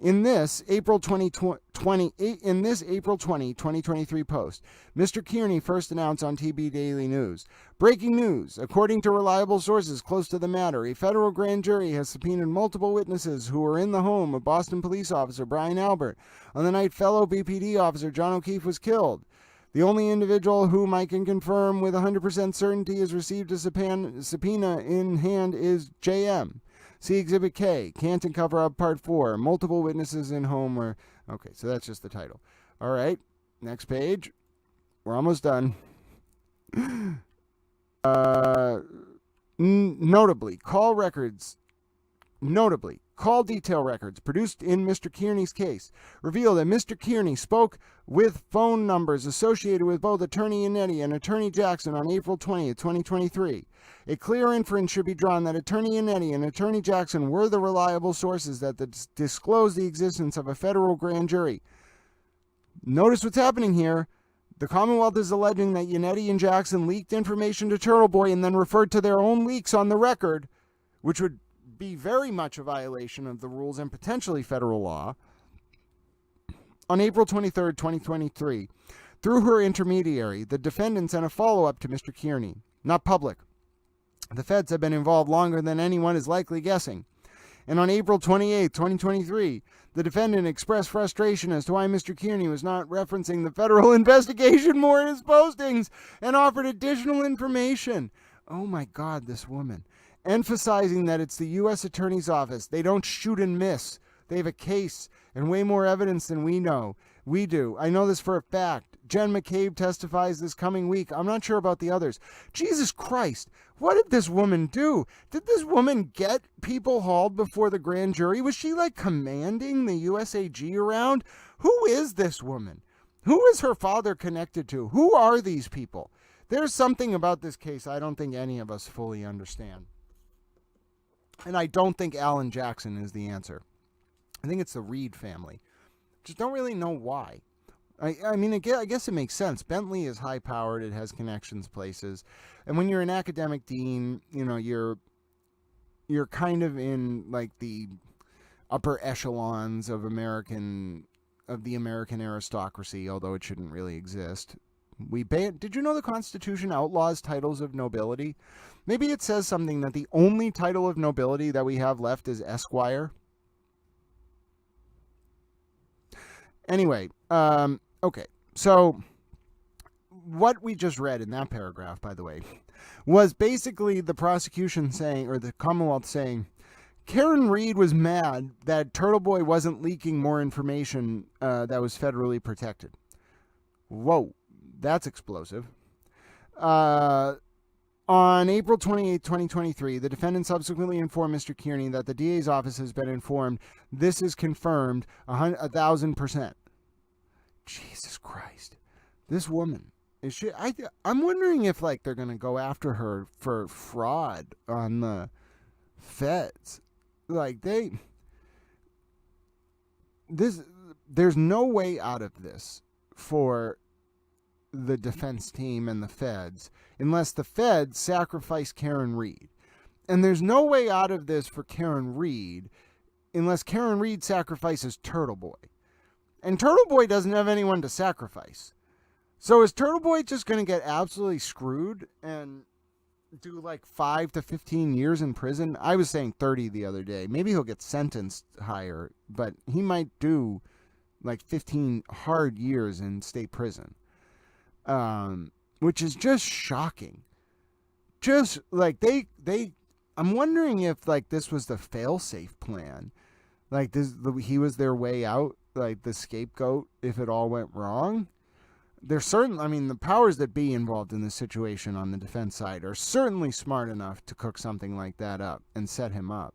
[SPEAKER 1] In this April 20, 2023 post, Mr. Kearney first announced on TB Daily News, "Breaking news. According to reliable sources close to the matter, a federal grand jury has subpoenaed multiple witnesses who were in the home of Boston police officer Brian Albert on the night fellow BPD officer John O'Keefe was killed. The only individual whom I can confirm with 100% certainty has received a subpoena in hand is JM. See Exhibit K, Canton Cover-Up Part 4. Multiple witnesses in home were..." Okay, so that's just the title. All right, next page. We're almost done. Notably, call detail records produced in Mr. Kearney's case reveal that Mr. Kearney spoke with phone numbers associated with both Attorney Yannetti and Attorney Jackson on April 20th, 2023. A clear inference should be drawn that Attorney Yannetti and Attorney Jackson were the reliable sources that disclosed the existence of a federal grand jury. Notice what's happening here. The Commonwealth is alleging that Yannetti and Jackson leaked information to TurtleBoy and then referred to their own leaks on the record, which would be very much a violation of the rules and potentially federal law. On April 23rd, 2023, through her intermediary, the defendant sent a follow-up to Mr. Kearney. Not public. The feds have been involved longer than anyone is likely guessing. And on April 28th, 2023, the defendant expressed frustration as to why Mr. Kearney was not referencing the federal investigation more in his postings and offered additional information. Oh my God, this woman. Emphasizing that it's the U.S. Attorney's Office. They don't shoot and miss. They have a case and way more evidence than we do. I know this for a fact. Jen McCabe testifies this coming week. I'm not sure about the others. Jesus Christ, what did this woman do? Did this woman get people hauled before the grand jury? Was she like commanding the USAG around? Who is this woman? Who is her father connected to? Who are these people? There's something about this case I don't think any of us fully understand. And I don't think Alan Jackson is the answer. I think it's the Read family. Just don't really know why. I mean, I guess it makes sense. Bentley is high-powered. It has connections places. And when you're an academic dean, you know, you're kind of in, like, the upper echelons of the American aristocracy, although it shouldn't really exist. Did you know the Constitution outlaws titles of nobility? Maybe it says something that the only title of nobility that we have left is Esquire. Anyway, okay, so what we just read in that paragraph, by the way, was basically the prosecution saying, or the Commonwealth saying, Karen Read was mad that TurtleBoy wasn't leaking more information that was federally protected. Whoa, that's explosive. On April 28, 2023, the defendant subsequently informed Mr. Kearney that the DA's office has been informed. This is confirmed 1,000%. Jesus Christ. This woman. Is she? I'm wondering if, like, they're going to go after her for fraud on the feds. Like, there's no way out of this for the defense team and the feds unless the feds sacrifice Karen Read. And there's no way out of this for Karen Read unless Karen Read sacrifices TurtleBoy. And TurtleBoy doesn't have anyone to sacrifice. So is TurtleBoy just going to get absolutely screwed and do like 5 to 15 years in prison? I was saying 30 the other day. Maybe he'll get sentenced higher, but he might do like 15 hard years in state prison, which is just shocking. Just like I'm wondering if like this was the fail-safe plan. Like he was their way out, like the scapegoat if it all went wrong. They're certain. I mean, the powers that be involved in this situation on the defense side are certainly smart enough to cook something like that up and set him up.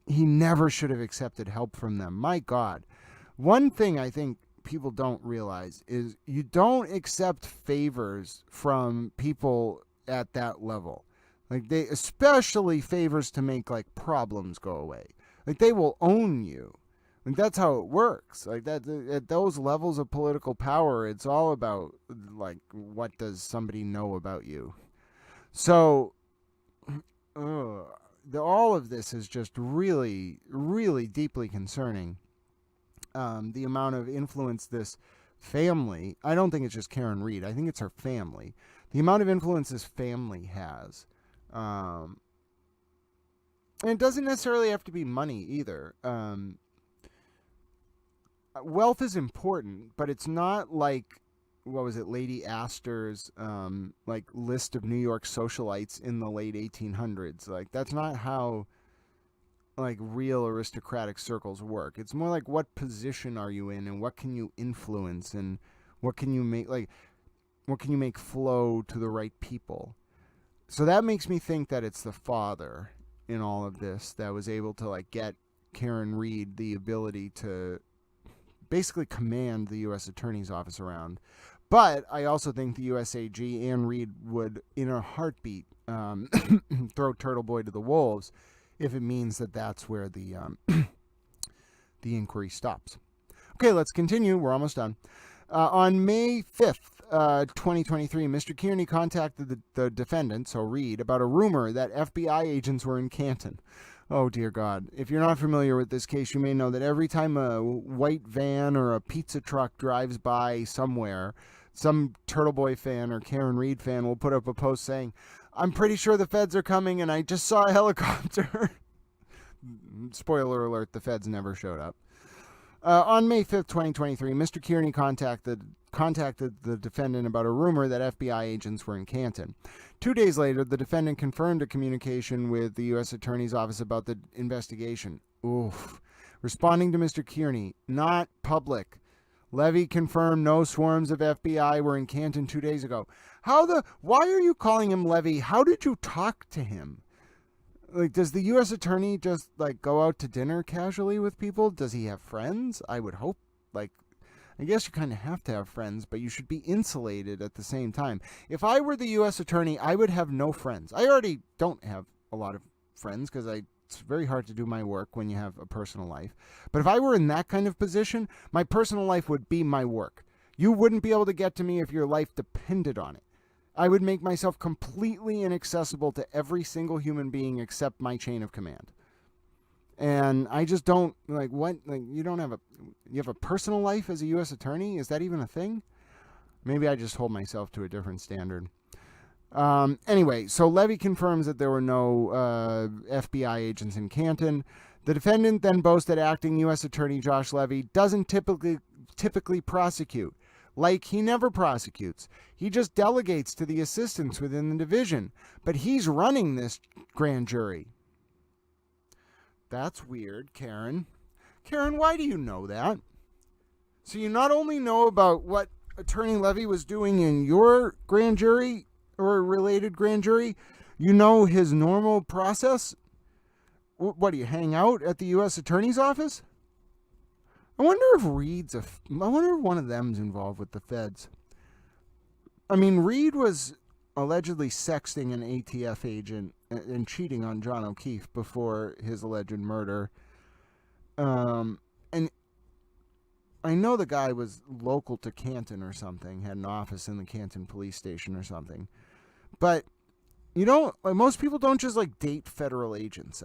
[SPEAKER 1] He never should have accepted help from them. My God. One thing I think people don't realize is you don't accept favors from people at that level. Like they, especially favors to make like problems go away. Like they will own you. Like that's how it works. Like that at those levels of political power, it's all about like what does somebody know about you. So all of this is just really, really deeply concerning. The amount of influence this family, I don't think it's just Karen Read, I think it's her family. The amount of influence this family has. And it doesn't necessarily have to be money either. Wealth is important, but it's not like, what was it, Lady Astor's like list of New York socialites in the late 1800s. Like that's not how like real aristocratic circles work. It's more like what position are you in and what can you influence and what can you make flow to the right people. So that makes me think that it's the father in all of this that was able to like get Karen Read the ability to basically command the U.S. Attorney's Office around. But I also think the USAG and Read would, in a heartbeat, throw TurtleBoy to the wolves if it means that that's where the inquiry stops. Okay, let's continue. We're almost done. On May 5th, 2023, Mr. Kearney contacted the defendant, so Read, about a rumor that FBI agents were in Canton. Oh, dear God. If you're not familiar with this case, you may know that every time a white van or a pizza truck drives by somewhere, some TurtleBoy fan or Karen Read fan will put up a post saying, "I'm pretty sure the feds are coming and I just saw a helicopter." Spoiler alert, the feds never showed up. On May 5th, 2023, Mr. Kearney contacted the defendant about a rumor that FBI agents were in Canton. 2 days later, the defendant confirmed a communication with the U.S. Attorney's Office about the investigation. Oof. Responding to Mr. Kearney, not public. Levy confirmed no swarms of FBI were in Canton 2 days ago. Why are you calling him Levy? How did you talk to him? Like, does the U.S. Attorney just, like, go out to dinner casually with people? Does he have friends? I would hope, like, I guess you kind of have to have friends, but you should be insulated at the same time. If I were the U.S. Attorney, I would have no friends. I already don't have a lot of friends because it's very hard to do my work when you have a personal life. But if I were in that kind of position, my personal life would be my work. You wouldn't be able to get to me if your life depended on it. I would make myself completely inaccessible to every single human being except my chain of command. And I just don't, like, what, like, you have a personal life as a U.S. attorney? Is that even a thing? Maybe I just hold myself to a different standard. Anyway, so Levy confirms that there were no FBI agents in Canton. The defendant then boasts that acting U.S. Attorney Josh Levy doesn't typically prosecute. Like, he never prosecutes. He just delegates to the assistants within the division. But he's running this grand jury. That's weird, Karen. Karen, why do you know that? So you not only know about what Attorney Levy was doing in your grand jury or related grand jury, you know his normal process? What, do you hang out at the U.S. Attorney's Office? I wonder if I wonder if one of them's involved with the feds. I mean, Read was allegedly sexting an ATF agent and cheating on John O'Keefe before his alleged murder. And I know the guy was local to Canton or something, had an office in the Canton police station or something. But like, most people don't just like date federal agents.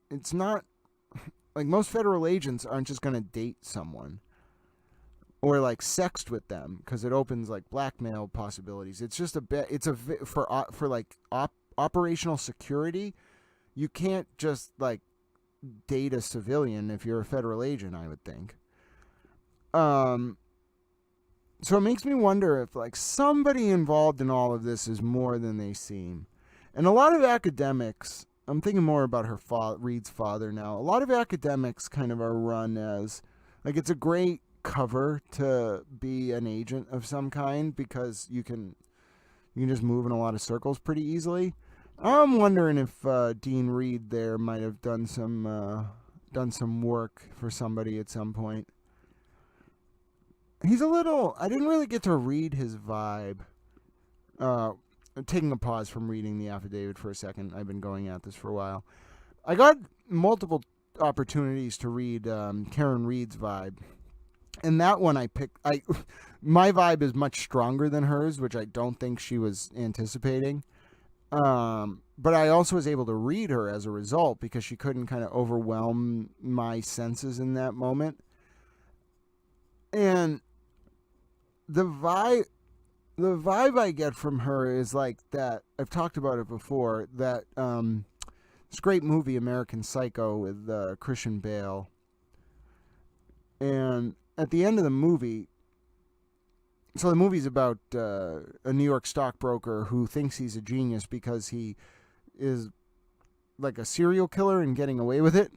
[SPEAKER 1] It's not like most federal agents aren't just going to date someone or like sext with them because it opens like blackmail possibilities. It's just for like operational security. You can't just like date a civilian if you're a federal agent, I would think. So it makes me wonder if like somebody involved in all of this is more than they seem. And a lot of academics, I'm thinking more about Reed's father now. A lot of academics kind of are run as like it's a great cover to be an agent of some kind because you can just move in a lot of circles pretty easily. I'm wondering if Dean Reed there might have done some work for somebody at some point. He's a little. I didn't really get to read his vibe. Taking a pause from reading the affidavit for a second. I've been going at this for a while. I got multiple opportunities to read Karen Read's vibe. And that one I picked. My vibe is much stronger than hers, which I don't think she was anticipating. But I also was able to read her as a result because she couldn't kind of overwhelm my senses in that moment. And the vibe I get from her is like that. I've talked about it before. That this great movie American Psycho with Christian Bale. And at the end of the movie, so the movie's about a New York stockbroker who thinks he's a genius because he is like a serial killer and getting away with it.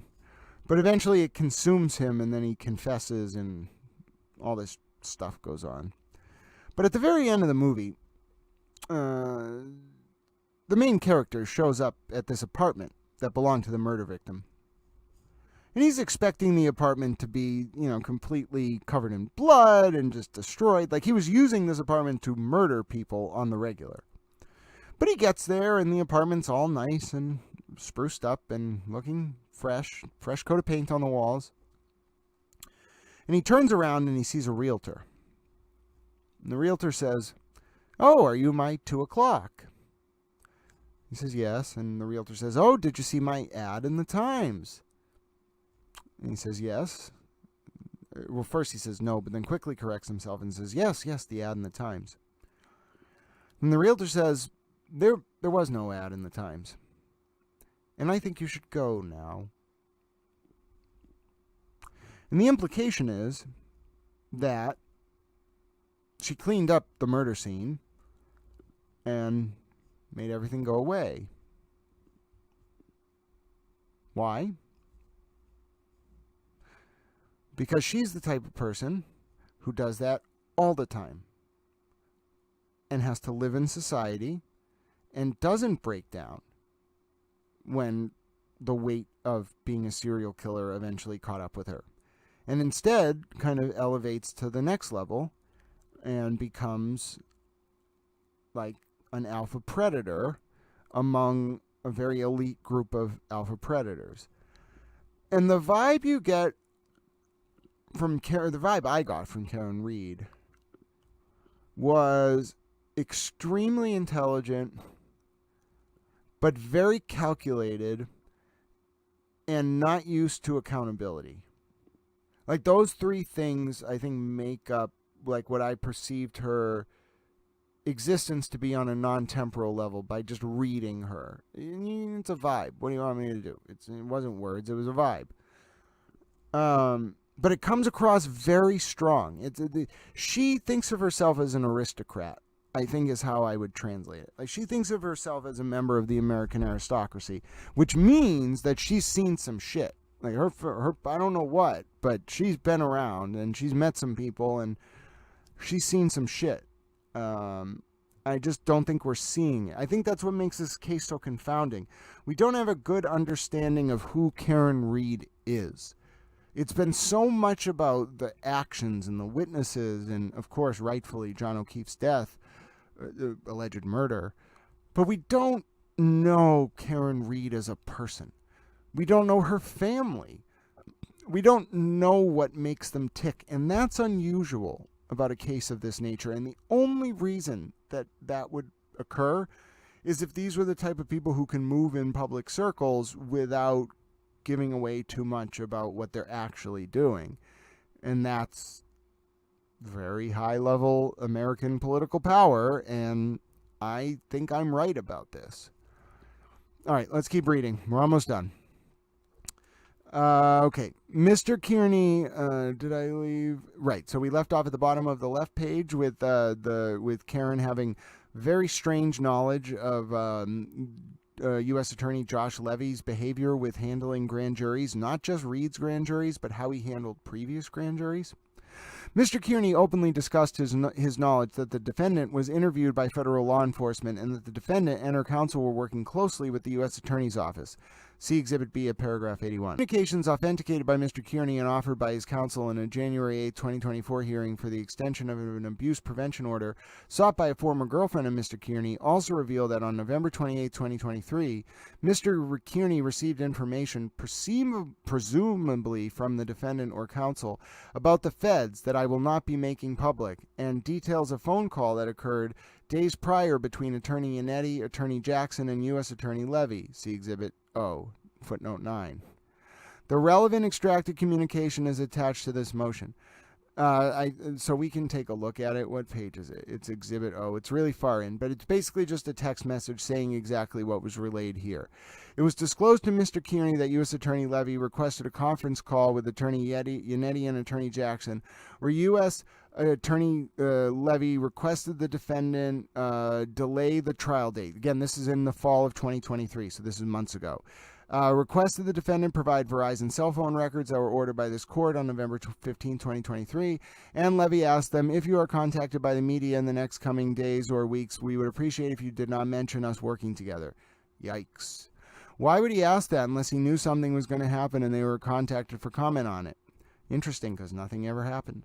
[SPEAKER 1] But eventually it consumes him and then he confesses and all this stuff goes on. But at the very end of the movie, the main character shows up at this apartment that belonged to the murder victim. And he's expecting the apartment to be, completely covered in blood and just destroyed. Like he was using this apartment to murder people on the regular. But he gets there and the apartment's all nice and spruced up and looking fresh coat of paint on the walls. And he turns around and he sees a realtor. And the realtor says, "Oh, are you my 2 o'clock?" He says, "Yes." And the realtor says, "Oh, did you see my ad in the Times?" And he says, "Yes." Well, first he says no, but then quickly corrects himself and says, yes, the ad in the Times. And the realtor says, there was no ad in the Times. And I think you should go now. And the implication is that she cleaned up the murder scene and made everything go away. Why? Because she's the type of person who does that all the time and has to live in society and doesn't break down when the weight of being a serial killer eventually caught up with her. And instead kind of elevates to the next level and becomes like an alpha predator among a very elite group of alpha predators. And the vibe you get from the vibe I got from Karen Read was extremely intelligent, but very calculated and not used to accountability. Like those 3 things I think make up like what I perceived her existence to be on a non-temporal level by just reading her. It's a vibe. What do you want me to do? It wasn't words, it was a vibe. But it comes across very strong. She thinks of herself as an aristocrat, I think is how I would translate it. Like she thinks of herself as a member of the American aristocracy, which means that she's seen some shit. Like her I don't know what, but she's been around and she's met some people and she's seen some shit. I just don't think we're seeing it. I think that's what makes this case so confounding. We don't have a good understanding of who Karen Read is. It's been so much about the actions and the witnesses and, of course, rightfully, John O'Keefe's death, alleged murder. But we don't know Karen Read as a person. We don't know her family. We don't know what makes them tick. And that's unusual about a case of this nature. And the only reason that would occur is if these were the type of people who can move in public circles without giving away too much about what they're actually doing. And that's very high-level American political power, and I think I'm right about this. All right, let's keep reading. We're almost done. Okay, Mr. Kearney, did I leave? Right, so we left off at the bottom of the left page with Karen having very strange knowledge of U.S. Attorney Josh Levy's behavior with handling grand juries, not just Read's grand juries, but how he handled previous grand juries. Mr. Kearney openly discussed his knowledge that the defendant was interviewed by federal law enforcement and that the defendant and her counsel were working closely with the U.S. Attorney's Office. See Exhibit B of paragraph 81. Communications authenticated by Mr. Kearney and offered by his counsel in a January 8, 2024 hearing for the extension of an abuse prevention order sought by a former girlfriend of Mr. Kearney also revealed that on November 28, 2023, Mr. Kearney received information presumably from the defendant or counsel about the feds that I will not be making public, and details a phone call that occurred days prior between Attorney Yannetti, Attorney Jackson, and U.S. Attorney Levy. See Exhibit O, footnote 9. The relevant extracted communication is attached to this motion. So we can take a look at it. What page is it? It's Exhibit O. It's really far in, but it's basically just a text message saying exactly what was relayed here. It was disclosed to Mr. Kearney that U.S. Attorney Levy requested a conference call with Attorney Yannetti and Attorney Jackson, where U.S. Attorney Levy requested the defendant delay the trial date. Again, this is in the fall of 2023, so this is months ago. Requested the defendant provide Verizon cell phone records that were ordered by this court on November 15, 2023, and Levy asked them, if you are contacted by the media in the next coming days or weeks, we would appreciate if you did not mention us working together. Yikes. Why would he ask that unless he knew something was going to happen and they were contacted for comment on it? Interesting, because nothing ever happened.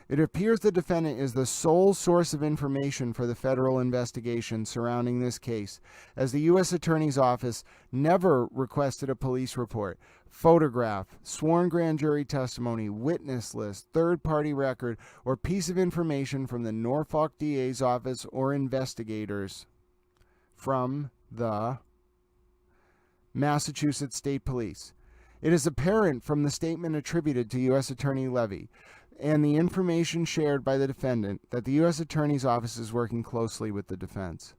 [SPEAKER 1] It appears the defendant is the sole source of information for the federal investigation surrounding this case, as the U.S. Attorney's Office never requested a police report, photograph, sworn grand jury testimony, witness list, third-party record, or piece of information from the Norfolk DA's office or investigators from the Massachusetts State Police. It is apparent from the statement attributed to U.S. Attorney Levy and the information shared by the defendant that the U.S. Attorney's Office is working closely with the defense.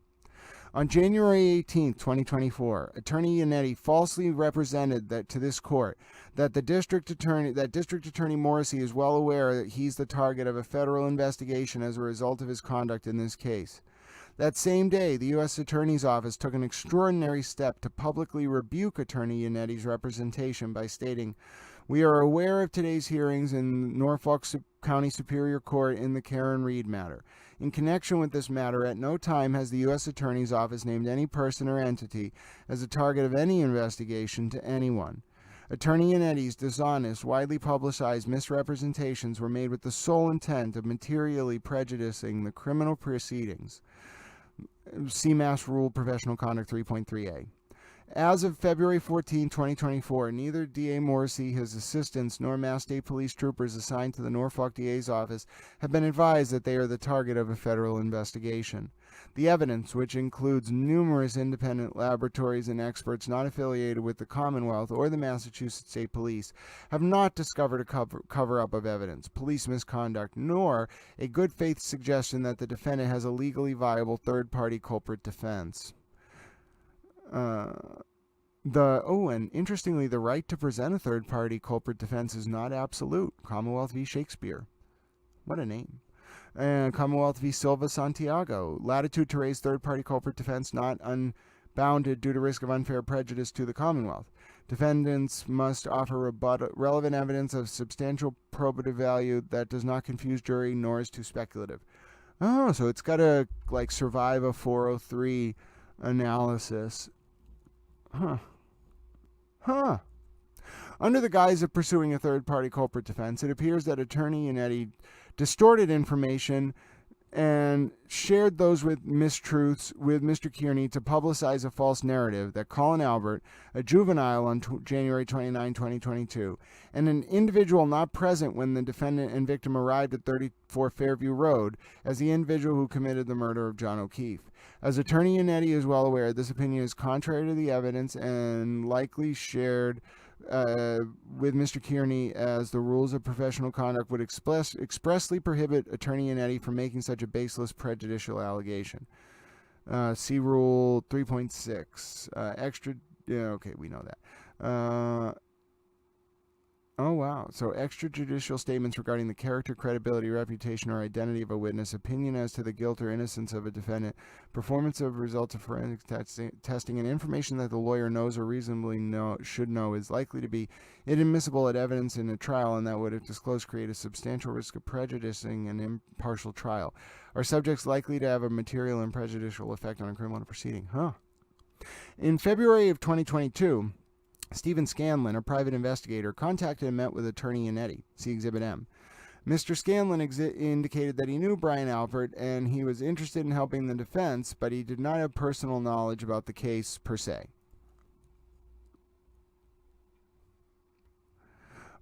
[SPEAKER 1] On January 18, 2024, Attorney Yannetti falsely represented that to this court that District Attorney Morrissey is well aware that he's the target of a federal investigation as a result of his conduct in this case. That same day, the U.S. Attorney's Office took an extraordinary step to publicly rebuke Attorney Yannetti's representation by stating, "We are aware of today's hearings in Norfolk County Superior Court in the Karen Read matter. In connection with this matter, at no time has the U.S. Attorney's Office named any person or entity as a target of any investigation to anyone. Attorney Yannetti's dishonest, widely publicized misrepresentations were made with the sole intent of materially prejudicing the criminal proceedings." See Mass Rule Professional Conduct 3.3a. As of February 14, 2024, neither D.A. Morrissey, his assistants, nor Mass State Police troopers assigned to the Norfolk DA's office have been advised that they are the target of a federal investigation. The evidence, which includes numerous independent laboratories and experts not affiliated with the Commonwealth or the Massachusetts State Police, have not discovered a cover-up of evidence, police misconduct, nor a good faith suggestion that the defendant has a legally viable third-party culprit defense. And interestingly, the right to present a third-party culprit defense is not absolute. Commonwealth v. Shakespeare. What a name. And Commonwealth v. Silva Santiago. Latitude to raise third-party culprit defense not unbounded due to risk of unfair prejudice to the Commonwealth. Defendants must offer relevant evidence of substantial probative value that does not confuse jury nor is too speculative. Oh, so it's got to survive a 403 analysis. Under the guise of pursuing a third-party culprit defense, it appears that Attorney Yannetti distorted information and shared those with mistruths with Mr. Kearney to publicize a false narrative that Colin Albert, a juvenile on January 29, 2022, and an individual not present when the defendant and victim arrived at 34 Fairview Road, as the individual who committed the murder of John O'Keefe. As Attorney Yannetti is well aware, this opinion is contrary to the evidence and likely shared with Mr. Kearney, as the rules of professional conduct would expressly prohibit Attorney Yannetti from making such a baseless prejudicial allegation. See Rule 3.6. Okay, we know that. Oh, wow. So extrajudicial statements regarding the character, credibility, reputation, or identity of a witness, opinion as to the guilt or innocence of a defendant, performance of results of forensic testing, and information that the lawyer knows or reasonably should know is likely to be inadmissible at evidence in a trial, and that would, if disclosed, create a substantial risk of prejudicing an impartial trial. Are subjects likely to have a material and prejudicial effect on a criminal proceeding? In February of 2022, Stephen Scanlon, a private investigator, contacted and met with Attorney Yannetti. See Exhibit M. Mr. Scanlon indicated that he knew Brian Albert and he was interested in helping the defense, but he did not have personal knowledge about the case per se.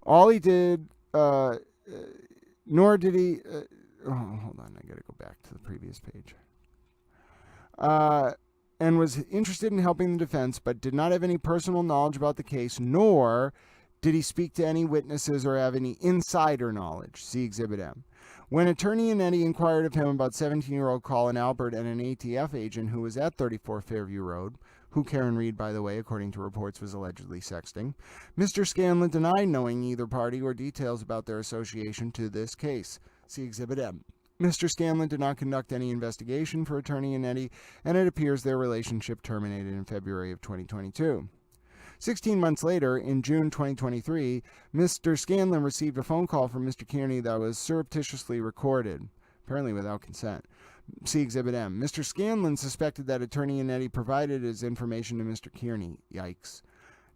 [SPEAKER 1] All he did, nor did he... hold on, I gotta go back to the previous page. And was interested in helping the defense, but did not have any personal knowledge about the case, nor did he speak to any witnesses or have any insider knowledge. See Exhibit M. When Attorney Yannetti inquired of him about 17-year-old Colin Albert and an ATF agent who was at 34 Fairview Road, who Karen Read, by the way, according to reports, was allegedly sexting, Mr. Scanlon denied knowing either party or details about their association to this case. See Exhibit M. Mr. Scanlon did not conduct any investigation for Attorney Yannetti, and it appears their relationship terminated in February of 2022. 16 months later, in June 2023, Mr. Scanlon received a phone call from Mr. Kearney that was surreptitiously recorded, apparently without consent. See Exhibit M. Mr. Scanlon suspected that Attorney Yannetti provided his information to Mr. Kearney. Yikes.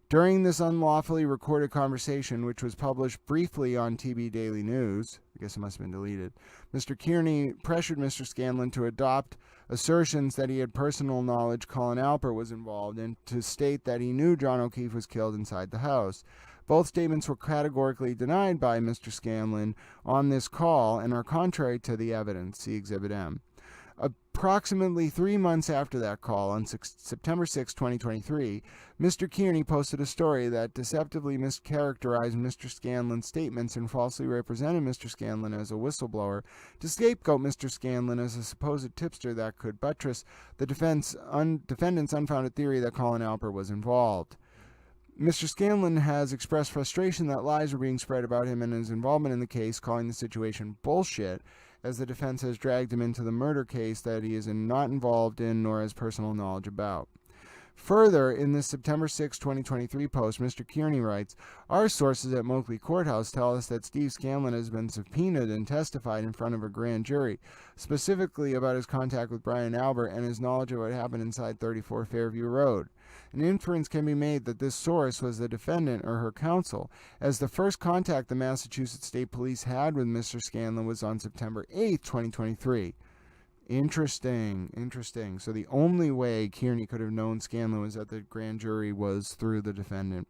[SPEAKER 1] During this unlawfully recorded conversation, which was published briefly on TB Daily News, I guess it must have been deleted, Mr. Kearney pressured Mr. Scanlon to adopt assertions that he had personal knowledge Colin Albert was involved and to state that he knew John O'Keefe was killed inside the house. Both statements were categorically denied by Mr. Scanlon on this call and are contrary to the evidence. See Exhibit M. Approximately 3 months after that call, on September 6, 2023, Mr. Kearney posted a story that deceptively mischaracterized Mr. Scanlon's statements and falsely represented Mr. Scanlon as a whistleblower to scapegoat Mr. Scanlon as a supposed tipster that could buttress the defendant's unfounded theory that Colin Albert was involved. Mr. Scanlon has expressed frustration that lies are being spread about him and his involvement in the case, calling the situation bullshit, as the defense has dragged him into the murder case that he is not involved in nor has personal knowledge about. Further, in this September 6, 2023 post, Mr. Kearney writes, "Our sources at Moakley Courthouse tell us that Steve Scanlon has been subpoenaed and testified in front of a grand jury, specifically about his contact with Brian Albert and his knowledge of what happened inside 34 Fairview Road. An inference can be made that this source was the defendant or her counsel, as the first contact the Massachusetts State Police had with Mr. Scanlon was on September 8, 2023. Interesting. So the only way Kearney could have known Scanlon was that the grand jury was through the defendant.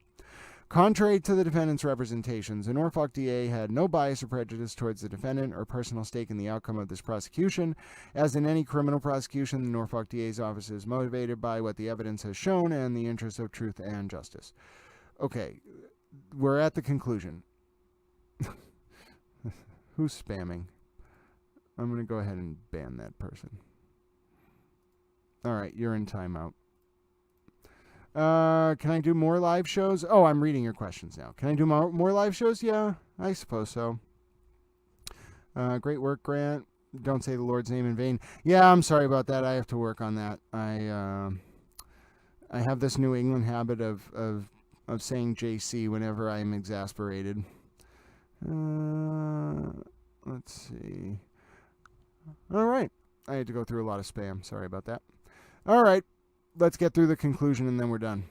[SPEAKER 1] Contrary to the defendant's representations, the Norfolk DA had no bias or prejudice towards the defendant or personal stake in the outcome of this prosecution. As in any criminal prosecution, the Norfolk DA's office is motivated by what the evidence has shown and the interests of truth and justice." Okay, we're at the conclusion. Who's spamming? I'm going to go ahead and ban that person. All right, you're in timeout. Can I do more live shows? Oh, I'm reading your questions now. Can I do more live shows? Yeah, I suppose so. Great work, Grant. Don't say the Lord's name in vain. Yeah, I'm sorry about that. I have to work on that. I have this New England habit of saying JC whenever I'm exasperated. Let's see. All right. I had to go through a lot of spam. Sorry about that. All right. Let's get through the conclusion and then we're done.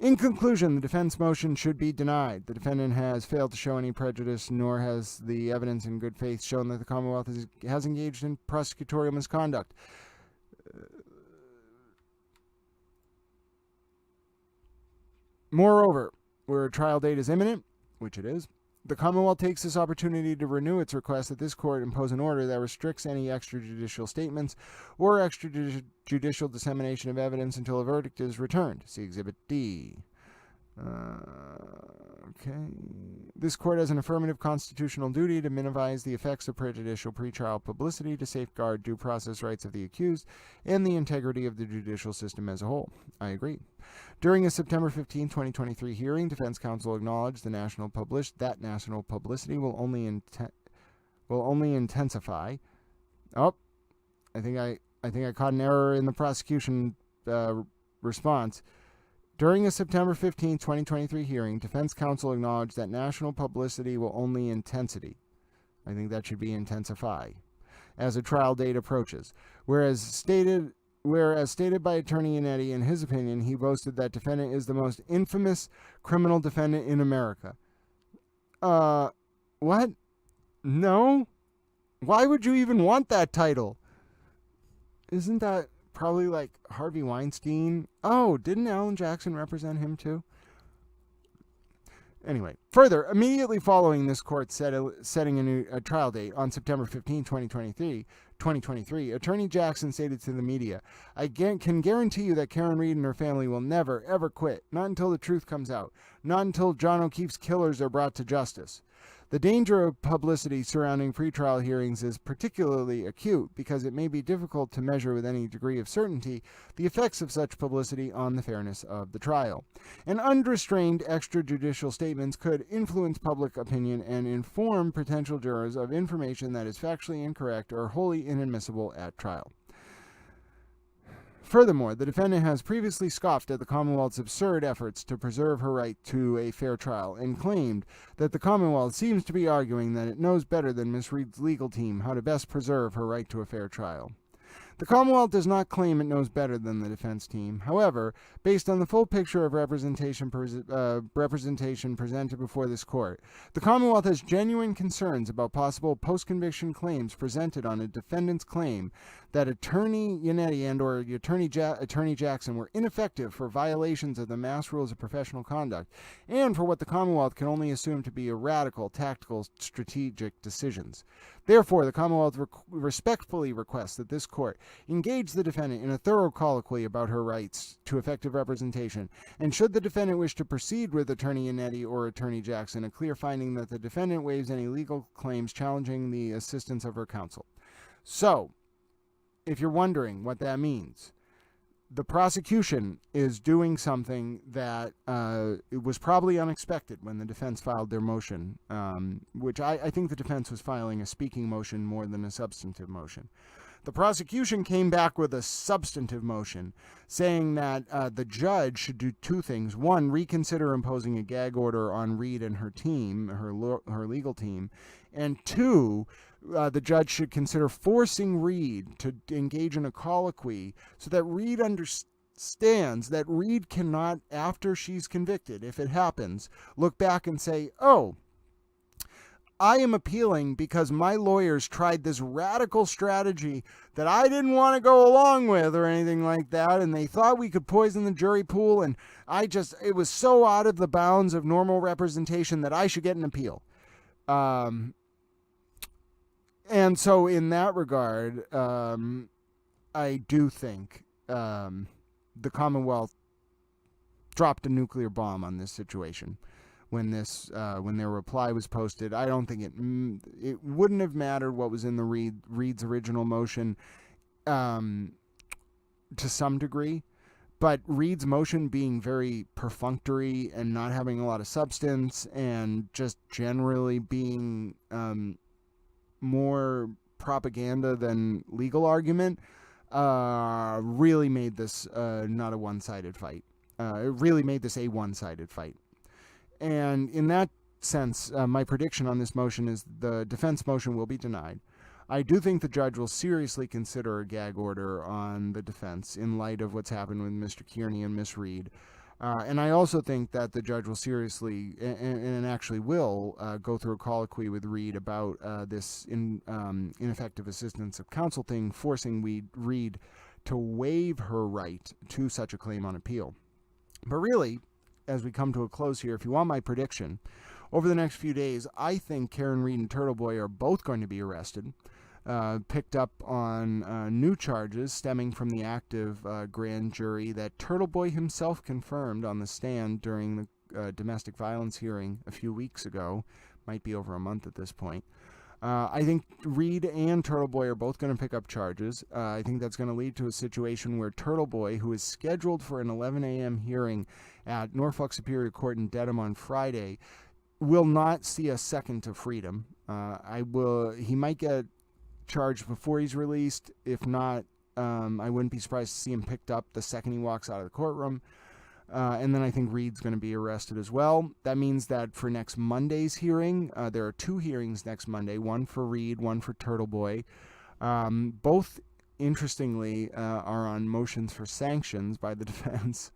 [SPEAKER 1] In conclusion, the defense motion should be denied. The defendant has failed to show any prejudice, nor has the evidence in good faith shown that the Commonwealth has engaged in prosecutorial misconduct. Moreover, where a trial date is imminent, which it is, the Commonwealth takes this opportunity to renew its request that this court impose an order that restricts any extrajudicial statements or extrajudicial dissemination of evidence until a verdict is returned. See Exhibit D. Okay. This court has an affirmative constitutional duty to minimize the effects of prejudicial pretrial publicity to safeguard due process rights of the accused and the integrity of the judicial system as a whole. I agree. During a September 15, 2023 hearing, defense counsel acknowledged that national publicity will only intensify. Oh, I think I caught an error in the prosecution response. During a September 15, 2023 hearing, defense counsel acknowledged that national publicity will only intensity. I think that should be intensify as a trial date approaches. Whereas stated by Attorney Yannetti, in his opinion, he boasted that defendant is the most infamous criminal defendant in America. What? No? Why would you even want that title? Isn't that probably like Harvey Weinstein? Oh, didn't Alan Jackson represent him too? Anyway, further, immediately following this court setting a new trial date on September 15, 2023, Attorney Jackson stated to the media, I can guarantee you that Karen Read and her family will never, ever quit, not until the truth comes out, not until John O'Keefe's killers are brought to justice. The danger of publicity surrounding pretrial hearings is particularly acute because it may be difficult to measure with any degree of certainty the effects of such publicity on the fairness of the trial. And unrestrained extrajudicial statements could influence public opinion and inform potential jurors of information that is factually incorrect or wholly inadmissible at trial. Furthermore, the defendant has previously scoffed at the Commonwealth's absurd efforts to preserve her right to a fair trial and claimed that the Commonwealth seems to be arguing that it knows better than Ms. Read's legal team how to best preserve her right to a fair trial. The Commonwealth does not claim it knows better than the defense team. However, based on the full picture of representation presented before this court, the Commonwealth has genuine concerns about possible post-conviction claims presented on a defendant's claim that Attorney Yannetti and or Attorney Jackson were ineffective for violations of the mass rules of professional conduct and for what the Commonwealth can only assume to be radical, tactical, strategic decisions. Therefore, the Commonwealth respectfully requests that this court engage the defendant in a thorough colloquy about her rights to effective representation, and should the defendant wish to proceed with Attorney Yannetti or Attorney Jackson, a clear finding that the defendant waives any legal claims challenging the assistance of her counsel. So, if you're wondering what that means, the prosecution is doing something that it was probably unexpected when the defense filed their motion, which I think the defense was filing a speaking motion more than a substantive motion. The prosecution came back with a substantive motion saying that the judge should do two things. One, reconsider imposing a gag order on Read and her team, her legal team. And two, the judge should consider forcing Read to engage in a colloquy so that Read understands that Read cannot, after she's convicted, if it happens, look back and say, oh, I am appealing because my lawyers tried this radical strategy that I didn't want to go along with or anything like that, and they thought we could poison the jury pool, and it was so out of the bounds of normal representation that I should get an appeal. And so in that regard, I do think the Commonwealth dropped a nuclear bomb on this situation. When their reply was posted, I don't think it wouldn't have mattered what was in the Read's original motion to some degree, but Read's motion being very perfunctory and not having a lot of substance and just generally being more propaganda than legal argument really made this not a one-sided fight. It really made this a one-sided fight. And in that sense, my prediction on this motion is the defense motion will be denied. I do think the judge will seriously consider a gag order on the defense in light of what's happened with Mr. Kearney and Miss Read. And I also think that the judge will seriously, and actually will, go through a colloquy with Read about this ineffective assistance of counsel thing, forcing Read to waive her right to such a claim on appeal. But really, as we come to a close here, if you want my prediction, over the next few days, I think Karen Read and TurtleBoy are both going to be arrested, picked up on new charges stemming from the active grand jury that TurtleBoy himself confirmed on the stand during the domestic violence hearing a few weeks ago. Might be over a month at this point. I think Read and TurtleBoy are both going to pick up charges. I think that's going to lead to a situation where TurtleBoy, who is scheduled for an 11 a.m. hearing at Norfolk Superior Court in Dedham on Friday, will not see a second to freedom. He might get charged before he's released. If not, I wouldn't be surprised to see him picked up the second he walks out of the courtroom. And then I think Read's going to be arrested as well. That means that for next Monday's hearing, there are 2 hearings next Monday, one for Read, one for TurtleBoy. Both, interestingly, are on motions for sanctions by the defense.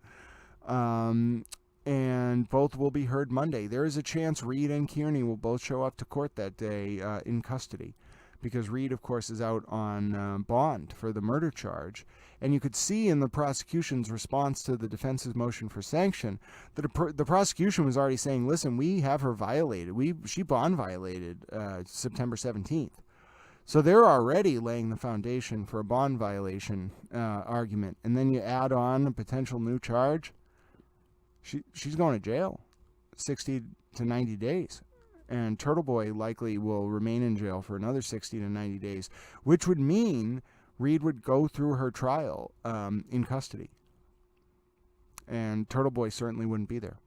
[SPEAKER 1] And both will be heard Monday. There is a chance Read and Kearney will both show up to court that day in custody, because Read, of course, is out on bond for the murder charge. And you could see in the prosecution's response to the defense's motion for sanction that the prosecution was already saying, listen, we have her violated. She bond violated September 17th. So they're already laying the foundation for a bond violation argument. And then you add on a potential new charge. She's going to jail 60 to 90 days. And TurtleBoy likely will remain in jail for another 60 to 90 days, which would mean Read would go through her trial in custody. And TurtleBoy certainly wouldn't be there.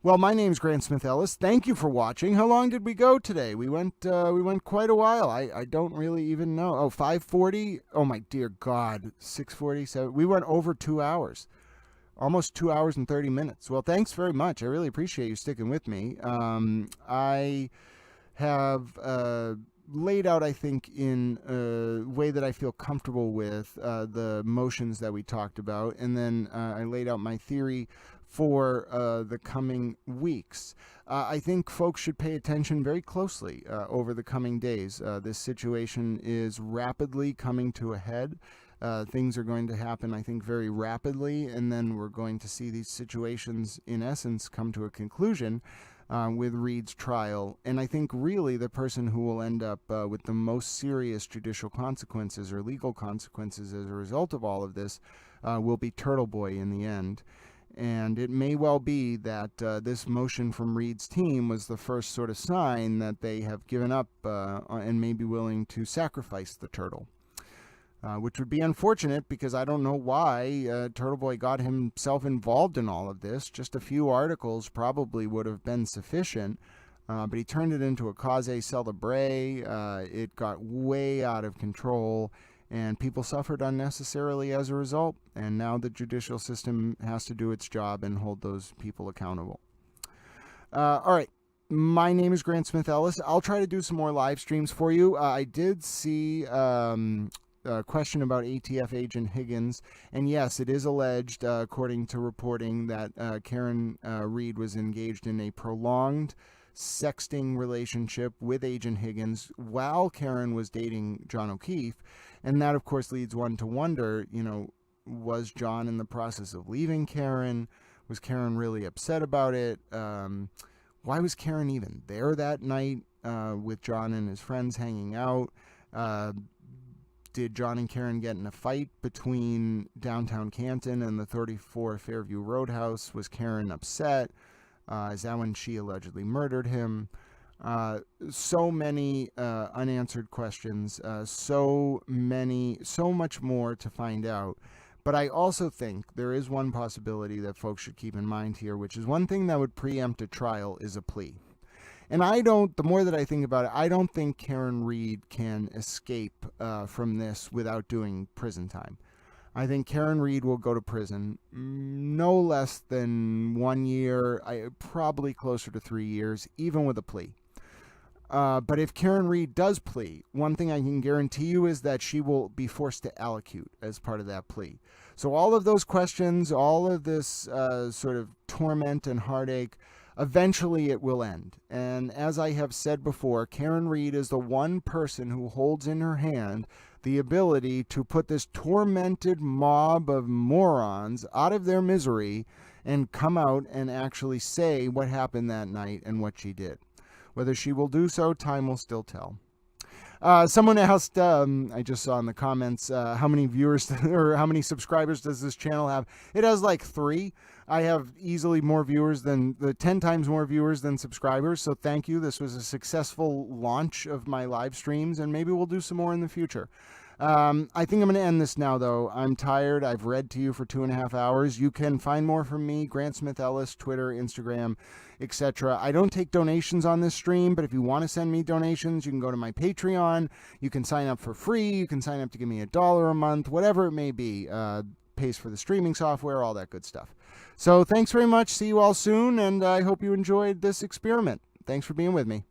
[SPEAKER 1] Well, my name's Grant Smith Ellis. Thank you for watching. How long did we go today? We went quite a while. I don't really even know. Oh, 5:40? Oh my dear God. 6:47. We went over 2 hours. Almost 2 hours and 30 minutes. Well, thanks very much. I really appreciate you sticking with me. I have laid out, I think, in a way that I feel comfortable with the motions that we talked about, and then I laid out my theory for the coming weeks. I think folks should pay attention very closely over the coming days. This situation is rapidly coming to a head. Things are going to happen, I think, very rapidly, and then we're going to see these situations, in essence, come to a conclusion with Read's trial. And I think really the person who will end up with the most serious judicial consequences or legal consequences as a result of all of this will be TurtleBoy in the end. And it may well be that this motion from Read's team was the first sort of sign that they have given up and may be willing to sacrifice the turtle. Which would be unfortunate, because I don't know why TurtleBoy got himself involved in all of this. Just a few articles probably would have been sufficient, but he turned it into a cause célèbre. It got way out of control, and people suffered unnecessarily as a result. And now the judicial system has to do its job and hold those people accountable. All right. My name is Grant Smith Ellis. I'll try to do some more live streams for you. I did see question about ATF agent Higgins, and yes, it is alleged, according to reporting, that Karen Read was engaged in a prolonged sexting relationship with Agent Higgins while Karen was dating John O'Keefe, and that of course leads one to wonder, was John in the process of leaving Karen? Was Karen really upset about it? Why was Karen even there that night with John and his friends hanging out? Did John and Karen get in a fight between downtown Canton and the 34 Fairview Roadhouse? Was Karen upset? Is that when she allegedly murdered him? So many unanswered questions, so much more to find out. But I also think there is one possibility that folks should keep in mind here, which is one thing that would preempt a trial is a plea. And the more that I think about it, I don't think Karen Read can escape from this without doing prison time. I think Karen Read will go to prison no less than 1 year, probably closer to 3 years, even with a plea. But if Karen Read does plea, one thing I can guarantee you is that she will be forced to allocute as part of that plea. So all of those questions, all of this sort of torment and heartache, eventually it will end. And as I have said before, Karen Read is the one person who holds in her hand the ability to put this tormented mob of morons out of their misery and come out and actually say what happened that night and what she did. Whether she will do so, time will still tell. Someone asked, I just saw in the comments, how many viewers or how many subscribers does this channel have? It has like 3. I have easily more viewers than 10 times more viewers than subscribers. So thank you. This was a successful launch of my live streams, and maybe we'll do some more in the future. I think I'm going to end this now, though. I'm tired. I've read to you for 2.5 hours. You can find more from me, Grant Smith Ellis, Twitter, Instagram, etc. I don't take donations on this stream, but if you want to send me donations, you can go to my Patreon. You can sign up for free. You can sign up to give me $1 a month, whatever it may be. Pays for the streaming software, all that good stuff. So thanks very much. See you all soon, and I hope you enjoyed this experiment. Thanks for being with me.